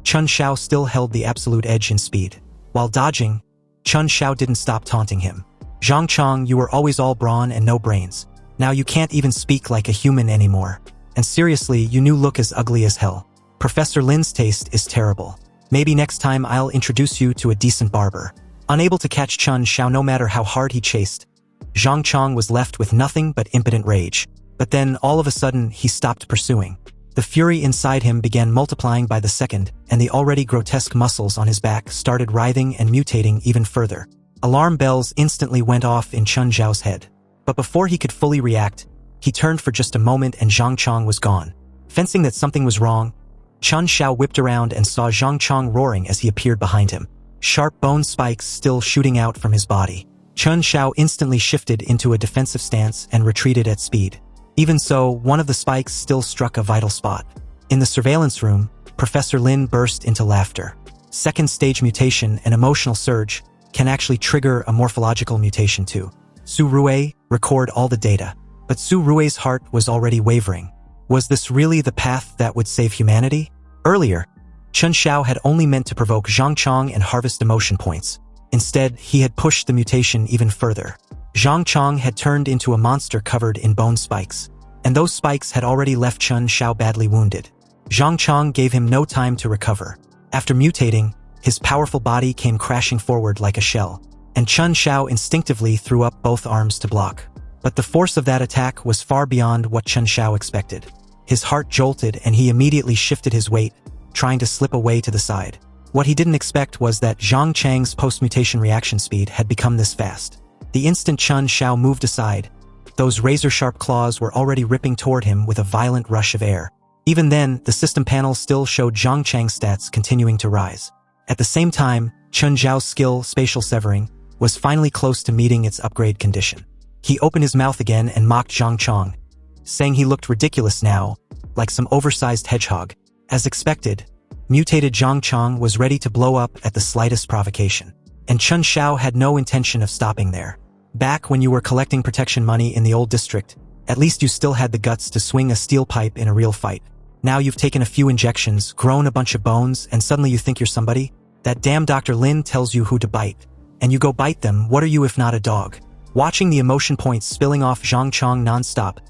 Chen Xiao still held the absolute edge in speed. While dodging, Chen Xiao didn't stop taunting him. Zhang Chong, you were always all brawn and no brains. Now you can't even speak like a human anymore. And seriously, you look as ugly as hell. Professor Lin's taste is terrible. Maybe next time I'll introduce you to a decent barber. Unable to catch Chen Xiao no matter how hard he chased, Zhang Chong was left with nothing but impotent rage. But then, all of a sudden, he stopped pursuing. The fury inside him began multiplying by the second, and the already grotesque muscles on his back started writhing and mutating even further. Alarm bells instantly went off in Chen Xiao's head. But before he could fully react, he turned for just a moment and Zhang Chong was gone. Fencing that something was wrong, Chen Xiao whipped around and saw Zhang Chong roaring as he appeared behind him, sharp bone spikes still shooting out from his body. Chen Xiao instantly shifted into a defensive stance and retreated at speed. Even so, one of the spikes still struck a vital spot. In the surveillance room, Professor Lin burst into laughter. Second stage mutation, an emotional surge, can actually trigger a morphological mutation too. Su Rui, record all the data. But Su Rui's heart was already wavering. Was this really the path that would save humanity? Earlier, Chen Xiao had only meant to provoke Zhang Chong and harvest emotion points. Instead, he had pushed the mutation even further. Zhang Chong had turned into a monster covered in bone spikes, and those spikes had already left Chen Xiao badly wounded. Zhang Chong gave him no time to recover. After mutating, his powerful body came crashing forward like a shell, and Chen Xiao instinctively threw up both arms to block. But the force of that attack was far beyond what Chen Xiao expected. His heart jolted and he immediately shifted his weight, trying to slip away to the side. What he didn't expect was that Zhang Chang's post-mutation reaction speed had become this fast. The instant Chen Xiao moved aside, those razor-sharp claws were already ripping toward him with a violent rush of air. Even then, the system panel still showed Zhang Chang's stats continuing to rise. At the same time, Chen Zhao's skill, spatial severing, was finally close to meeting its upgrade condition. He opened his mouth again and mocked Zhang Chong, saying he looked ridiculous now, like some oversized hedgehog. As expected, mutated Zhang Chong was ready to blow up at the slightest provocation. And Chen Xiao had no intention of stopping there. Back when you were collecting protection money in the old district, at least you still had the guts to swing a steel pipe in a real fight. Now you've taken a few injections, grown a bunch of bones, and suddenly you think you're somebody? That damn Dr. Lin tells you who to bite. And you go bite them, what are you if not a dog? Watching the emotion points spilling off Zhang Chong non-stop,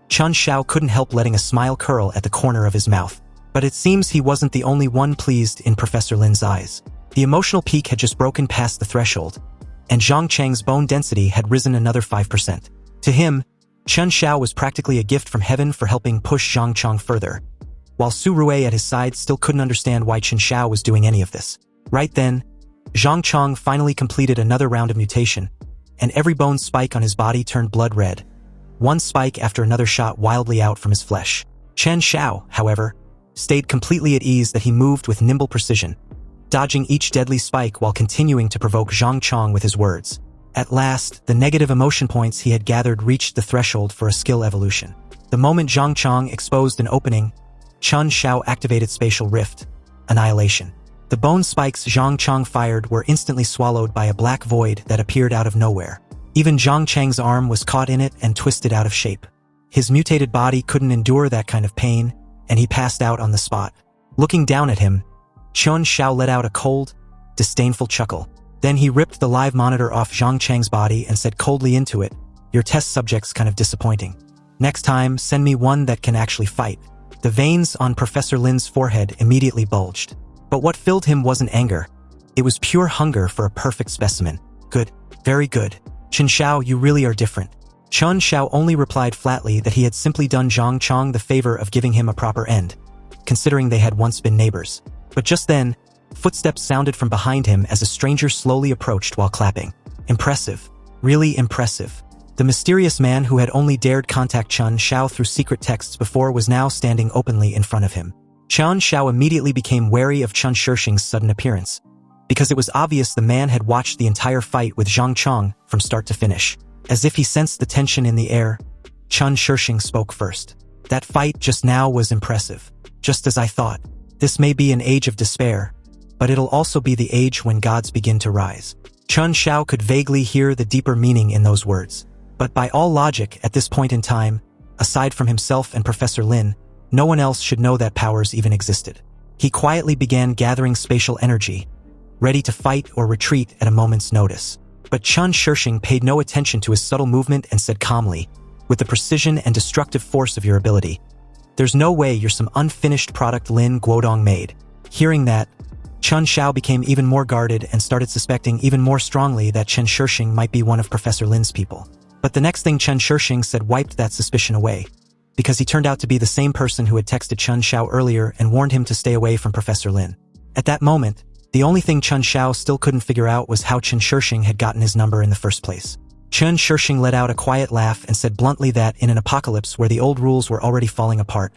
Chen Xiao couldn't help letting a smile curl at the corner of his mouth. But it seems he wasn't the only one pleased in Professor Lin's eyes. The emotional peak had just broken past the threshold, and Zhang Chang's bone density had risen another 5%. To him, Chen Xiao was practically a gift from heaven for helping push Zhang Chong further, while Su Rui at his side still couldn't understand why Chen Xiao was doing any of this. Right then, Zhang Chong finally completed another round of mutation, and every bone spike on his body turned blood red. One spike after another shot wildly out from his flesh. Chen Xiao, however, stayed completely at ease that he moved with nimble precision, dodging each deadly spike while continuing to provoke Zhang Chong with his words. At last, the negative emotion points he had gathered reached the threshold for a skill evolution. The moment Zhang Chong exposed an opening, Chen Xiao activated Spatial Rift, Annihilation. The bone spikes Zhang Chong fired were instantly swallowed by a black void that appeared out of nowhere. Even Zhang Chang's arm was caught in it and twisted out of shape. His mutated body couldn't endure that kind of pain, and he passed out on the spot. Looking down at him, Chen Xiao let out a cold, disdainful chuckle. Then he ripped the live monitor off Zhang Chang's body and said coldly into it, "Your test subject's kind of disappointing. Next time, send me one that can actually fight." The veins on Professor Lin's forehead immediately bulged. But what filled him wasn't anger. It was pure hunger for a perfect specimen. "Good. Very good. Chen Xiao, you really are different." Chen Xiao only replied flatly that he had simply done Zhang Chong the favor of giving him a proper end, considering they had once been neighbors. But just then, footsteps sounded from behind him as a stranger slowly approached while clapping. Impressive. Really impressive. The mysterious man who had only dared contact Chen Xiao through secret texts before was now standing openly in front of him. Chen Xiao immediately became wary of Chen Shixing's sudden appearance, because it was obvious the man had watched the entire fight with Zhang Chong from start to finish. As if he sensed the tension in the air, Chun Shishing spoke first. That fight just now was impressive. Just as I thought. This may be an age of despair, but it'll also be the age when gods begin to rise. Chun Shao could vaguely hear the deeper meaning in those words. But by all logic, at this point in time, aside from himself and Professor Lin, no one else should know that powers even existed. He quietly began gathering spatial energy, ready to fight or retreat at a moment's notice. But Chun Shishing paid no attention to his subtle movement and said calmly, with the precision and destructive force of your ability, "There's no way you're some unfinished product Lin Guodong made." Hearing that, Chun Shao became even more guarded and started suspecting even more strongly that Chun Shishing might be one of Professor Lin's people. But the next thing Chun Shishing said wiped that suspicion away, because he turned out to be the same person who had texted Chun Shao earlier and warned him to stay away from Professor Lin. At that moment, the only thing Chun Shao still couldn't figure out was how Chun Shishing had gotten his number in the first place. Chun Shishing let out a quiet laugh and said bluntly that in an apocalypse where the old rules were already falling apart,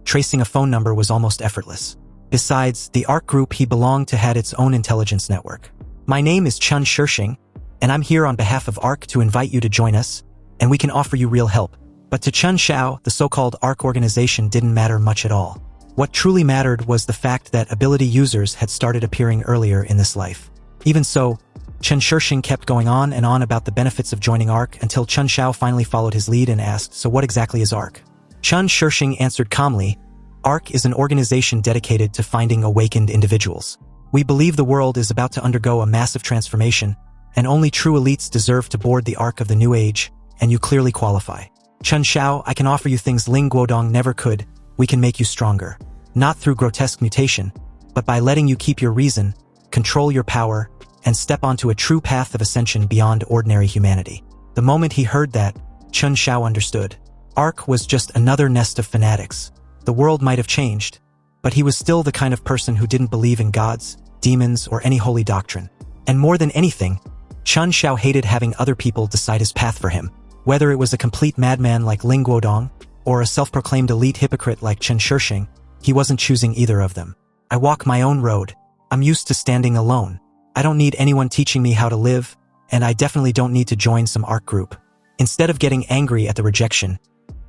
tracing a phone number was almost effortless. Besides, the ARC group he belonged to had its own intelligence network. "My name is Chun Shishing, and I'm here on behalf of ARC to invite you to join us, and we can offer you real help." But to Chun Shao, the so-called ARC organization didn't matter much at all. What truly mattered was the fact that ability users had started appearing earlier in this life. Even so, Chun Shishing kept going on and on about the benefits of joining ARC until Chun Shao finally followed his lead and asked, "So what exactly is ARC?" Chun Shishing answered calmly, "ARC is an organization dedicated to finding awakened individuals. We believe the world is about to undergo a massive transformation, and only true elites deserve to board the Ark of the New Age, and you clearly qualify. Chun Shao, I can offer you things Ling Guodong never could. We can make you stronger. Not through grotesque mutation, but by letting you keep your reason, control your power, and step onto a true path of ascension beyond ordinary humanity." The moment he heard that, Chun Shao understood. Ark was just another nest of fanatics. The world might have changed, but he was still the kind of person who didn't believe in gods, demons, or any holy doctrine. And more than anything, Chun Shao hated having other people decide his path for him. Whether it was a complete madman like Ling Guodong, or a self-proclaimed elite hypocrite like Chun Shishing, he wasn't choosing either of them. "I walk my own road. I'm used to standing alone. I don't need anyone teaching me how to live, and I definitely don't need to join some ARC group." Instead of getting angry at the rejection,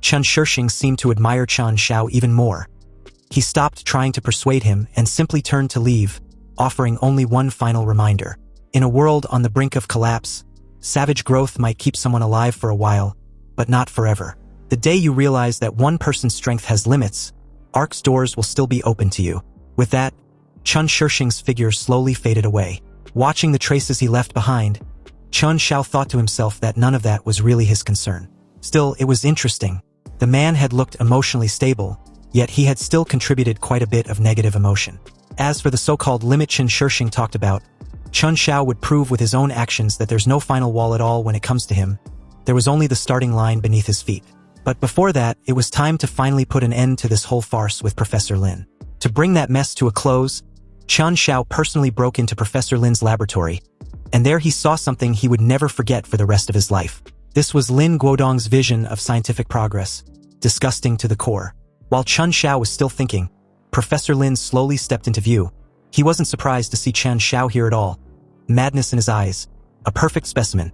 Chun Shishing seemed to admire Chun Shao even more. He stopped trying to persuade him and simply turned to leave, offering only one final reminder. In a world on the brink of collapse, savage growth might keep someone alive for a while, but not forever. The day you realize that one person's strength has limits, ARC's doors will still be open to you. With that, Chun Shishing's figure slowly faded away. Watching the traces he left behind, Chun Shao thought to himself that none of that was really his concern. Still, it was interesting. The man had looked emotionally stable, yet he had still contributed quite a bit of negative emotion. As for the so-called limit Chun Shishing talked about, Chun Shao would prove with his own actions that there's no final wall at all when it comes to him. There was only the starting line beneath his feet. But before that, it was time to finally put an end to this whole farce with Professor Lin. To bring that mess to a close, Chun Shao personally broke into Professor Lin's laboratory, and there he saw something he would never forget for the rest of his life. This was Lin Guodong's vision of scientific progress, disgusting to the core. While Chun Shao was still thinking, Professor Lin slowly stepped into view. He wasn't surprised to see Chun Shao here at all. Madness in his eyes, a perfect specimen.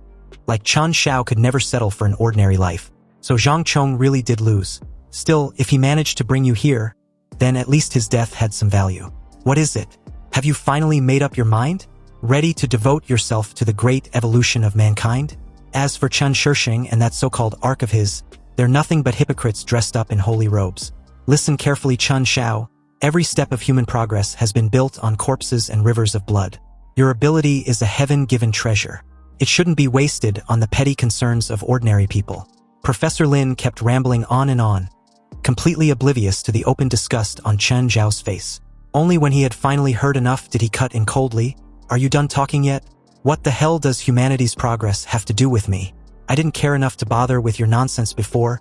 Like Chun Shao could never settle for an ordinary life. So Zhang Chong really did lose. Still, if he managed to bring you here, then at least his death had some value. What is it? Have you finally made up your mind? Ready to devote yourself to the great evolution of mankind? As for Chun Shishing and that so-called ARC of his, they're nothing but hypocrites dressed up in holy robes. Listen carefully, Chun Shao. Every step of human progress has been built on corpses and rivers of blood. Your ability is a heaven-given treasure. It shouldn't be wasted on the petty concerns of ordinary people. Professor Lin kept rambling on and on, completely oblivious to the open disgust on Chun Shao's face. Only when he had finally heard enough did he cut in coldly. "Are you done talking yet? What the hell does humanity's progress have to do with me? I didn't care enough to bother with your nonsense before,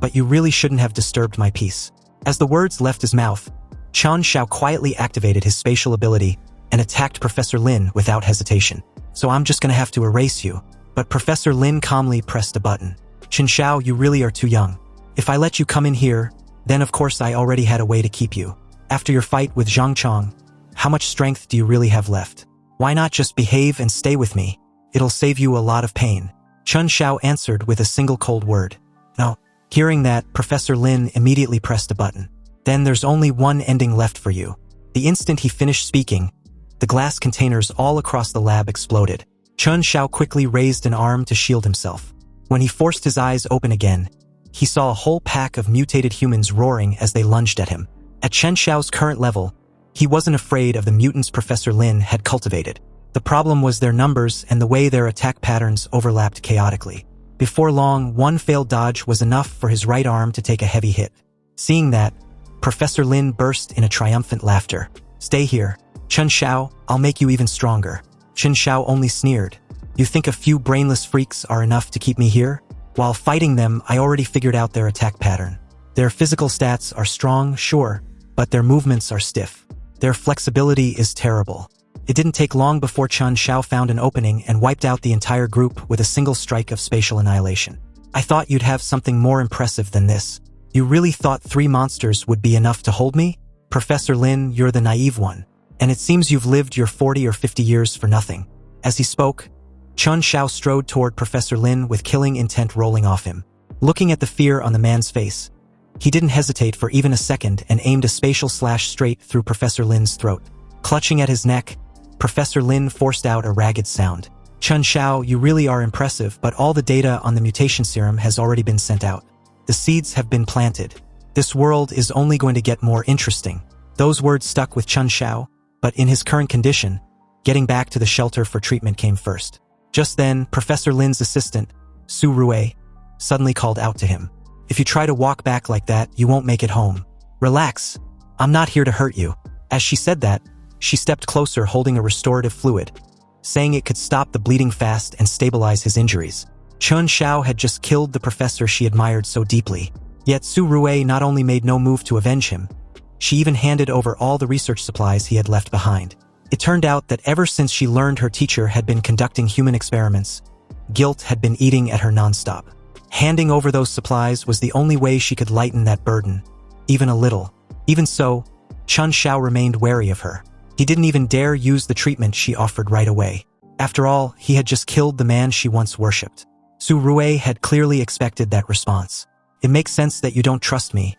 but you really shouldn't have disturbed my peace." As the words left his mouth, Chun Shao quietly activated his spatial ability and attacked Professor Lin without hesitation. "So I'm just gonna have to erase you." But Professor Lin calmly pressed a button. "Chun Shao, you really are too young. If I let you come in here, then of course I already had a way to keep you. After your fight with Zhang Chong, how much strength do you really have left? Why not just behave and stay with me? It'll save you a lot of pain." Chun Shao answered with a single cold word. "No, Hearing that, Professor Lin immediately pressed a button. Then there's only one ending left for you. The instant he finished speaking, the glass containers all across the lab exploded. Chen Xiao quickly raised an arm to shield himself. When he forced his eyes open again, he saw a whole pack of mutated humans roaring as they lunged at him. At Chen Xiao's current level, he wasn't afraid of the mutants Professor Lin had cultivated. The problem was their numbers and the way their attack patterns overlapped chaotically. Before long, one failed dodge was enough for his right arm to take a heavy hit. Seeing that, Professor Lin burst in a triumphant laughter. "Stay here. Chen Xiao, I'll make you even stronger." Chen Xiao only sneered. "You think a few brainless freaks are enough to keep me here? While fighting them, I already figured out their attack pattern. Their physical stats are strong, sure, but their movements are stiff. Their flexibility is terrible." It didn't take long before Chen Xiao found an opening and wiped out the entire group with a single strike of spatial annihilation. "I thought you'd have something more impressive than this. You really thought 3 monsters would be enough to hold me? Professor Lin, you're the naive one. And it seems you've lived your 40 or 50 years for nothing." As he spoke, Chen Xiao strode toward Professor Lin with killing intent rolling off him. Looking at the fear on the man's face, he didn't hesitate for even a second and aimed a spatial slash straight through Professor Lin's throat. Clutching at his neck, Professor Lin forced out a ragged sound. "Chen Xiao, you really are impressive, but all the data on the mutation serum has already been sent out. The seeds have been planted. This world is only going to get more interesting." Those words stuck with Chen Xiao, but in his current condition, getting back to the shelter for treatment came first. Just then, Professor Lin's assistant, Su Rue, suddenly called out to him. "If you try to walk back like that, you won't make it home. Relax. I'm not here to hurt you." As she said that, she stepped closer holding a restorative fluid, saying it could stop the bleeding fast and stabilize his injuries. Chen Xiao had just killed the professor she admired so deeply. Yet Su Rue not only made no move to avenge him, she even handed over all the research supplies he had left behind. It turned out that ever since she learned her teacher had been conducting human experiments, guilt had been eating at her nonstop. Handing over those supplies was the only way she could lighten that burden, even a little. Even so, Chen Xiao remained wary of her. He didn't even dare use the treatment she offered right away. After all, he had just killed the man she once worshipped. Su Rue had clearly expected that response. "It makes sense that you don't trust me,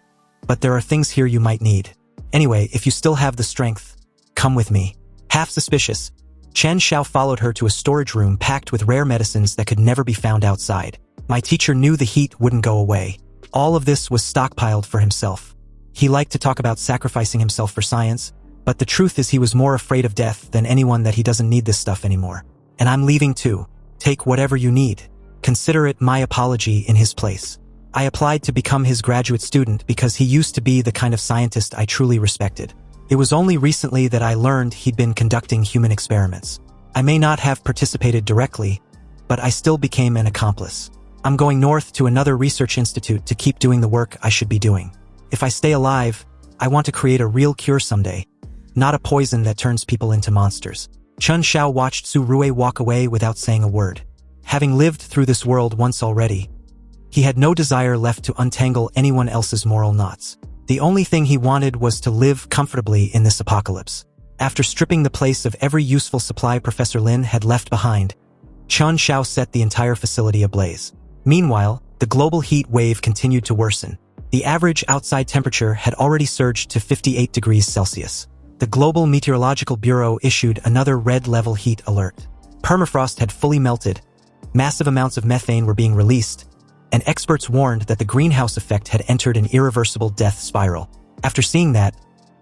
but there are things here you might need. Anyway, if you still have the strength, come with me." Half suspicious, Chen Xiao followed her to a storage room packed with rare medicines that could never be found outside. My teacher knew the heat wouldn't go away. All of this was stockpiled for himself. He liked to talk about sacrificing himself for science, but the truth is he was more afraid of death than anyone that he doesn't need this stuff anymore. "And I'm leaving too. Take whatever you need. Consider it my apology in his place. I applied to become his graduate student because he used to be the kind of scientist I truly respected. It was only recently that I learned he'd been conducting human experiments. I may not have participated directly, but I still became an accomplice. I'm going north to another research institute to keep doing the work I should be doing. If I stay alive, I want to create a real cure someday, not a poison that turns people into monsters." Chen Xiao watched Su Rue walk away without saying a word. Having lived through this world once already, he had no desire left to untangle anyone else's moral knots. The only thing he wanted was to live comfortably in this apocalypse. After stripping the place of every useful supply Professor Lin had left behind, Chen Xiao set the entire facility ablaze. Meanwhile, the global heat wave continued to worsen. The average outside temperature had already surged to 58 degrees Celsius. The Global Meteorological Bureau issued another red-level heat alert. Permafrost had fully melted, massive amounts of methane were being released, and experts warned that the greenhouse effect had entered an irreversible death spiral. After seeing that,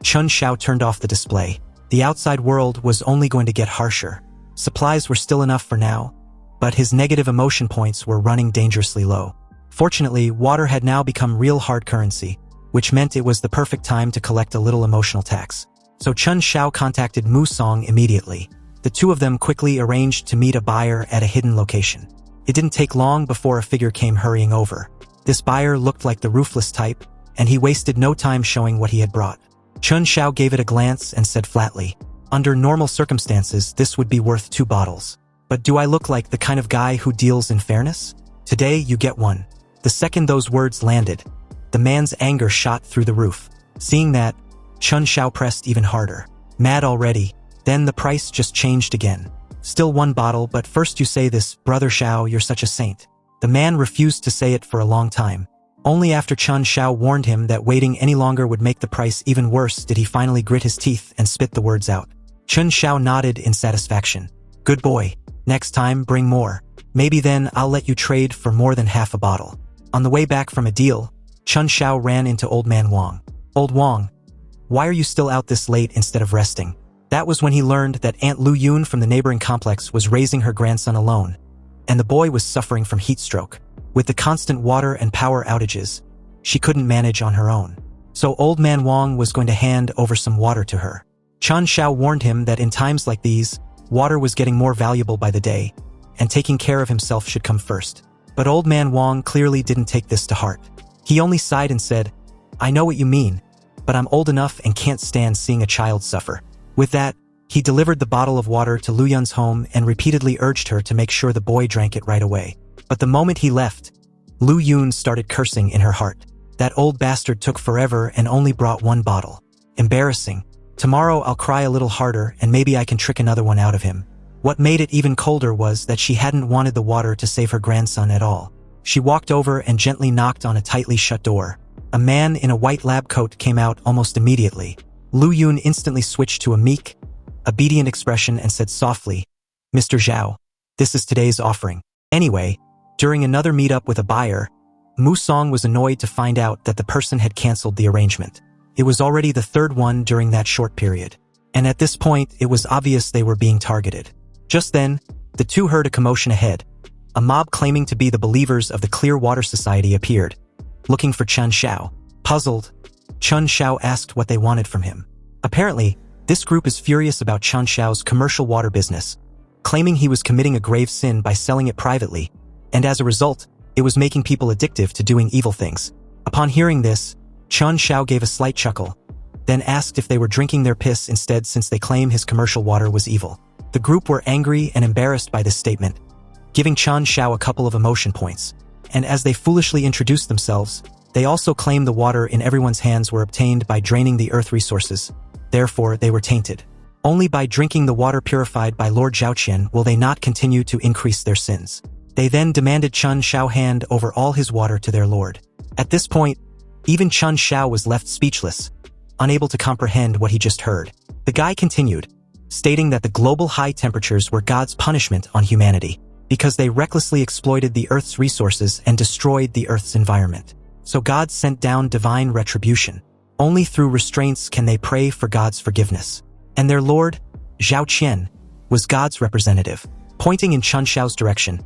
Chen Xiao turned off the display. The outside world was only going to get harsher. Supplies were still enough for now, but his negative emotion points were running dangerously low. Fortunately, water had now become real hard currency, which meant it was the perfect time to collect a little emotional tax. So Chen Xiao contacted Mu Song immediately. The two of them quickly arranged to meet a buyer at a hidden location. It didn't take long before a figure came hurrying over. This buyer looked like the ruthless type, and he wasted no time showing what he had brought. Chen Xiao gave it a glance and said flatly, "Under normal circumstances, this would be worth 2 bottles. But do I look like the kind of guy who deals in fairness? Today, you get 1. The second those words landed, the man's anger shot through the roof. Seeing that, Chen Xiao pressed even harder. Mad already, then the price just changed again. "Still 1 bottle, but first you say this, Brother Xiao, you're such a saint." The man refused to say it for a long time. Only after Chun Shao warned him that waiting any longer would make the price even worse did he finally grit his teeth and spit the words out. Chun Shao nodded in satisfaction. Good boy. Next time, bring more. Maybe then I'll let you trade for more than half a bottle. On the way back from a deal, Chun Shao ran into Old Man Wang. Old Wang, why are you still out this late instead of resting? That was when he learned that Aunt Lu Yun from the neighboring complex was raising her grandson alone, and the boy was suffering from heat stroke. With the constant water and power outages, she couldn't manage on her own. So Old Man Wang was going to hand over some water to her. Chun Shao warned him that in times like these, water was getting more valuable by the day, and taking care of himself should come first. But Old Man Wang clearly didn't take this to heart. He only sighed and said, I know what you mean, but I'm old enough and can't stand seeing a child suffer. With that, he delivered the bottle of water to Lu Yun's home and repeatedly urged her to make sure the boy drank it right away. But the moment he left, Lu Yun started cursing in her heart. That old bastard took forever and only brought one bottle. Embarrassing. Tomorrow I'll cry a little harder and maybe I can trick another one out of him. What made it even colder was that she hadn't wanted the water to save her grandson at all. She walked over and gently knocked on a tightly shut door. A man in a white lab coat came out almost immediately. Lu Yun instantly switched to a meek, obedient expression and said softly, Mr. Zhao, this is today's offering. Anyway, during another meetup with a buyer, Mu Song was annoyed to find out that the person had canceled the arrangement. It was already the third one during that short period. And at this point, it was obvious they were being targeted. Just then, the two heard a commotion ahead. A mob claiming to be the believers of the Clear Water Society appeared, looking for Chun Shao. Puzzled, Chun Shao asked what they wanted from him. Apparently, this group is furious about Chun Shao's commercial water business, claiming he was committing a grave sin by selling it privately, and as a result, it was making people addictive to doing evil things. Upon hearing this, Chun Shao gave a slight chuckle, then asked if they were drinking their piss instead since they claim his commercial water was evil. The group were angry and embarrassed by this statement, giving Chun Shao a couple of emotion points. And as they foolishly introduced themselves, they also claimed the water in everyone's hands were obtained by draining the earth resources. Therefore, they were tainted. Only by drinking the water purified by Lord Zhaoqian will they not continue to increase their sins. They then demanded Chun Shao hand over all his water to their lord. At this point, even Chun Shao was left speechless, unable to comprehend what he just heard. The guy continued, stating that the global high temperatures were God's punishment on humanity, because they recklessly exploited the Earth's resources and destroyed the Earth's environment. So God sent down divine retribution. Only through restraints can they pray for God's forgiveness. And their lord, Zhaoqian, was God's representative. Pointing in Chun Shao's direction,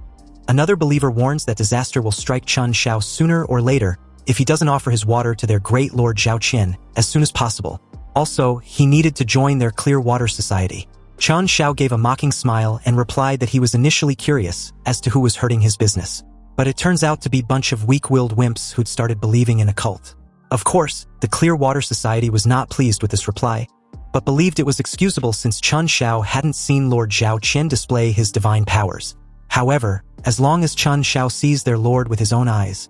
another believer warns that disaster will strike Chun Shao sooner or later if he doesn't offer his water to their great lord Zhaoqian as soon as possible. Also, he needed to join their Clear Water Society. Chun Shao gave a mocking smile and replied that he was initially curious as to who was hurting his business. But it turns out to be a bunch of weak-willed wimps who'd started believing in a cult. Of course, the Clear Water Society was not pleased with this reply, but believed it was excusable since Chun Shao hadn't seen Lord Zhaoqian display his divine powers. However, as long as Chun Shao sees their lord with his own eyes,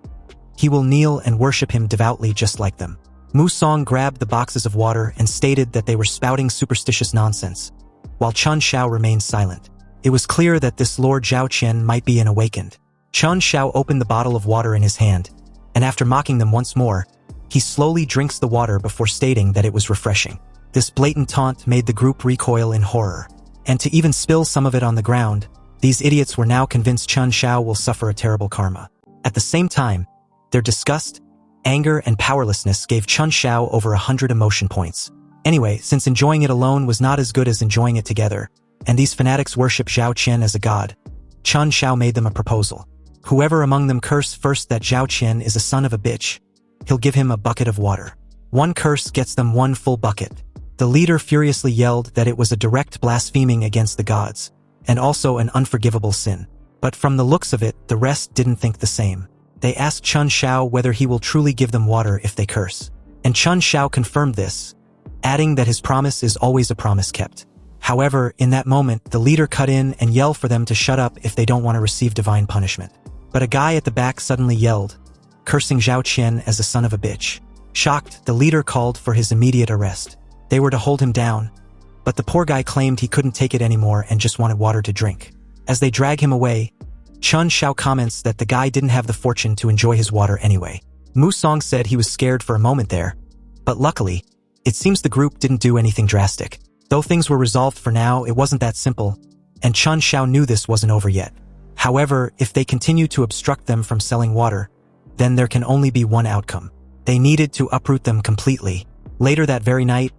he will kneel and worship him devoutly just like them. Mu Song grabbed the boxes of water and stated that they were spouting superstitious nonsense, while Chun Shao remained silent. It was clear that this Lord Zhaoqian might be an awakened. Chun Shao opened the bottle of water in his hand, and after mocking them once more, he slowly drinks the water before stating that it was refreshing. This blatant taunt made the group recoil in horror, and to even spill some of it on the ground, these idiots were now convinced Chun Shao will suffer a terrible karma. At the same time, their disgust, anger, and powerlessness gave Chun Shao over 100 emotion points. Anyway, since enjoying it alone was not as good as enjoying it together, and these fanatics worship Zhaoqian as a god, Chun Shao made them a proposal. Whoever among them curse first that Zhaoqian is a son of a bitch, he'll give him a bucket of water. One curse gets them one full bucket. The leader furiously yelled that it was a direct blaspheming against the gods, and also an unforgivable sin. But from the looks of it, the rest didn't think the same. They asked Chun Shao whether he will truly give them water if they curse. And Chun Shao confirmed this, adding that his promise is always a promise kept. However, in that moment, the leader cut in and yelled for them to shut up if they don't want to receive divine punishment. But a guy at the back suddenly yelled, cursing Zhaoqian as a son of a bitch. Shocked, the leader called for his immediate arrest. They were to hold him down, but the poor guy claimed he couldn't take it anymore and just wanted water to drink. As they drag him away, Chun Shao comments that the guy didn't have the fortune to enjoy his water anyway. Musong said he was scared for a moment there, but luckily, it seems the group didn't do anything drastic. Though things were resolved for now, it wasn't that simple, and Chun Xiao knew this wasn't over yet. However, if they continue to obstruct them from selling water, then there can only be one outcome. They needed to uproot them completely. Later that very night,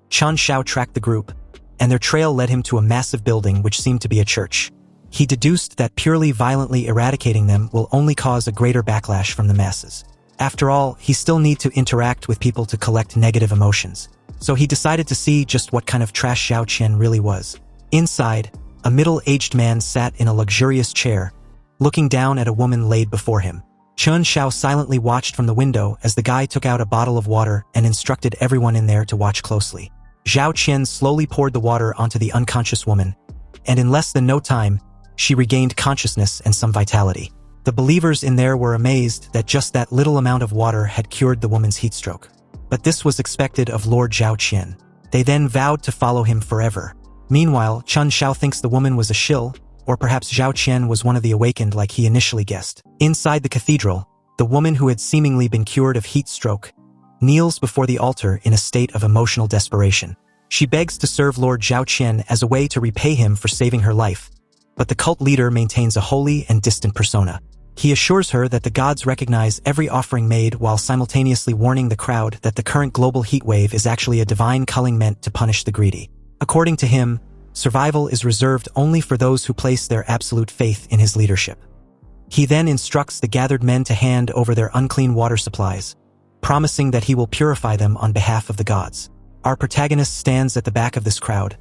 Chun Xiao tracked the group, and their trail led him to a massive building which seemed to be a church. He deduced that purely violently eradicating them will only cause a greater backlash from the masses. After all, he still needs to interact with people to collect negative emotions. So he decided to see just what kind of trash Zhao Qian really was. Inside, a middle-aged man sat in a luxurious chair, looking down at a woman laid before him. Chun Xiao silently watched from the window as the guy took out a bottle of water and instructed everyone in there to watch closely. Zhao Qian slowly poured the water onto the unconscious woman, and in less than no time, she regained consciousness and some vitality. The believers in there were amazed that just that little amount of water had cured the woman's heatstroke. But this was expected of Lord Zhao Qian. They then vowed to follow him forever. Meanwhile, Chun Xiao thinks the woman was a shill, or perhaps Zhao Qian was one of the awakened like he initially guessed. Inside the cathedral, the woman who had seemingly been cured of heat stroke kneels before the altar in a state of emotional desperation. She begs to serve Lord Zhao Qian as a way to repay him for saving her life, but the cult leader maintains a holy and distant persona. He assures her that the gods recognize every offering made while simultaneously warning the crowd that the current global heat wave is actually a divine culling meant to punish the greedy. According to him, survival is reserved only for those who place their absolute faith in his leadership. He then instructs the gathered men to hand over their unclean water supplies, promising that he will purify them on behalf of the gods. Our protagonist stands at the back of this crowd,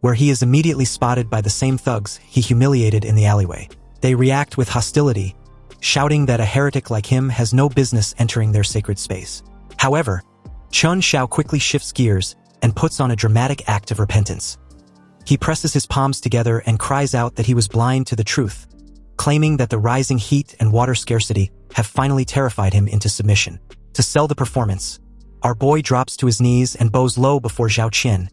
where he is immediately spotted by the same thugs he humiliated in the alleyway. They react with hostility, shouting that a heretic like him has no business entering their sacred space. However, Chun Xiao quickly shifts gears and puts on a dramatic act of repentance. He presses his palms together and cries out that he was blind to the truth, claiming that the rising heat and water scarcity have finally terrified him into submission. To sell the performance, our boy drops to his knees and bows low before Zhao Qian,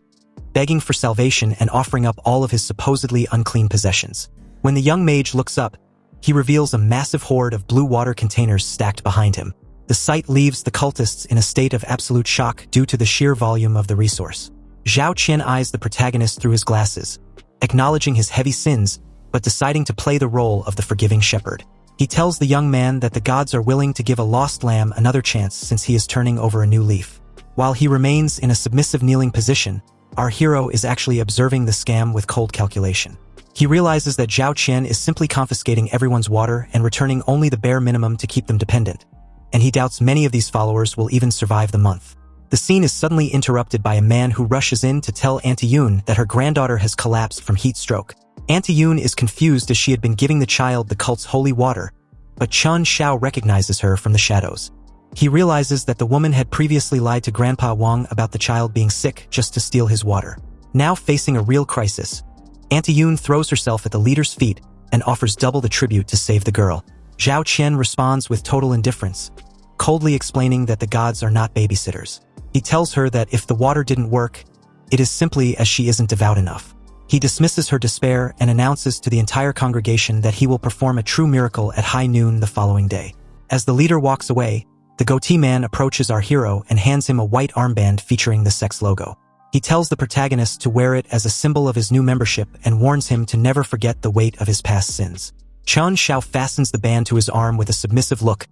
begging for salvation and offering up all of his supposedly unclean possessions. When the young mage looks up, he reveals a massive horde of blue water containers stacked behind him. The sight leaves the cultists in a state of absolute shock due to the sheer volume of the resource. Zhao Qian eyes the protagonist through his glasses, acknowledging his heavy sins, but deciding to play the role of the forgiving shepherd. He tells the young man that the gods are willing to give a lost lamb another chance since he is turning over a new leaf. While he remains in a submissive kneeling position, our hero is actually observing the scam with cold calculation. He realizes that Zhao Qian is simply confiscating everyone's water and returning only the bare minimum to keep them dependent, and he doubts many of these followers will even survive the month. The scene is suddenly interrupted by a man who rushes in to tell Auntie Yoon that her granddaughter has collapsed from heat stroke. Auntie Yoon is confused as she had been giving the child the cult's holy water, but Chun Xiao recognizes her from the shadows. He realizes that the woman had previously lied to Grandpa Wang about the child being sick just to steal his water. Now facing a real crisis, Auntie Yoon throws herself at the leader's feet and offers double the tribute to save the girl. Zhao Qian responds with total indifference, coldly explaining that the gods are not babysitters. He tells her that if the water didn't work, it is simply as she isn't devout enough. He dismisses her despair and announces to the entire congregation that he will perform a true miracle at high noon the following day. As the leader walks away, the goatee man approaches our hero and hands him a white armband featuring the sex logo. He tells the protagonist to wear it as a symbol of his new membership and warns him to never forget the weight of his past sins. Chun Xiao fastens the band to his arm with a submissive look,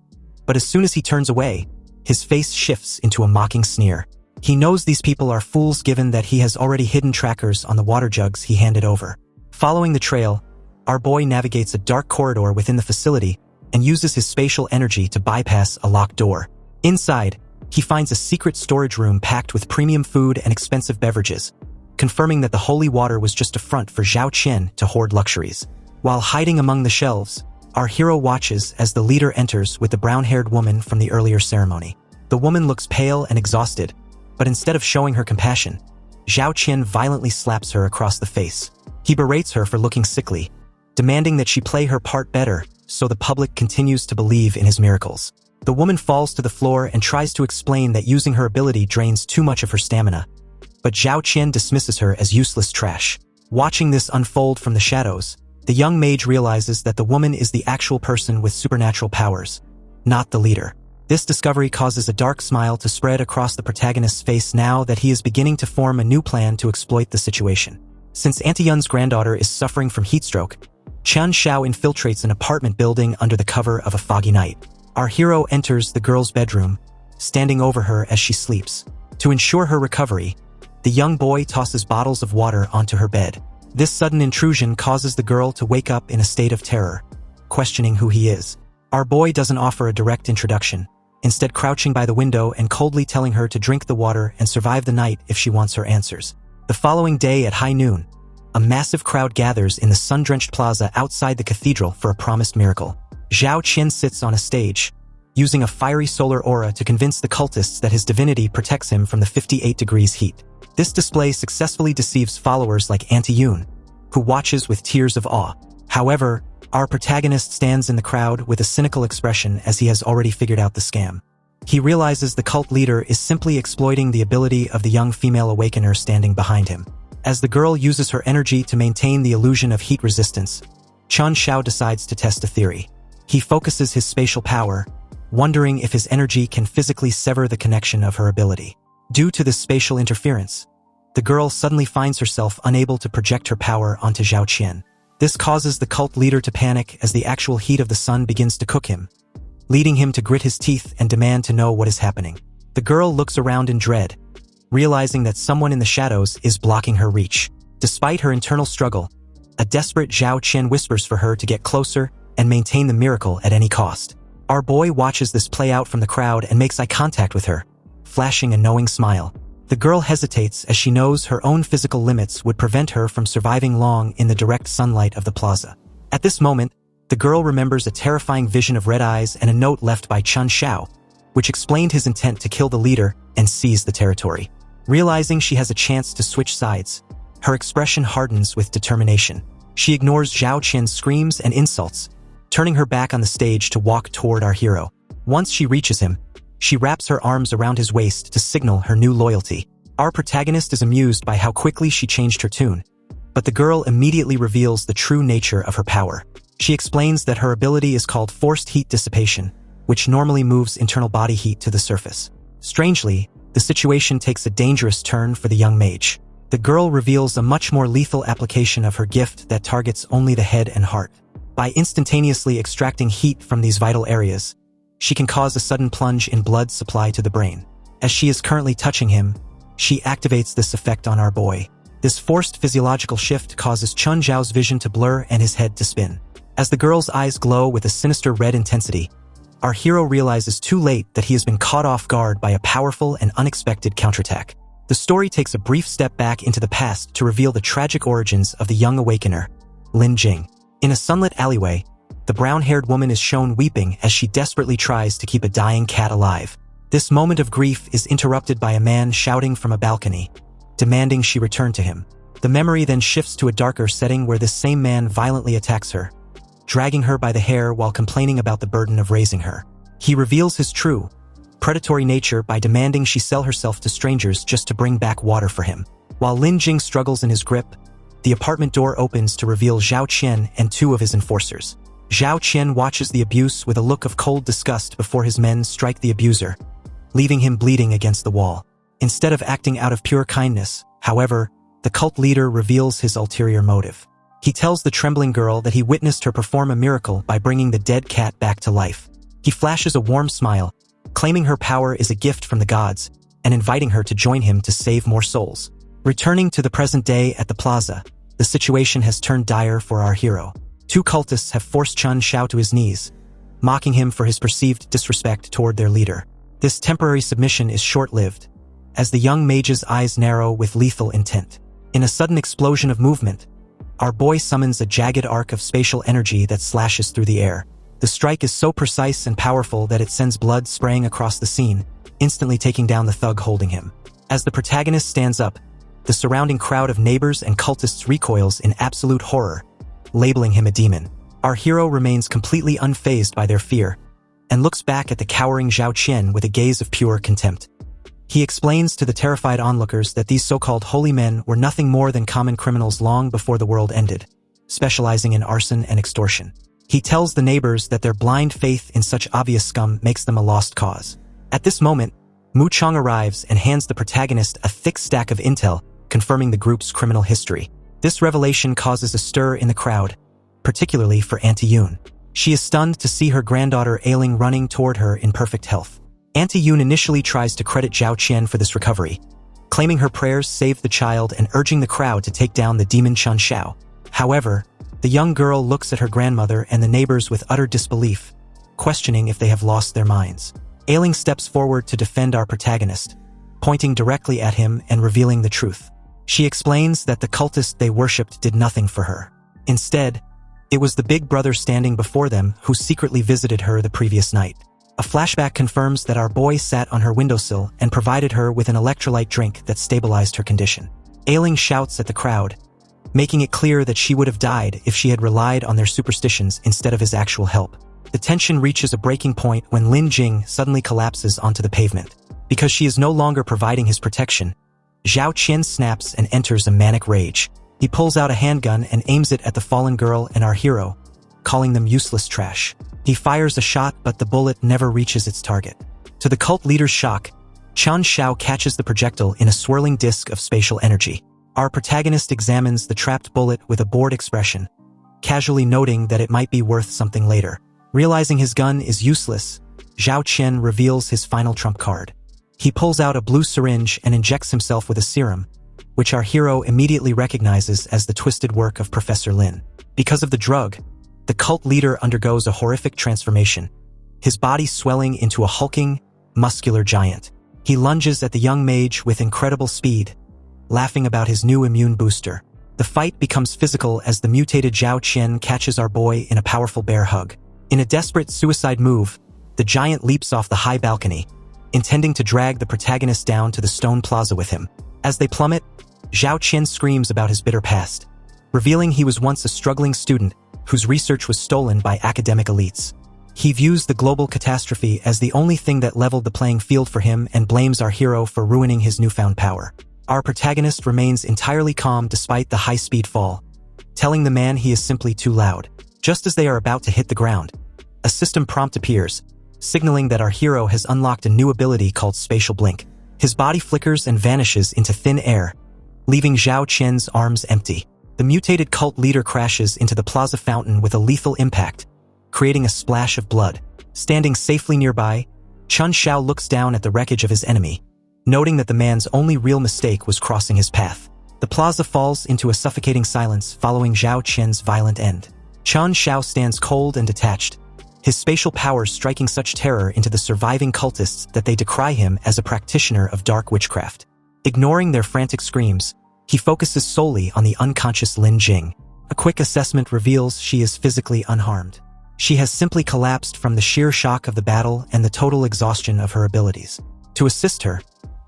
but as soon as he turns away, his face shifts into a mocking sneer. He knows these people are fools given that he has already hidden trackers on the water jugs he handed over. Following the trail, our boy navigates a dark corridor within the facility and uses his spatial energy to bypass a locked door. Inside, he finds a secret storage room packed with premium food and expensive beverages, confirming that the holy water was just a front for Zhao Qian to hoard luxuries. While hiding among the shelves, our hero watches as the leader enters with the brown-haired woman from the earlier ceremony. The woman looks pale and exhausted, but instead of showing her compassion, Zhao Qian violently slaps her across the face. He berates her for looking sickly, demanding that she play her part better so the public continues to believe in his miracles. The woman falls to the floor and tries to explain that using her ability drains too much of her stamina, but Zhao Qian dismisses her as useless trash. Watching this unfold from the shadows, the young mage realizes that the woman is the actual person with supernatural powers, not the leader. This discovery causes a dark smile to spread across the protagonist's face now that he is beginning to form a new plan to exploit the situation. Since Auntie Yun's granddaughter is suffering from heatstroke, Chen Xiao infiltrates an apartment building under the cover of a foggy night. Our hero enters the girl's bedroom, standing over her as she sleeps. To ensure her recovery, the young boy tosses bottles of water onto her bed. This sudden intrusion causes the girl to wake up in a state of terror, questioning who he is. Our boy doesn't offer a direct introduction, instead crouching by the window and coldly telling her to drink the water and survive the night if she wants her answers. The following day at high noon, a massive crowd gathers in the sun-drenched plaza outside the cathedral for a promised miracle. Zhao Qian sits on a stage, using a fiery solar aura to convince the cultists that his divinity protects him from the 58 degrees heat. This display successfully deceives followers like Auntie Yun, who watches with tears of awe. However, our protagonist stands in the crowd with a cynical expression as he has already figured out the scam. He realizes the cult leader is simply exploiting the ability of the young female awakener standing behind him. As the girl uses her energy to maintain the illusion of heat resistance, Chen Xiao decides to test a theory. He focuses his spatial power, wondering if his energy can physically sever the connection of her ability. Due to this spatial interference, the girl suddenly finds herself unable to project her power onto Zhao Qian. This causes the cult leader to panic as the actual heat of the sun begins to cook him, leading him to grit his teeth and demand to know what is happening. The girl looks around in dread, realizing that someone in the shadows is blocking her reach. Despite her internal struggle, a desperate Zhao Qian whispers for her to get closer and maintain the miracle at any cost. Our boy watches this play out from the crowd and makes eye contact with her, flashing a knowing smile. The girl hesitates as she knows her own physical limits would prevent her from surviving long in the direct sunlight of the plaza. At this moment, the girl remembers a terrifying vision of red eyes and a note left by Chen Xiao, which explained his intent to kill the leader and seize the territory. Realizing she has a chance to switch sides, her expression hardens with determination. She ignores Zhao Qian's screams and insults, turning her back on the stage to walk toward our hero. Once she reaches him, she wraps her arms around his waist to signal her new loyalty. Our protagonist is amused by how quickly she changed her tune, but the girl immediately reveals the true nature of her power. She explains that her ability is called forced heat dissipation, which normally moves internal body heat to the surface. Strangely, the situation takes a dangerous turn for the young mage. The girl reveals a much more lethal application of her gift that targets only the head and heart. By instantaneously extracting heat from these vital areas, she can cause a sudden plunge in blood supply to the brain. As she is currently touching him, she activates this effect on our boy. This forced physiological shift causes Chen Zhao's vision to blur and his head to spin. As the girl's eyes glow with a sinister red intensity, our hero realizes too late that he has been caught off guard by a powerful and unexpected counterattack. The story takes a brief step back into the past to reveal the tragic origins of the young awakener, Lin Jing. In a sunlit alleyway, the brown-haired woman is shown weeping as she desperately tries to keep a dying cat alive. This moment of grief is interrupted by a man shouting from a balcony, demanding she return to him. The memory then shifts to a darker setting where this same man violently attacks her, dragging her by the hair while complaining about the burden of raising her. He reveals his true, predatory nature by demanding she sell herself to strangers just to bring back water for him. While Lin Jing struggles in his grip, the apartment door opens to reveal Zhao Qian and two of his enforcers. Zhao Qian watches the abuse with a look of cold disgust before his men strike the abuser, leaving him bleeding against the wall. Instead of acting out of pure kindness, however, the cult leader reveals his ulterior motive. He tells the trembling girl that he witnessed her perform a miracle by bringing the dead cat back to life. He flashes a warm smile, claiming her power is a gift from the gods, and inviting her to join him to save more souls. Returning to the present day at the plaza, the situation has turned dire for our hero. Two cultists have forced Chen Xiao to his knees, mocking him for his perceived disrespect toward their leader. This temporary submission is short-lived, as the young mage's eyes narrow with lethal intent. In a sudden explosion of movement, our boy summons a jagged arc of spatial energy that slashes through the air. The strike is so precise and powerful that it sends blood spraying across the scene, instantly taking down the thug holding him. As the protagonist stands up, the surrounding crowd of neighbors and cultists recoils in absolute horror, labeling him a demon. Our hero remains completely unfazed by their fear, and looks back at the cowering Zhao Qian with a gaze of pure contempt. He explains to the terrified onlookers that these so-called holy men were nothing more than common criminals long before the world ended, specializing in arson and extortion. He tells the neighbors that their blind faith in such obvious scum makes them a lost cause. At this moment, Mu Chong arrives and hands the protagonist a thick stack of intel confirming the group's criminal history. This revelation causes a stir in the crowd, particularly for Auntie Yoon. She is stunned to see her granddaughter ailing running toward her in perfect health. Auntie Yoon initially tries to credit Zhao Qian for this recovery, claiming her prayers saved the child and urging the crowd to take down the demon Chun Xiao. However, the young girl looks at her grandmother and the neighbors with utter disbelief, questioning if they have lost their minds. Ailing steps forward to defend our protagonist, pointing directly at him and revealing the truth. She explains that the cultist they worshipped did nothing for her. Instead, it was the big brother standing before them who secretly visited her the previous night. A flashback confirms that our boy sat on her windowsill and provided her with an electrolyte drink that stabilized her condition. Ailing shouts at the crowd, making it clear that she would have died if she had relied on their superstitions instead of his actual help. The tension reaches a breaking point when Lin Jing suddenly collapses onto the pavement. Because she is no longer providing his protection, Zhao Qian snaps and enters a manic rage. He pulls out a handgun and aims it at the fallen girl and our hero, calling them useless trash. He fires a shot, but the bullet never reaches its target. To the cult leader's shock, Chun Xiao catches the projectile in a swirling disk of spatial energy. Our protagonist examines the trapped bullet with a bored expression, casually noting that it might be worth something later. Realizing his gun is useless, Zhao Qian reveals his final trump card. He pulls out a blue syringe and injects himself with a serum, which our hero immediately recognizes as the twisted work of Professor Lin. Because of the drug, the cult leader undergoes a horrific transformation, his body swelling into a hulking, muscular giant. He lunges at the young mage with incredible speed, laughing about his new immune booster. The fight becomes physical as the mutated Zhao Qian catches our boy in a powerful bear hug. In a desperate suicide move, the giant leaps off the high balcony, intending to drag the protagonist down to the stone plaza with him. As they plummet, Zhao Qian screams about his bitter past, revealing he was once a struggling student whose research was stolen by academic elites. He views the global catastrophe as the only thing that leveled the playing field for him and blames our hero for ruining his newfound power. Our protagonist remains entirely calm despite the high-speed fall, telling the man he is simply too loud. Just as they are about to hit the ground, a system prompt appears, signaling that our hero has unlocked a new ability called Spatial Blink. His body flickers and vanishes into thin air, leaving Zhao Qian's arms empty. The mutated cult leader crashes into the plaza fountain with a lethal impact, creating a splash of blood. Standing safely nearby, Chun Xiao looks down at the wreckage of his enemy, noting that the man's only real mistake was crossing his path. The plaza falls into a suffocating silence following Zhao Qian's violent end. Chun Xiao stands cold and detached, his spatial powers striking such terror into the surviving cultists that they decry him as a practitioner of dark witchcraft. Ignoring their frantic screams, he focuses solely on the unconscious Lin Jing. A quick assessment reveals she is physically unharmed. She has simply collapsed from the sheer shock of the battle and the total exhaustion of her abilities. To assist her,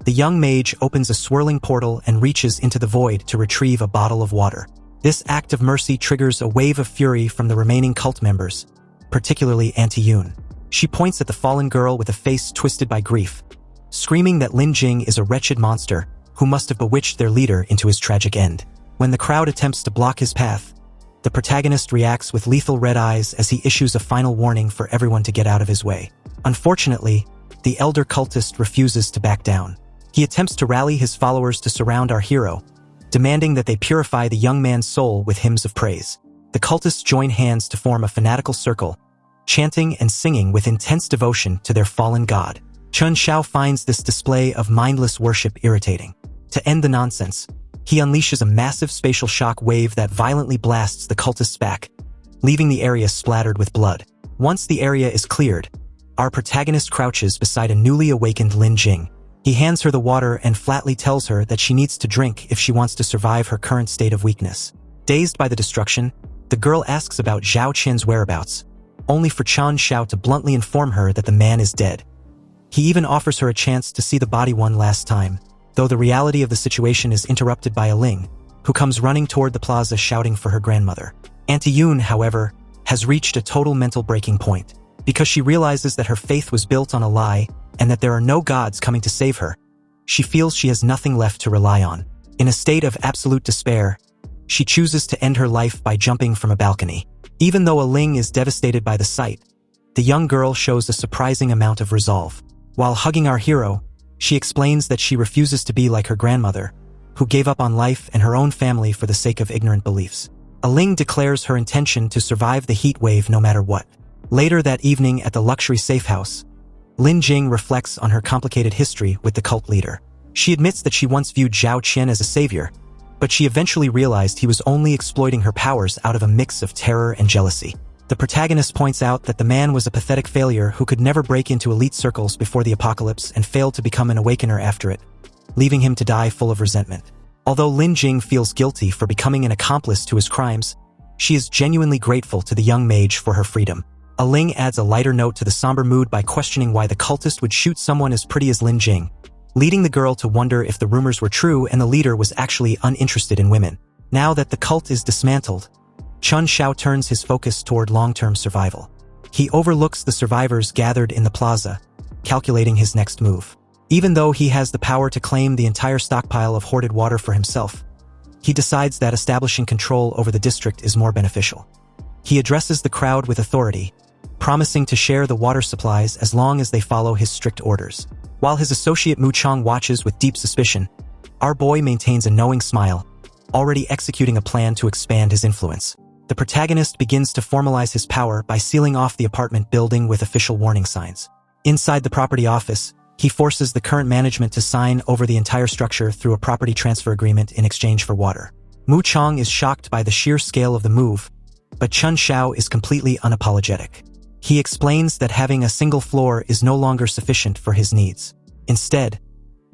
the young mage opens a swirling portal and reaches into the void to retrieve a bottle of water. This act of mercy triggers a wave of fury from the remaining cult members, particularly Auntie Yoon. She points at the fallen girl with a face twisted by grief, screaming that Lin Jing is a wretched monster who must have bewitched their leader into his tragic end. When the crowd attempts to block his path, the protagonist reacts with lethal red eyes as he issues a final warning for everyone to get out of his way. Unfortunately, the elder cultist refuses to back down. He attempts to rally his followers to surround our hero, demanding that they purify the young man's soul with hymns of praise. The cultists join hands to form a fanatical circle, chanting and singing with intense devotion to their fallen god. Chun Xiao finds this display of mindless worship irritating. To end the nonsense, he unleashes a massive spatial shock wave that violently blasts the cultists back, leaving the area splattered with blood. Once the area is cleared, our protagonist crouches beside a newly awakened Lin Jing. He hands her the water and flatly tells her that she needs to drink if she wants to survive her current state of weakness. Dazed by the destruction, the girl asks about Zhao Qian's whereabouts, only for Chun Xiao to bluntly inform her that the man is dead. He even offers her a chance to see the body one last time, though the reality of the situation is interrupted by a Ling, who comes running toward the plaza shouting for her grandmother. Auntie Yoon, however, has reached a total mental breaking point. Because she realizes that her faith was built on a lie and that there are no gods coming to save her, she feels she has nothing left to rely on. In a state of absolute despair, she chooses to end her life by jumping from a balcony. Even though Ling is devastated by the sight, the young girl shows a surprising amount of resolve. While hugging our hero, she explains that she refuses to be like her grandmother, who gave up on life and her own family for the sake of ignorant beliefs. Ling declares her intention to survive the heat wave no matter what. Later that evening at the luxury Safehouse, Lin Jing reflects on her complicated history with the cult leader. She admits that she once viewed Zhao Qian as a savior, but she eventually realized he was only exploiting her powers out of a mix of terror and jealousy. The protagonist points out that the man was a pathetic failure who could never break into elite circles before the apocalypse and failed to become an awakener after it, leaving him to die full of resentment. Although Lin Jing feels guilty for becoming an accomplice to his crimes, she is genuinely grateful to the young mage for her freedom. Ling adds a lighter note to the somber mood by questioning why the cultist would shoot someone as pretty as Lin Jing, leading the girl to wonder if the rumors were true and the leader was actually uninterested in women. Now that the cult is dismantled, Chun Xiao turns his focus toward long-term survival. He overlooks the survivors gathered in the plaza, calculating his next move. Even though he has the power to claim the entire stockpile of hoarded water for himself, he decides that establishing control over the district is more beneficial. He addresses the crowd with authority, promising to share the water supplies as long as they follow his strict orders. While his associate Mu Chong watches with deep suspicion, our boy maintains a knowing smile, already executing a plan to expand his influence. The protagonist begins to formalize his power by sealing off the apartment building with official warning signs. Inside the property office, he forces the current management to sign over the entire structure through a property transfer agreement in exchange for water. Mu Chong is shocked by the sheer scale of the move, but Chun Xiao is completely unapologetic. He explains that having a single floor is no longer sufficient for his needs. Instead,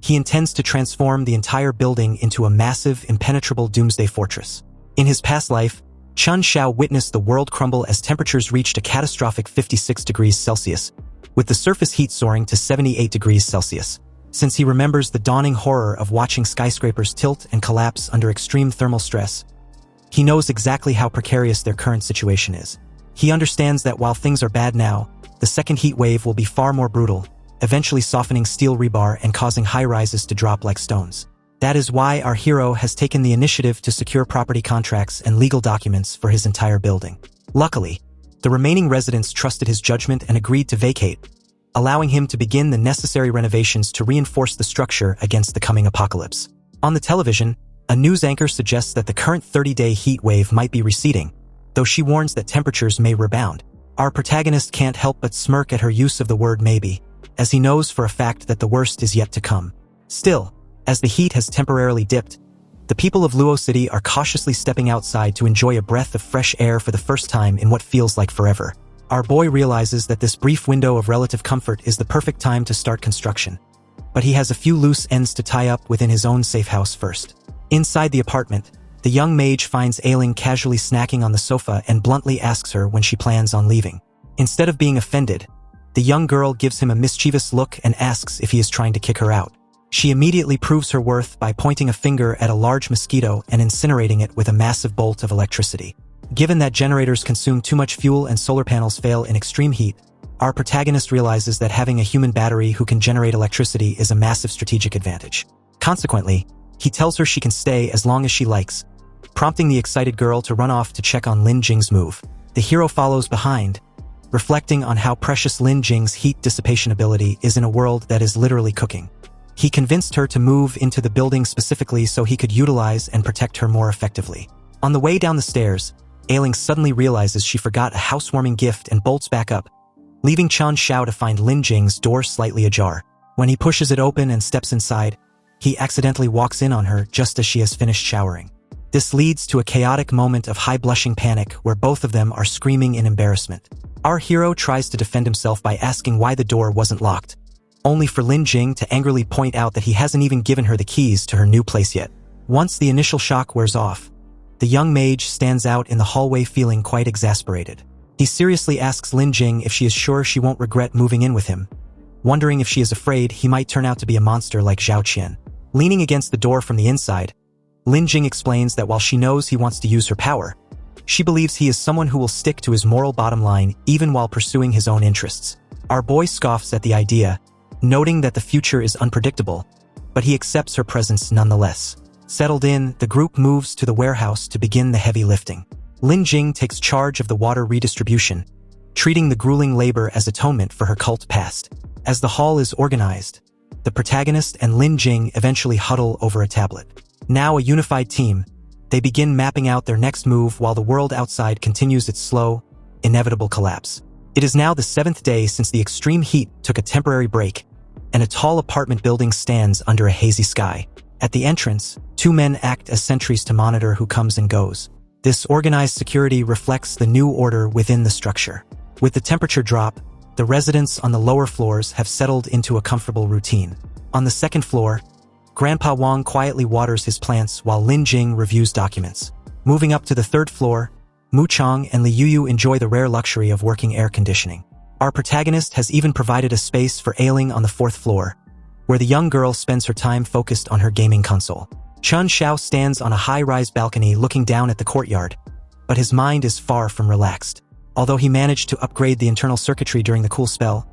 he intends to transform the entire building into a massive, impenetrable doomsday fortress. In his past life, Chun Xiao witnessed the world crumble as temperatures reached a catastrophic 56 degrees Celsius, with the surface heat soaring to 78 degrees Celsius. Since he remembers the dawning horror of watching skyscrapers tilt and collapse under extreme thermal stress, he knows exactly how precarious their current situation is. He understands that while things are bad now, the second heat wave will be far more brutal, eventually softening steel rebar and causing high-rises to drop like stones. That is why our hero has taken the initiative to secure property contracts and legal documents for his entire building. Luckily, the remaining residents trusted his judgment and agreed to vacate, allowing him to begin the necessary renovations to reinforce the structure against the coming apocalypse. On the television, a news anchor suggests that the current 30-day heat wave might be receding, though she warns that temperatures may rebound. Our protagonist can't help but smirk at her use of the word maybe, as he knows for a fact that the worst is yet to come. Still, as the heat has temporarily dipped, the people of Luo City are cautiously stepping outside to enjoy a breath of fresh air for the first time in what feels like forever. Our boy realizes that this brief window of relative comfort is the perfect time to start construction, but he has a few loose ends to tie up within his own safe house first. Inside the apartment, the young mage finds Ailing casually snacking on the sofa and bluntly asks her when she plans on leaving. Instead of being offended, the young girl gives him a mischievous look and asks if he is trying to kick her out. She immediately proves her worth by pointing a finger at a large mosquito and incinerating it with a massive bolt of electricity. Given that generators consume too much fuel and solar panels fail in extreme heat, our protagonist realizes that having a human battery who can generate electricity is a massive strategic advantage. Consequently, he tells her she can stay as long as she likes, prompting the excited girl to run off to check on Lin Jing's move. The hero follows behind, reflecting on how precious Lin Jing's heat dissipation ability is in a world that is literally cooking. He convinced her to move into the building specifically so he could utilize and protect her more effectively. On the way down the stairs, Ailing suddenly realizes she forgot a housewarming gift and bolts back up, leaving Chun Xiao to find Lin Jing's door slightly ajar. When he pushes it open and steps inside, he accidentally walks in on her just as she has finished showering. This leads to a chaotic moment of high blushing panic where both of them are screaming in embarrassment. Our hero tries to defend himself by asking why the door wasn't locked, only for Lin Jing to angrily point out that he hasn't even given her the keys to her new place yet. Once the initial shock wears off, the young mage stands out in the hallway feeling quite exasperated. He seriously asks Lin Jing if she is sure she won't regret moving in with him, wondering if she is afraid he might turn out to be a monster like Zhao Qian. Leaning against the door from the inside, Lin Jing explains that while she knows he wants to use her power, she believes he is someone who will stick to his moral bottom line even while pursuing his own interests. Our boy scoffs at the idea, noting that the future is unpredictable, but he accepts her presence nonetheless. Settled in, the group moves to the warehouse to begin the heavy lifting. Lin Jing takes charge of the water redistribution, treating the grueling labor as atonement for her cult past. As the hall is organized, the protagonist and Lin Jing eventually huddle over a tablet. Now a unified team, they begin mapping out their next move while the world outside continues its slow, inevitable collapse. It is now the 7th day since the extreme heat took a temporary break, and a tall apartment building stands under a hazy sky. At the entrance, 2 men act as sentries to monitor who comes and goes. This organized security reflects the new order within the structure. With the temperature drop, the residents on the lower floors have settled into a comfortable routine. On the 2nd floor, Grandpa Wang quietly waters his plants while Lin Jing reviews documents. Moving up to the 3rd floor, Mu Chang and Li Yuyu enjoy the rare luxury of working air conditioning. Our protagonist has even provided a space for Ailing on the 4th floor, where the young girl spends her time focused on her gaming console. Chun Xiao stands on a high-rise balcony looking down at the courtyard, but his mind is far from relaxed. Although he managed to upgrade the internal circuitry during the cool spell,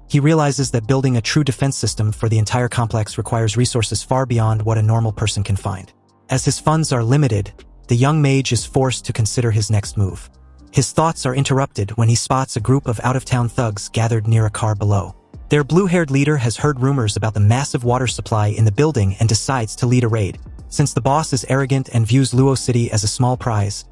he realizes that building a true defense system for the entire complex requires resources far beyond what a normal person can find. As his funds are limited, the young mage is forced to consider his next move. His thoughts are interrupted when he spots a group of out-of-town thugs gathered near a car below. Their blue-haired leader has heard rumors about the massive water supply in the building and decides to lead a raid. Since the boss is arrogant and views Luo City as a small prize,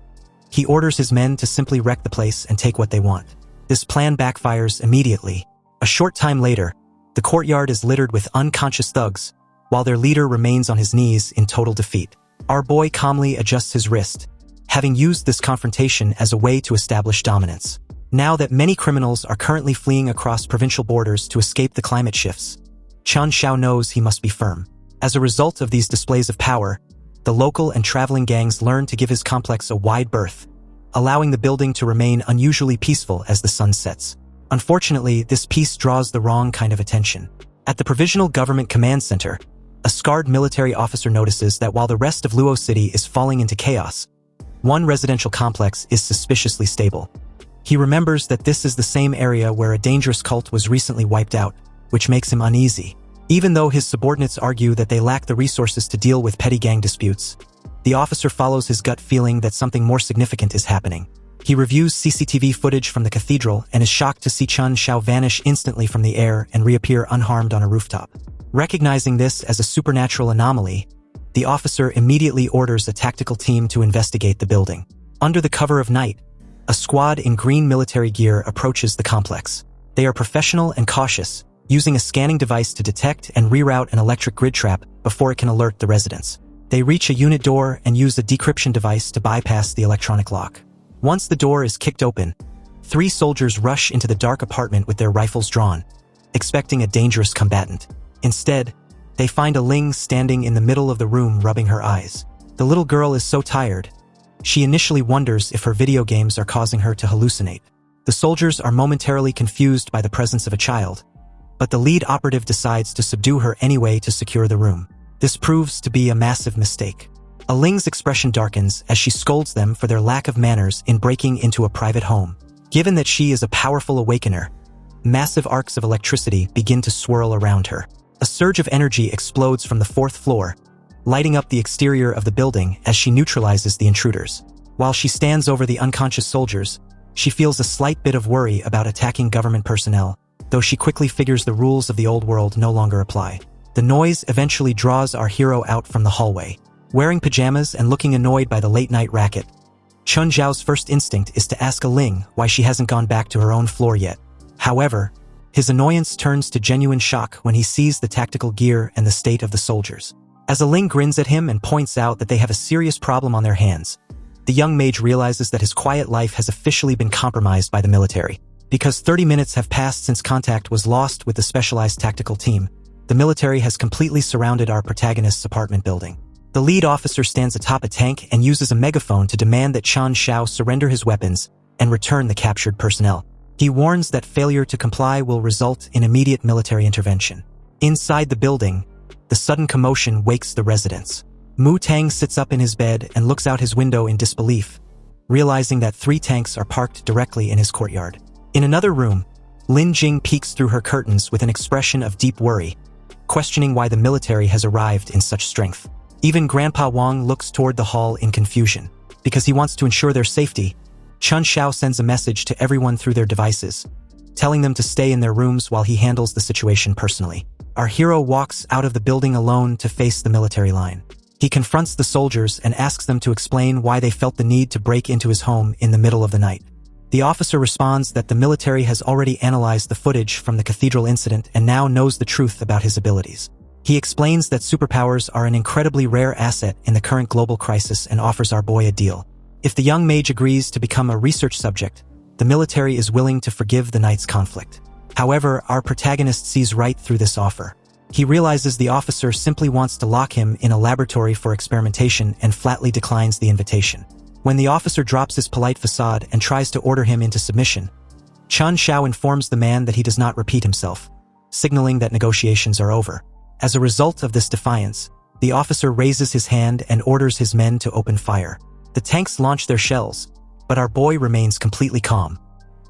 he orders his men to simply wreck the place and take what they want. This plan backfires immediately. A short time later, the courtyard is littered with unconscious thugs, while their leader remains on his knees in total defeat. Our boy calmly adjusts his wrist, having used this confrontation as a way to establish dominance. Now that many criminals are currently fleeing across provincial borders to escape the climate shifts, Chun Xiao knows he must be firm. As a result of these displays of power, the local and traveling gangs learn to give his complex a wide berth, allowing the building to remain unusually peaceful as the sun sets. Unfortunately, this peace draws the wrong kind of attention. At the Provisional Government Command Center, a scarred military officer notices that while the rest of Luo City is falling into chaos, one residential complex is suspiciously stable. He remembers that this is the same area where a dangerous cult was recently wiped out, which makes him uneasy. Even though his subordinates argue that they lack the resources to deal with petty gang disputes, the officer follows his gut feeling that something more significant is happening. He reviews CCTV footage from the cathedral and is shocked to see Chun Xiao vanish instantly from the air and reappear unharmed on a rooftop. Recognizing this as a supernatural anomaly, the officer immediately orders a tactical team to investigate the building. Under the cover of night, a squad in green military gear approaches the complex. They are professional and cautious, using a scanning device to detect and reroute an electric grid trap before it can alert the residents. They reach a unit door and use a decryption device to bypass the electronic lock. Once the door is kicked open, 3 soldiers rush into the dark apartment with their rifles drawn, expecting a dangerous combatant. Instead, they find a Ling standing in the middle of the room rubbing her eyes. The little girl is so tired, she initially wonders if her video games are causing her to hallucinate. The soldiers are momentarily confused by the presence of a child, but the lead operative decides to subdue her anyway to secure the room. This proves to be a massive mistake. A Ling's expression darkens as she scolds them for their lack of manners in breaking into a private home. Given that she is a powerful awakener, massive arcs of electricity begin to swirl around her. A surge of energy explodes from the 4th floor, lighting up the exterior of the building as she neutralizes the intruders. While she stands over the unconscious soldiers, she feels a slight bit of worry about attacking government personnel, though she quickly figures the rules of the old world no longer apply. The noise eventually draws our hero out from the hallway. Wearing pajamas and looking annoyed by the late-night racket, Chun Xiao's first instinct is to ask a Ling why she hasn't gone back to her own floor yet. However, his annoyance turns to genuine shock when he sees the tactical gear and the state of the soldiers. As a Ling grins at him and points out that they have a serious problem on their hands, the young mage realizes that his quiet life has officially been compromised by the military. Because 30 minutes have passed since contact was lost with the specialized tactical team, the military has completely surrounded our protagonist's apartment building. The lead officer stands atop a tank and uses a megaphone to demand that Chun Xiao surrender his weapons and return the captured personnel. He warns that failure to comply will result in immediate military intervention. Inside the building, the sudden commotion wakes the residents. Mu Tang sits up in his bed and looks out his window in disbelief, realizing that 3 tanks are parked directly in his courtyard. In another room, Lin Jing peeks through her curtains with an expression of deep worry, questioning why the military has arrived in such strength. Even Grandpa Wang looks toward the hall in confusion. Because he wants to ensure their safety, Chun Xiao sends a message to everyone through their devices, telling them to stay in their rooms while he handles the situation personally. Our hero walks out of the building alone to face the military line. He confronts the soldiers and asks them to explain why they felt the need to break into his home in the middle of the night. The officer responds that the military has already analyzed the footage from the cathedral incident and now knows the truth about his abilities. He explains that superpowers are an incredibly rare asset in the current global crisis and offers our boy a deal. If the young mage agrees to become a research subject, the military is willing to forgive the knight's conflict. However, our protagonist sees right through this offer. He realizes the officer simply wants to lock him in a laboratory for experimentation and flatly declines the invitation. When the officer drops his polite facade and tries to order him into submission, Chun Xiao informs the man that he does not repeat himself, signaling that negotiations are over. As a result of this defiance, the officer raises his hand and orders his men to open fire. The tanks launch their shells, but our boy remains completely calm.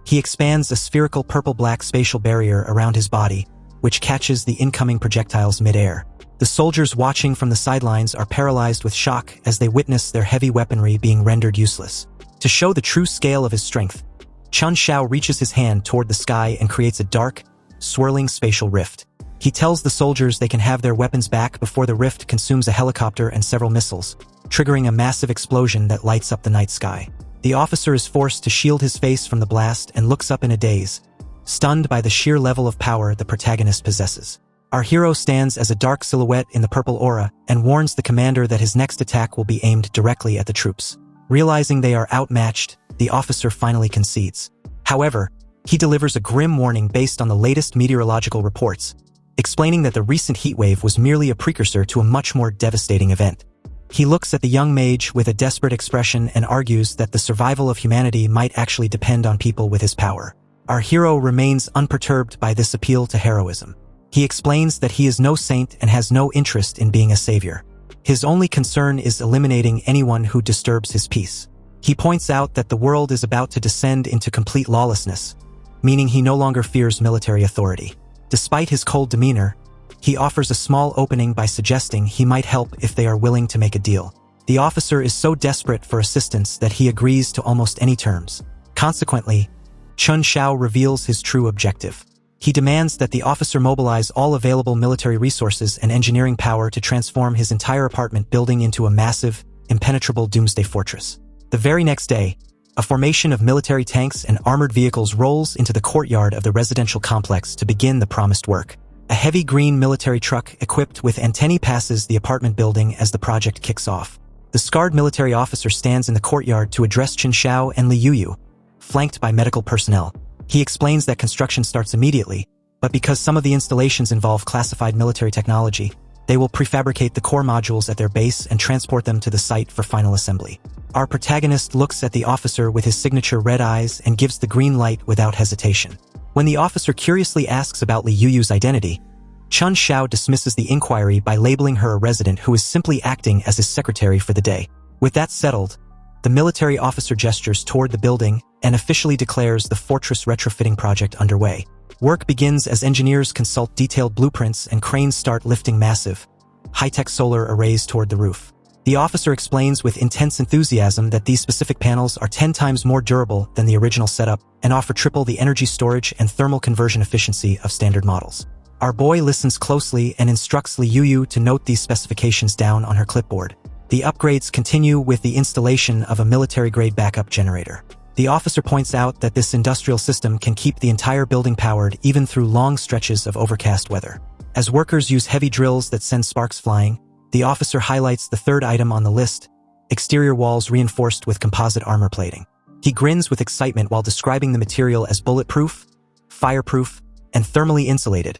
He expands a spherical purple-black spatial barrier around his body, which catches the incoming projectiles mid-air. The soldiers watching from the sidelines are paralyzed with shock as they witness their heavy weaponry being rendered useless. To show the true scale of his strength, Chun Xiao reaches his hand toward the sky and creates a dark, swirling spatial rift. He tells the soldiers they can have their weapons back before the rift consumes a helicopter and several missiles, triggering a massive explosion that lights up the night sky. The officer is forced to shield his face from the blast and looks up in a daze, stunned by the sheer level of power the protagonist possesses. Our hero stands as a dark silhouette in the purple aura and warns the commander that his next attack will be aimed directly at the troops. Realizing they are outmatched, the officer finally concedes. However, he delivers a grim warning based on the latest meteorological reports, explaining that the recent heatwave was merely a precursor to a much more devastating event. He looks at the young mage with a desperate expression and argues that the survival of humanity might actually depend on people with his power. Our hero remains unperturbed by this appeal to heroism. He explains that he is no saint and has no interest in being a savior. His only concern is eliminating anyone who disturbs his peace. He points out that the world is about to descend into complete lawlessness, meaning he no longer fears military authority. Despite his cold demeanor, he offers a small opening by suggesting he might help if they are willing to make a deal. The officer is so desperate for assistance that he agrees to almost any terms. Consequently, Chun Xiao reveals his true objective. He demands that the officer mobilize all available military resources and engineering power to transform his entire apartment building into a massive, impenetrable doomsday fortress. The very next day, a formation of military tanks and armored vehicles rolls into the courtyard of the residential complex to begin the promised work. A heavy green military truck equipped with antennae passes the apartment building as the project kicks off. The scarred military officer stands in the courtyard to address Chun Xiao and Li Yuyu, flanked by medical personnel. He explains that construction starts immediately, but because some of the installations involve classified military technology, they will prefabricate the core modules at their base and transport them to the site for final assembly. Our protagonist looks at the officer with his signature red eyes and gives the green light without hesitation. When the officer curiously asks about Li Yuyu's identity, Chun Xiao dismisses the inquiry by labeling her a resident who is simply acting as his secretary for the day. With that settled, the military officer gestures toward the building and officially declares the fortress retrofitting project underway. Work begins as engineers consult detailed blueprints and cranes start lifting massive, high-tech solar arrays toward the roof. The officer explains with intense enthusiasm that these specific panels are 10 times more durable than the original setup and offer triple the energy storage and thermal conversion efficiency of standard models. Our boy listens closely and instructs Li Yuyu to note these specifications down on her clipboard. The upgrades continue with the installation of a military-grade backup generator. The officer points out that this industrial system can keep the entire building powered even through long stretches of overcast weather. As workers use heavy drills that send sparks flying, the officer highlights the third item on the list, exterior walls reinforced with composite armor plating. He grins with excitement while describing the material as bulletproof, fireproof, and thermally insulated,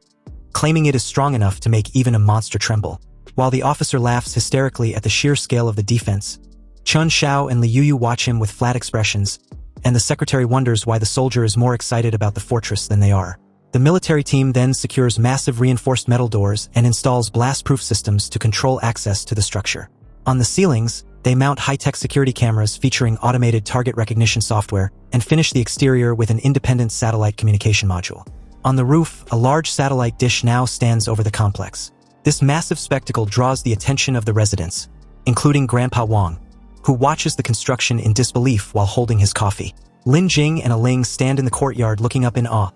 claiming it is strong enough to make even a monster tremble. While the officer laughs hysterically at the sheer scale of the defense, Chun Xiao and Li Yuyu watch him with flat expressions, and the secretary wonders why the soldier is more excited about the fortress than they are. The military team then secures massive reinforced metal doors and installs blast-proof systems to control access to the structure. On the ceilings, they mount high-tech security cameras featuring automated target recognition software and finish the exterior with an independent satellite communication module. On the roof, a large satellite dish now stands over the complex. This massive spectacle draws the attention of the residents, including Grandpa Wang, who watches the construction in disbelief while holding his coffee. Lin Jing and Aling stand in the courtyard looking up in awe,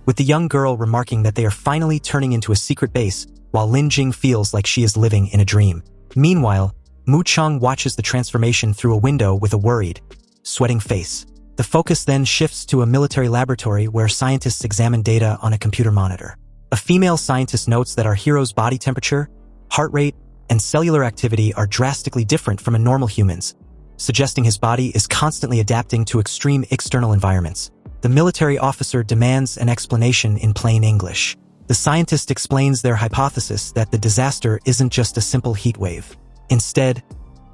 with the young girl remarking that they are finally turning into a secret base, while Lin Jing feels like she is living in a dream. Meanwhile, Mu Chang watches the transformation through a window with a worried, sweating face. The focus then shifts to a military laboratory where scientists examine data on a computer monitor. A female scientist notes that our hero's body temperature, heart rate, and cellular activity are drastically different from a normal human's, suggesting his body is constantly adapting to extreme external environments. The military officer demands an explanation in plain English. The scientist explains their hypothesis that the disaster isn't just a simple heat wave. Instead,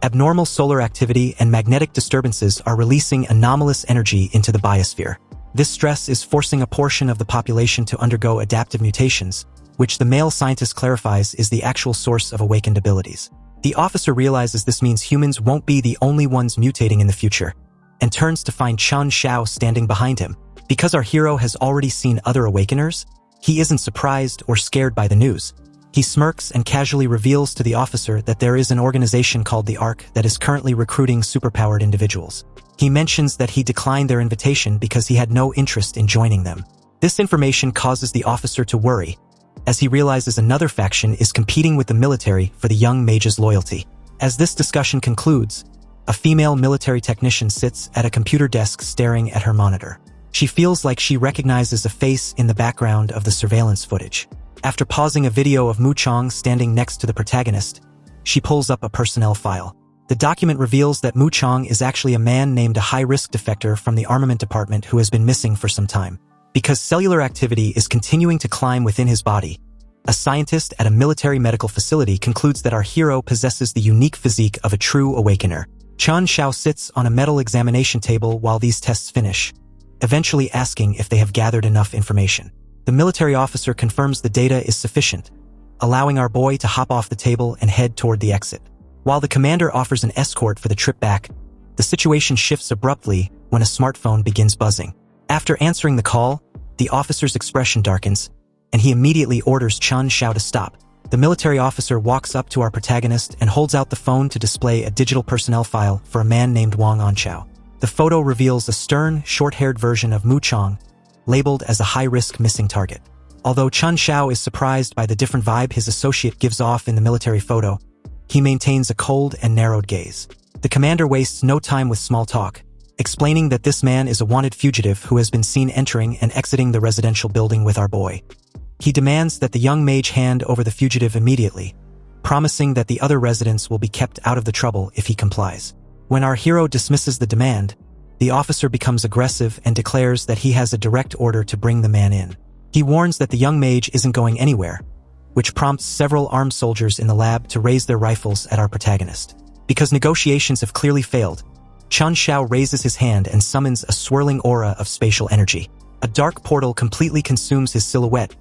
abnormal solar activity and magnetic disturbances are releasing anomalous energy into the biosphere. This stress is forcing a portion of the population to undergo adaptive mutations, which the male scientist clarifies is the actual source of awakened abilities. The officer realizes this means humans won't be the only ones mutating in the future, and turns to find Chen Xiao standing behind him. Because our hero has already seen other awakeners, he isn't surprised or scared by the news. He smirks and casually reveals to the officer that there is an organization called the Ark that is currently recruiting superpowered individuals. He mentions that he declined their invitation because he had no interest in joining them. This information causes the officer to worry, as he realizes another faction is competing with the military for the young mage's loyalty. As this discussion concludes, a female military technician sits at a computer desk staring at her monitor. She feels like she recognizes a face in the background of the surveillance footage. After pausing a video of Mu Chang standing next to the protagonist, she pulls up a personnel file. The document reveals that Mu Chang is actually a man named a high-risk defector from the armament department who has been missing for some time. Because cellular activity is continuing to climb within his body, a scientist at a military medical facility concludes that our hero possesses the unique physique of a true awakener. Chen Xiao sits on a metal examination table while these tests finish, eventually asking if they have gathered enough information. The military officer confirms the data is sufficient, allowing our boy to hop off the table and head toward the exit. While the commander offers an escort for the trip back, the situation shifts abruptly when a smartphone begins buzzing. After answering the call, the officer's expression darkens, and he immediately orders Chen Xiao to stop. The military officer walks up to our protagonist and holds out the phone to display a digital personnel file for a man named Wang Anchao. The photo reveals a stern, short-haired version of Mu Chang, labeled as a high-risk missing target. Although Chen Xiao is surprised by the different vibe his associate gives off in the military photo, he maintains a cold and narrowed gaze. The commander wastes no time with small talk, explaining that this man is a wanted fugitive who has been seen entering and exiting the residential building with our boy. He demands that the young mage hand over the fugitive immediately, promising that the other residents will be kept out of the trouble if he complies. When our hero dismisses the demand, the officer becomes aggressive and declares that he has a direct order to bring the man in. He warns that the young mage isn't going anywhere, which prompts several armed soldiers in the lab to raise their rifles at our protagonist. Because negotiations have clearly failed, Chen Xiao raises his hand and summons a swirling aura of spatial energy. A dark portal completely consumes his silhouette,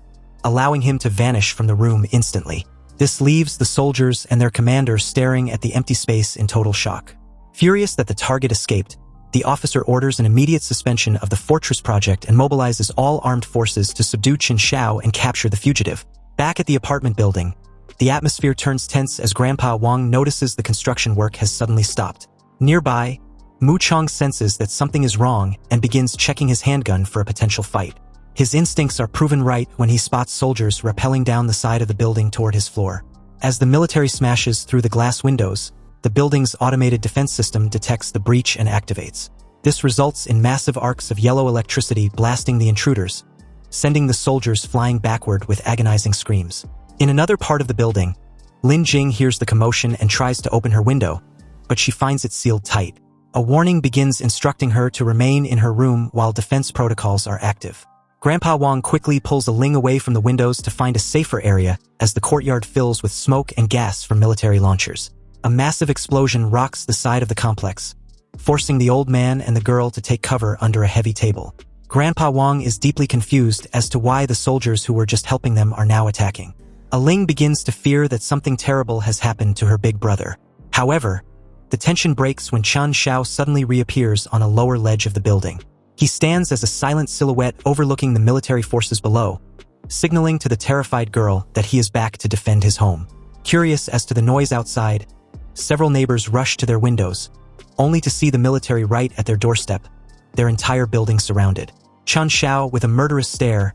allowing him to vanish from the room instantly. This leaves the soldiers and their commander staring at the empty space in total shock. Furious that the target escaped, the officer orders an immediate suspension of the Fortress project and mobilizes all armed forces to subdue Chen Xiao and capture the fugitive. Back at the apartment building, the atmosphere turns tense as Grandpa Wang notices the construction work has suddenly stopped. Nearby, Mu Chang senses that something is wrong and begins checking his handgun for a potential fight. His instincts are proven right when he spots soldiers rappelling down the side of the building toward his floor. As the military smashes through the glass windows, the building's automated defense system detects the breach and activates. This results in massive arcs of yellow electricity blasting the intruders, sending the soldiers flying backward with agonizing screams. In another part of the building, Lin Jing hears the commotion and tries to open her window, but she finds it sealed tight. A warning begins instructing her to remain in her room while defense protocols are active. Grandpa Wang quickly pulls Aling away from the windows to find a safer area as the courtyard fills with smoke and gas from military launchers. A massive explosion rocks the side of the complex, forcing the old man and the girl to take cover under a heavy table. Grandpa Wang is deeply confused as to why the soldiers who were just helping them are now attacking. Aling begins to fear that something terrible has happened to her big brother. However, the tension breaks when Chen Xiao suddenly reappears on a lower ledge of the building. He stands as a silent silhouette overlooking the military forces below, signaling to the terrified girl that he is back to defend his home. Curious as to the noise outside, several neighbors rush to their windows, only to see the military right at their doorstep, their entire building surrounded. Chen Xiao, with a murderous stare,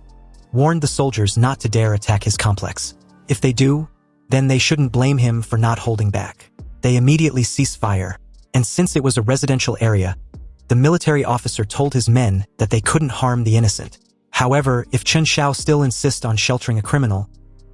warned the soldiers not to dare attack his complex. If they do, then they shouldn't blame him for not holding back. They immediately ceased fire, and since it was a residential area, the military officer told his men that they couldn't harm the innocent. However, if Chen Xiao still insists on sheltering a criminal,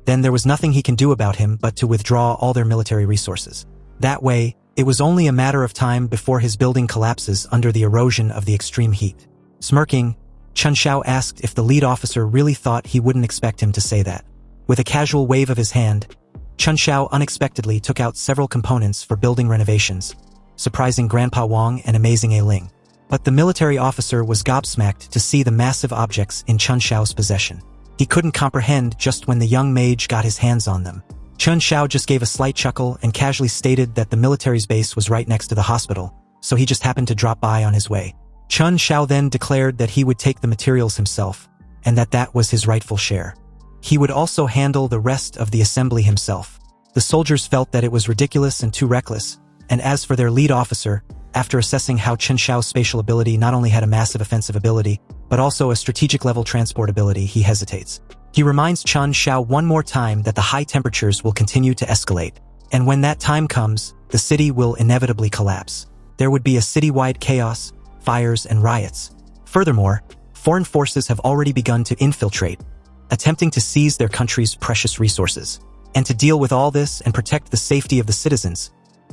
then there was nothing he can do about him but to withdraw all their military resources. That way, it was only a matter of time before his building collapses under the erosion of the extreme heat. Smirking, Chen Xiao asked if the lead officer really thought he wouldn't expect him to say that. With a casual wave of his hand, Chen Xiao unexpectedly took out several components for building renovations, surprising Grandpa Wang and amazing A Ling. But the military officer was gobsmacked to see the massive objects in Chen Xiao's possession. He couldn't comprehend just when the young mage got his hands on them. Chen Xiao just gave a slight chuckle and casually stated that the military's base was right next to the hospital, so he just happened to drop by on his way. Chen Xiao then declared that he would take the materials himself, and that was his rightful share. He would also handle the rest of the assembly himself. The soldiers felt that it was ridiculous and too reckless, and as for their lead officer, after assessing how Chen Xiao's spatial ability not only had a massive offensive ability, but also a strategic-level transport ability, he hesitates. He reminds Chen Xiao one more time that the high temperatures will continue to escalate, and when that time comes, the city will inevitably collapse. There would be a citywide chaos, fires, and riots. Furthermore, foreign forces have already begun to infiltrate, attempting to seize their country's precious resources. And to deal with all this and protect the safety of the citizens,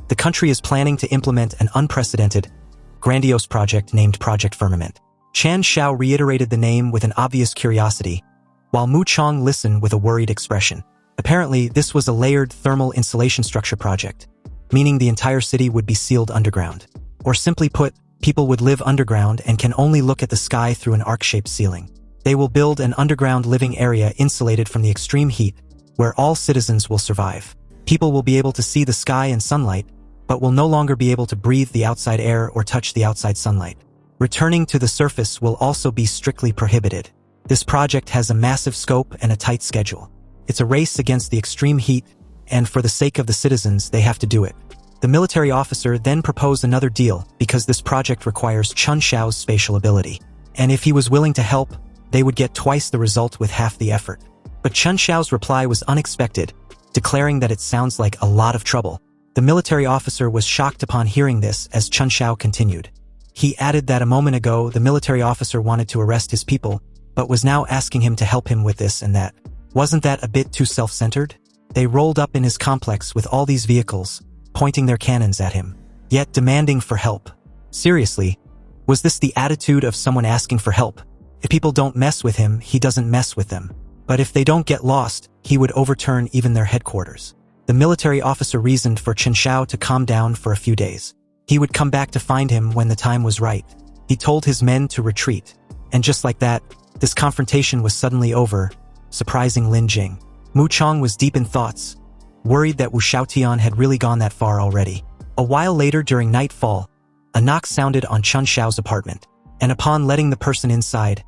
the country is planning to implement an unprecedented, grandiose project named Project Firmament. Chen Xiao reiterated the name with an obvious curiosity, while Mu Chong listened with a worried expression. Apparently, this was a layered thermal insulation structure project, meaning the entire city would be sealed underground. Or simply put, people would live underground and can only look at the sky through an arc-shaped ceiling. They will build an underground living area insulated from the extreme heat, where all citizens will survive. People will be able to see the sky and sunlight, but will no longer be able to breathe the outside air or touch the outside sunlight. Returning to the surface will also be strictly prohibited. This project has a massive scope and a tight schedule. It's a race against the extreme heat, and for the sake of the citizens, they have to do it. The military officer then proposed another deal because this project requires Chen Xiao's spatial ability. And if he was willing to help, they would get twice the result with half the effort. But Chen Xiao's reply was unexpected, declaring that it sounds like a lot of trouble. The military officer was shocked upon hearing this as Chen Xiao continued. He added that a moment ago the military officer wanted to arrest his people, but was now asking him to help him with this and that. Wasn't that a bit too self-centered? They rolled up in his complex with all these vehicles, pointing their cannons at him, yet demanding for help. Seriously, was this the attitude of someone asking for help? If people don't mess with him, he doesn't mess with them. But if they don't get lost, he would overturn even their headquarters. The military officer reasoned for Chen Xiao to calm down for a few days. He would come back to find him when the time was right. He told his men to retreat. And just like that, this confrontation was suddenly over, surprising Lin Jing. Mu Chong was deep in thoughts, worried that Wu Xiaotian had really gone that far already. A while later during nightfall, a knock sounded on Chen Xiao's apartment, and upon letting the person inside,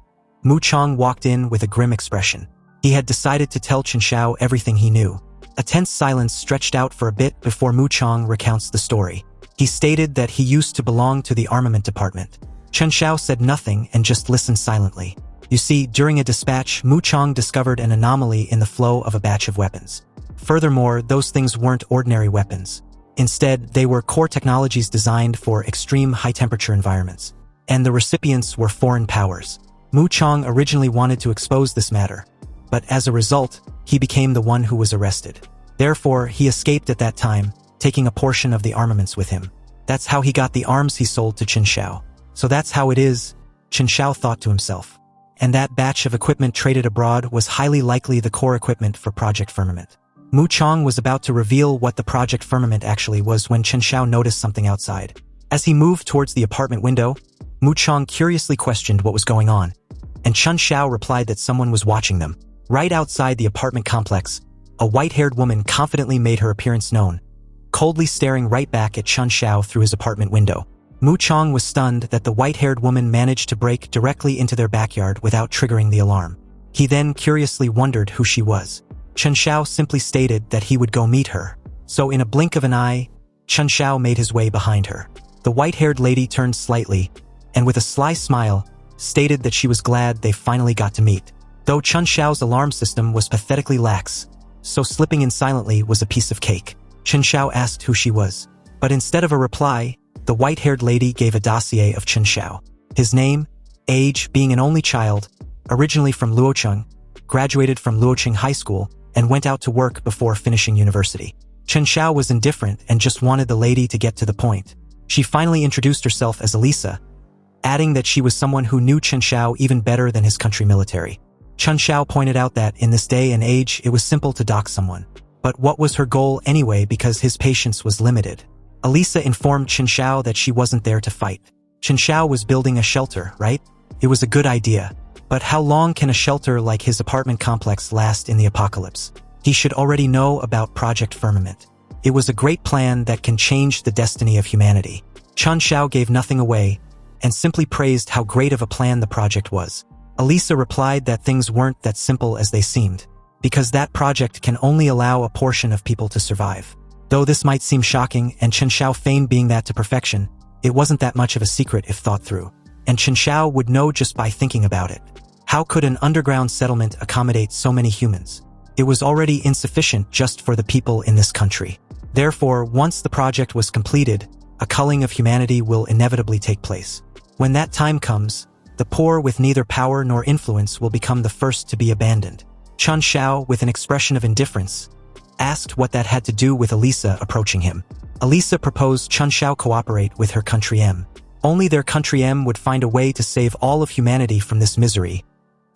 Mu Chong walked in with a grim expression. He had decided to tell Chen Xiao everything he knew. A tense silence stretched out for a bit before Mu Chong recounts the story. He stated that he used to belong to the armament department. Chen Xiao said nothing and just listened silently. You see, during a dispatch, Mu Chong discovered an anomaly in the flow of a batch of weapons. Furthermore, those things weren't ordinary weapons. Instead, they were core technologies designed for extreme high-temperature environments. And the recipients were foreign powers. Mu Chong originally wanted to expose this matter, but as a result, he became the one who was arrested. Therefore, he escaped at that time, taking a portion of the armaments with him. That's how he got the arms he sold to Chen Xiao. So that's how it is, Chen Xiao thought to himself. And that batch of equipment traded abroad was highly likely the core equipment for Project Firmament. Mu Chong was about to reveal what the Project Firmament actually was when Chen Xiao noticed something outside. As he moved towards the apartment window, Mu Chong curiously questioned what was going on, and Chen Xiao replied that someone was watching them. Right outside the apartment complex, a white-haired woman confidently made her appearance known, coldly staring right back at Chen Xiao through his apartment window. Mu Chong was stunned that the white-haired woman managed to break directly into their backyard without triggering the alarm. He then curiously wondered who she was. Chen Xiao simply stated that he would go meet her. So in a blink of an eye, Chen Xiao made his way behind her. The white-haired lady turned slightly, and with a sly smile, stated that she was glad they finally got to meet. Though Chun Xiao's alarm system was pathetically lax, so slipping in silently was a piece of cake. Chun Xiao asked who she was, but instead of a reply, the white-haired lady gave a dossier of Chun Xiao. His name, age, being an only child, originally from Luocheng, graduated from Luocheng High School, and went out to work before finishing university. Chun Xiao was indifferent and just wanted the lady to get to the point. She finally introduced herself as Elisa, adding that she was someone who knew Chun Xiao even better than his country military. Chun Xiao pointed out that in this day and age it was simple to dock someone. But what was her goal anyway, because his patience was limited? Elisa informed Chun Xiao that she wasn't there to fight. Chun Xiao was building a shelter, right? It was a good idea. But how long can a shelter like his apartment complex last in the apocalypse? He should already know about Project Firmament. It was a great plan that can change the destiny of humanity. Chun Xiao gave nothing away, and simply praised how great of a plan the project was. Elisa replied that things weren't that simple as they seemed, because that project can only allow a portion of people to survive. Though this might seem shocking, and Chun Xiao feigned being that to perfection, it wasn't that much of a secret if thought through. And Chun Xiao would know just by thinking about it. How could an underground settlement accommodate so many humans? It was already insufficient just for the people in this country. Therefore, once the project was completed, a culling of humanity will inevitably take place. When that time comes, the poor with neither power nor influence will become the first to be abandoned. Chun Xiao, with an expression of indifference, asked what that had to do with Elisa approaching him. Elisa proposed Chun Xiao cooperate with her country M. Only their country M would find a way to save all of humanity from this misery,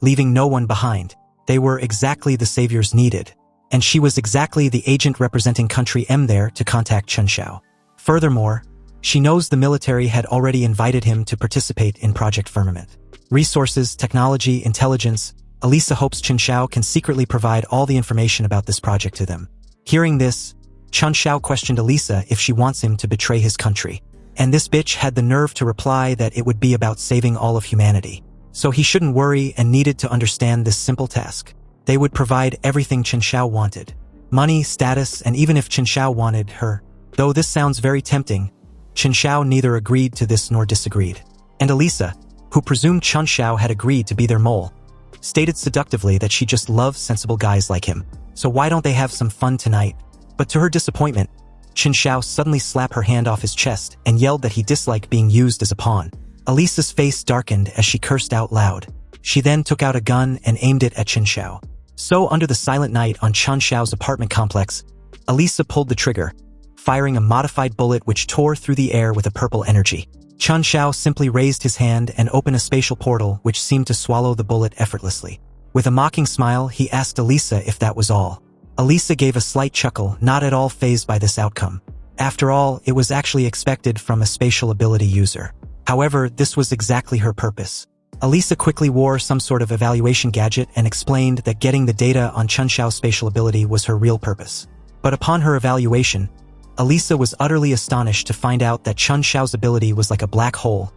leaving no one behind. They were exactly the saviors needed, and she was exactly the agent representing country M there to contact Chun Xiao. Furthermore, she knows the military had already invited him to participate in Project Firmament. Resources, technology, intelligence. Elisa hopes Chun Xiao can secretly provide all the information about this project to them. Hearing this, Chun Xiao questioned Elisa if she wants him to betray his country. And this bitch had the nerve to reply that it would be about saving all of humanity. So he shouldn't worry and needed to understand this simple task. They would provide everything Chun Xiao wanted. Money, status, and even if Chun Xiao wanted her. Though this sounds very tempting, Chun Xiao neither agreed to this nor disagreed. And Elisa, who presumed Chun Xiao had agreed to be their mole, stated seductively that she just loves sensible guys like him. So why don't they have some fun tonight? But to her disappointment, Chun Xiao suddenly slapped her hand off his chest and yelled that he disliked being used as a pawn. Elisa's face darkened as she cursed out loud. She then took out a gun and aimed it at Chun Xiao. So under the silent night on Chun Xiao's apartment complex, Elisa pulled the trigger, firing a modified bullet which tore through the air with a purple energy. Chun Xiao simply raised his hand and opened a spatial portal which seemed to swallow the bullet effortlessly. With a mocking smile, he asked Elisa if that was all. Elisa gave a slight chuckle, not at all fazed by this outcome. After all, it was actually expected from a spatial ability user. However, this was exactly her purpose. Elisa quickly wore some sort of evaluation gadget and explained that getting the data on Chun Xiao's spatial ability was her real purpose. But upon her evaluation, Elisa was utterly astonished to find out that Chun Xiao's ability was like a black hole,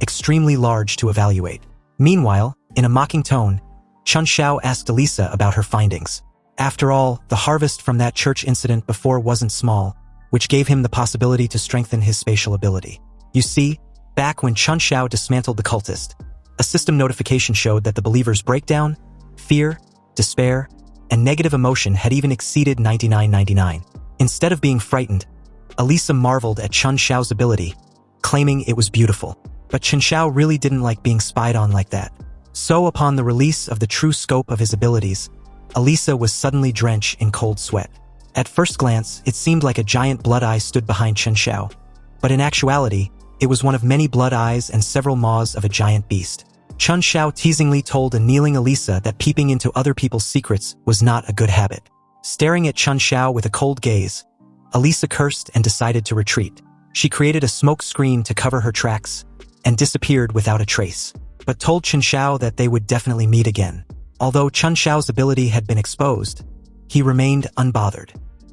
extremely large to evaluate. Meanwhile, in a mocking tone, Chun Xiao asked Elisa about her findings. After all, the harvest from that church incident before wasn't small, which gave him the possibility to strengthen his spatial ability. You see, back when Chun Xiao dismantled the cultist, a system notification showed that the believer's breakdown, fear, despair, and negative emotion had even exceeded 99.99. Instead of being frightened, Elisa marveled at Chun Xiao's ability, claiming it was beautiful. But Chun Xiao really didn't like being spied on like that. So upon the release of the true scope of his abilities, Elisa was suddenly drenched in cold sweat. At first glance, it seemed like a giant blood eye stood behind Chun Xiao. But in actuality, it was one of many blood eyes and several maws of a giant beast. Chun Xiao teasingly told a kneeling Elisa that peeping into other people's secrets was not a good habit. Staring at Chun Xiao with a cold gaze, Elisa cursed and decided to retreat. She created a smoke screen to cover her tracks and disappeared without a trace, but told Chun Xiao that they would definitely meet again. Although Chun Xiao's ability had been exposed, he remained unbothered.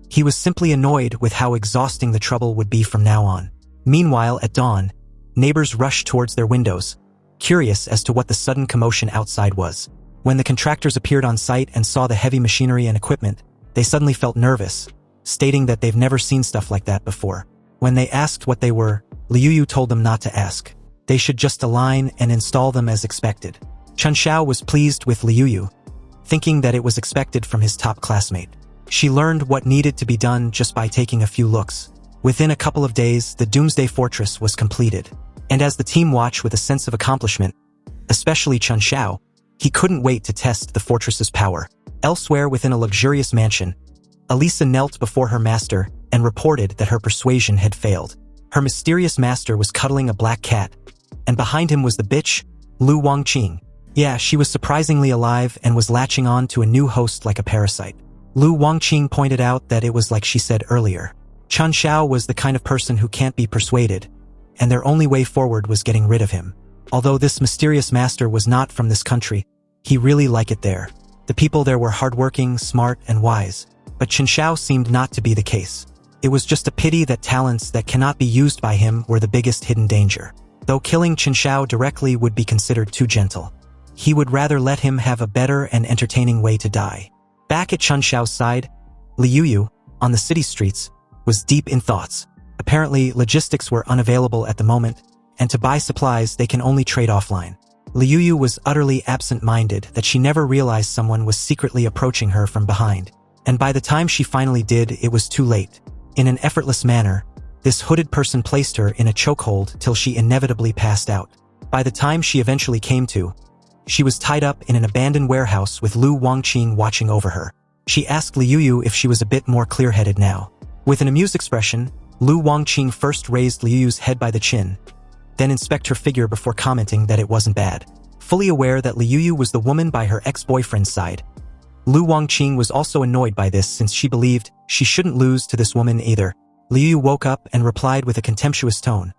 He was simply annoyed with how exhausting the trouble would be from now on. Meanwhile, at dawn, neighbors rushed towards their windows, curious as to what the sudden commotion outside was. When the contractors appeared on site and saw the heavy machinery and equipment, they suddenly felt nervous, stating that they've never seen stuff like that before. When they asked what they were, Liu Yu told them not to ask. They should just align and install them as expected. Chen Xiao was pleased with Liu Yu, thinking that it was expected from his top classmate. She learned what needed to be done just by taking a few looks. Within a couple of days, the Doomsday Fortress was completed. And as the team watched with a sense of accomplishment, especially Chen Xiao, he couldn't wait to test the fortress's power. Elsewhere within a luxurious mansion, Elisa knelt before her master and reported that her persuasion had failed. Her mysterious master was cuddling a black cat, and behind him was the bitch, Lu Wangqing. Yeah, she was surprisingly alive and was latching on to a new host like a parasite. Lu Wangqing pointed out that it was like she said earlier. Chen Xiao was the kind of person who can't be persuaded, and their only way forward was getting rid of him. Although this mysterious master was not from this country, he really liked it there. The people there were hardworking, smart, and wise. But Chen Xiao seemed not to be the case. It was just a pity that talents that cannot be used by him were the biggest hidden danger. Though killing Chen Xiao directly would be considered too gentle, he would rather let him have a better and entertaining way to die. Back at Chen Xiao's side, Liu Yu, on the city streets, was deep in thoughts. Apparently, logistics were unavailable at the moment, and to buy supplies they can only trade offline. Liu Yu was utterly absent-minded that she never realized someone was secretly approaching her from behind. And by the time she finally did, it was too late. In an effortless manner, this hooded person placed her in a chokehold till she inevitably passed out. By the time she eventually came to, she was tied up in an abandoned warehouse with Lu Wangqing watching over her. She asked Liu Yu if she was a bit more clear-headed now. With an amused expression, Lu Wangqing first raised Liu Yu's head by the chin, then inspected her figure before commenting that it wasn't bad. Fully aware that Liu Yu was the woman by her ex-boyfriend's side, Lu Wangqing was also annoyed by this since she believed she shouldn't lose to this woman either. Liu Yu woke up and replied with a contemptuous tone,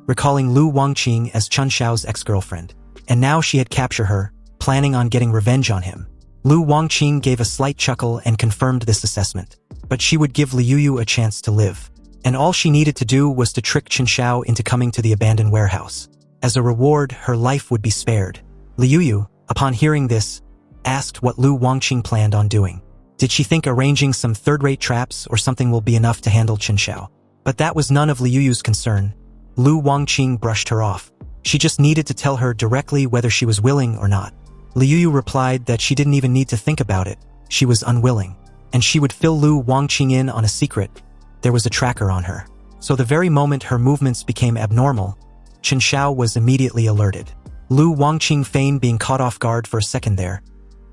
recalling Lu Wangqing as Chen Xiao's ex-girlfriend. And now she had captured her, planning on getting revenge on him. Lu Wangqing gave a slight chuckle and confirmed this assessment. But she would give Liu Yu a chance to live. And all she needed to do was to trick Chen Xiao into coming to the abandoned warehouse. As a reward, her life would be spared. Liu Yu, upon hearing this, asked what Lu Wangqing planned on doing. Did she think arranging some third-rate traps or something will be enough to handle Chen Xiao? But that was none of Liu Yu's concern. Lu Wangqing brushed her off. She just needed to tell her directly whether she was willing or not. Liu Yu replied that she didn't even need to think about it. She was unwilling. And she would fill Lu Wangqing in on a secret. There was a tracker on her. So the very moment her movements became abnormal, Chen Xiao was immediately alerted. Lu Wangqing feigned being caught off guard for a second there,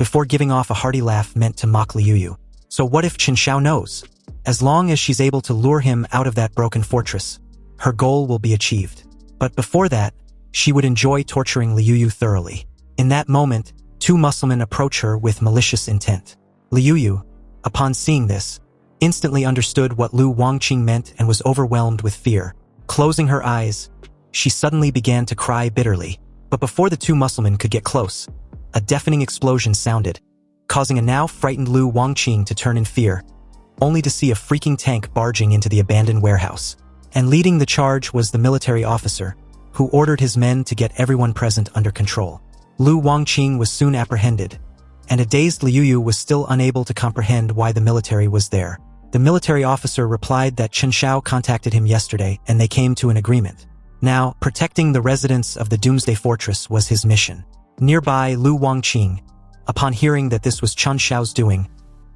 before giving off a hearty laugh meant to mock Liu Yu. So what if Chen Xiao knows? As long as she's able to lure him out of that broken fortress, her goal will be achieved. But before that, she would enjoy torturing Liu Yu thoroughly. In that moment, two musclemen approach her with malicious intent. Liu Yu, upon seeing this, instantly understood what Lu Wangqing meant and was overwhelmed with fear. Closing her eyes, she suddenly began to cry bitterly. But before the two musclemen could get close, a deafening explosion sounded, causing a now frightened Lu Wangqing to turn in fear, only to see a freaking tank barging into the abandoned warehouse. And leading the charge was the military officer, who ordered his men to get everyone present under control. Lu Wangqing was soon apprehended, and a dazed Liu Yu was still unable to comprehend why the military was there. The military officer replied that Chen Xiao contacted him yesterday and they came to an agreement. Now, protecting the residents of the Doomsday Fortress was his mission. Nearby, Lu Wangqing, upon hearing that this was Chen Xiao's doing,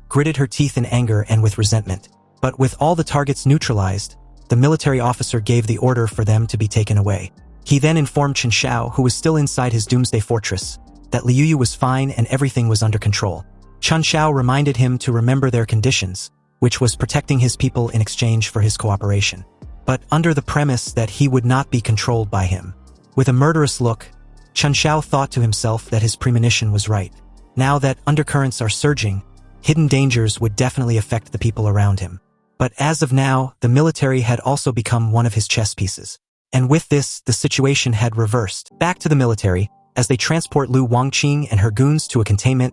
gritted her teeth in anger and with resentment. But with all the targets neutralized, the military officer gave the order for them to be taken away. He then informed Chen Xiao, who was still inside his Doomsday Fortress, that Liu Yu was fine and everything was under control. Chen Xiao reminded him to remember their conditions, which was protecting his people in exchange for his cooperation, but under the premise that he would not be controlled by him. With a murderous look, Chen Xiao thought to himself that his premonition was right. Now that undercurrents are surging, hidden dangers would definitely affect the people around him. But as of now, the military had also become one of his chess pieces. And with this, the situation had reversed. Back to the military, as they transport Lu Wangqing and her goons to a containment,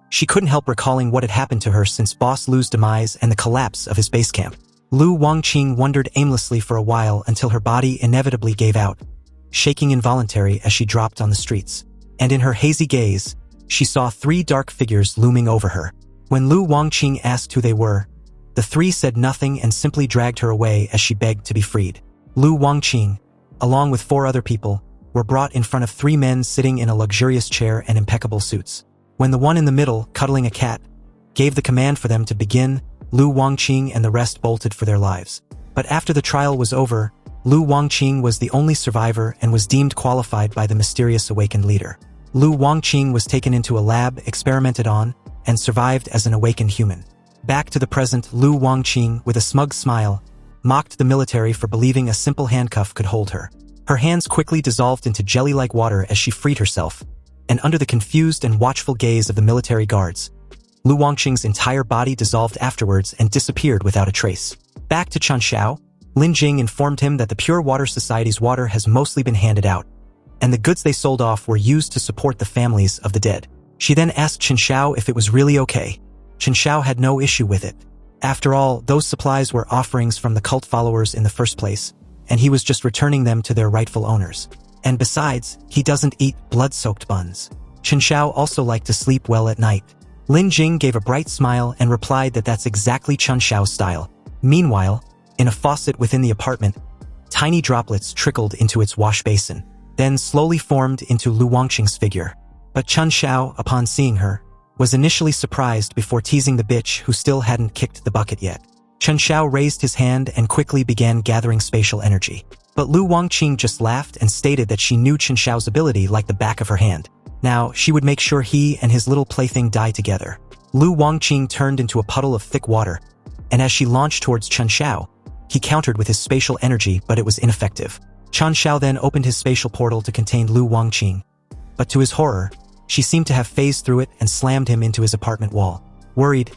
she couldn't help recalling what had happened to her since Boss Lu's demise and the collapse of his base camp. Lu Wangqing wandered aimlessly for a while until her body inevitably gave out, shaking involuntarily as she dropped on the streets. And in her hazy gaze, she saw three dark figures looming over her. When Lu Wangqing asked who they were, the three said nothing and simply dragged her away as she begged to be freed. Lu Wangqing, along with 4 other people, were brought in front of 3 men sitting in a luxurious chair and impeccable suits. When the one in the middle, cuddling a cat, gave the command for them to begin, Lu Wangqing and the rest bolted for their lives. But after the trial was over, Lu Wangqing was the only survivor and was deemed qualified by the mysterious awakened leader. Lu Wangqing was taken into a lab, experimented on, and survived as an awakened human. Back to the present, Lu Wangqing, with a smug smile, mocked the military for believing a simple handcuff could hold her. Her hands quickly dissolved into jelly-like water as she freed herself, and under the confused and watchful gaze of the military guards, Lu Wangqing's entire body dissolved afterwards and disappeared without a trace. Back to Chen Xiao, Lin Jing informed him that the Pure Water Society's water has mostly been handed out, and the goods they sold off were used to support the families of the dead. She then asked Chen Xiao if it was really okay. Chen Xiao had no issue with it. After all, those supplies were offerings from the cult followers in the first place, and he was just returning them to their rightful owners. And besides, he doesn't eat blood-soaked buns. Chen Xiao also liked to sleep well at night. Lin Jing gave a bright smile and replied that that's exactly Chen Xiao's style. Meanwhile, in a faucet within the apartment, tiny droplets trickled into its wash basin, then slowly formed into Lu Wangqing's figure. But Chen Xiao, upon seeing her, was initially surprised before teasing the bitch who still hadn't kicked the bucket yet. Chen Xiao raised his hand and quickly began gathering spatial energy. But Lu Wangqing just laughed and stated that she knew Chen Xiao's ability like the back of her hand. Now, she would make sure he and his little plaything die together. Lu Wangqing turned into a puddle of thick water, and as she launched towards Chen Xiao, he countered with his spatial energy, but it was ineffective. Chen Xiao then opened his spatial portal to contain Lu Wangqing, but to his horror, she seemed to have phased through it and slammed him into his apartment wall. Worried,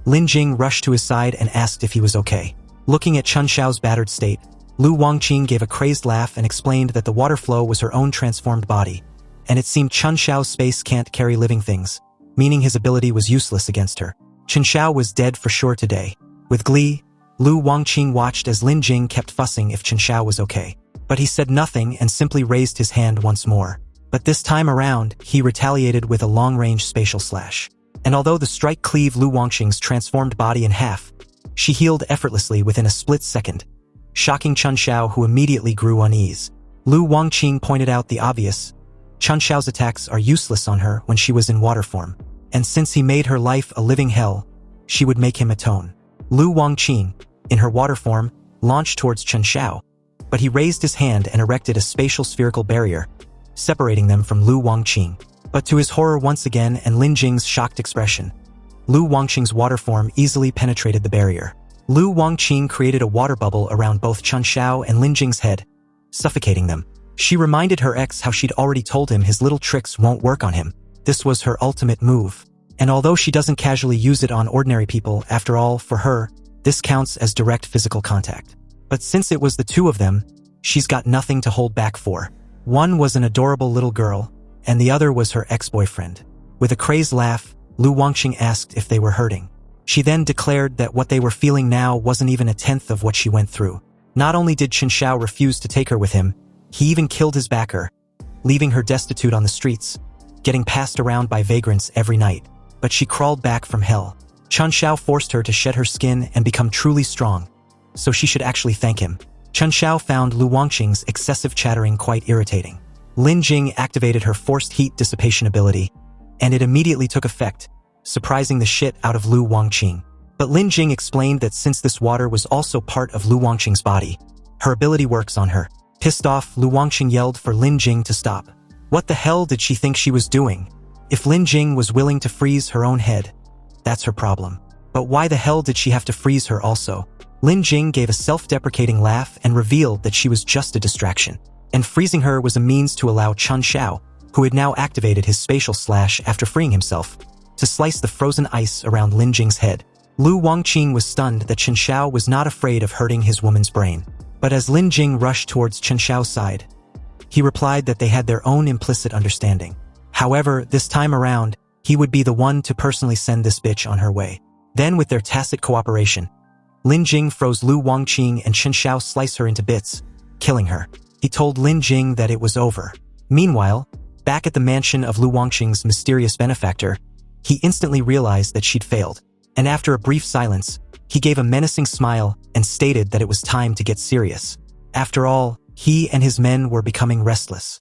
Lin Jing rushed to his side and asked if he was okay. Looking at Chen Xiao's battered state, Lu Wangqing gave a crazed laugh and explained that the water flow was her own transformed body, and it seemed Chen Xiao's space can't carry living things, meaning his ability was useless against her. Chen Xiao was dead for sure today. With glee, Lu Wangqing watched as Lin Jing kept fussing if Chen Xiao was okay. But he said nothing and simply raised his hand once more. But this time around, he retaliated with a long-range spatial slash. And although the strike cleaved Lu Wangqing's transformed body in half, she healed effortlessly within a split second, shocking Chen Xiao, who immediately grew uneasy. Lu Wangqing pointed out the obvious. Chen Xiao's attacks are useless on her when she was in water form, and since he made her life a living hell, she would make him atone. Lu Wangqing, in her water form, launched towards Chen Xiao, but he raised his hand and erected a spatial spherical barrier, separating them from Lu Wangqing. But to his horror once again and Lin Jing's shocked expression, Lu Wangqing's water form easily penetrated the barrier. Lu Wangqing created a water bubble around both Chen Xiao and Lin Jing's head, suffocating them. She reminded her ex how she'd already told him his little tricks won't work on him. This was her ultimate move. And although she doesn't casually use it on ordinary people, after all, for her, this counts as direct physical contact. But since it was the two of them, she's got nothing to hold back for. One was an adorable little girl, and the other was her ex-boyfriend. With a crazed laugh, Lu Wangqing asked if they were hurting. She then declared that what they were feeling now wasn't even a tenth of what she went through. Not only did Chen Xiao refuse to take her with him, he even killed his backer, leaving her destitute on the streets, getting passed around by vagrants every night. But she crawled back from hell. Chen Xiao forced her to shed her skin and become truly strong, so she should actually thank him. Chen Xiao found Lu Wangqing's excessive chattering quite irritating. Lin Jing activated her forced heat dissipation ability, and it immediately took effect, surprising the shit out of Lu Wangqing. But Lin Jing explained that since this water was also part of Lu Wangqing's body, her ability works on her. Pissed off, Lu Wangqing yelled for Lin Jing to stop. What the hell did she think she was doing? If Lin Jing was willing to freeze her own head, that's her problem. But why the hell did she have to freeze her also? Lin Jing gave a self-deprecating laugh and revealed that she was just a distraction. And freezing her was a means to allow Chen Xiao, who had now activated his spatial slash after freeing himself, to slice the frozen ice around Lin Jing's head. Lu Wangqing was stunned that Chen Xiao was not afraid of hurting his woman's brain. But as Lin Jing rushed towards Chen Xiao's side, he replied that they had their own implicit understanding. However, this time around, he would be the one to personally send this bitch on her way. Then, with their tacit cooperation, Lin Jing froze Lu Wangqing and Chen Xiao sliced her into bits, killing her. He told Lin Jing that it was over. Meanwhile, back at the mansion of Lu Wangqing's mysterious benefactor, he instantly realized that she'd failed. And after a brief silence, he gave a menacing smile and stated that it was time to get serious. After all, He and his men were becoming restless.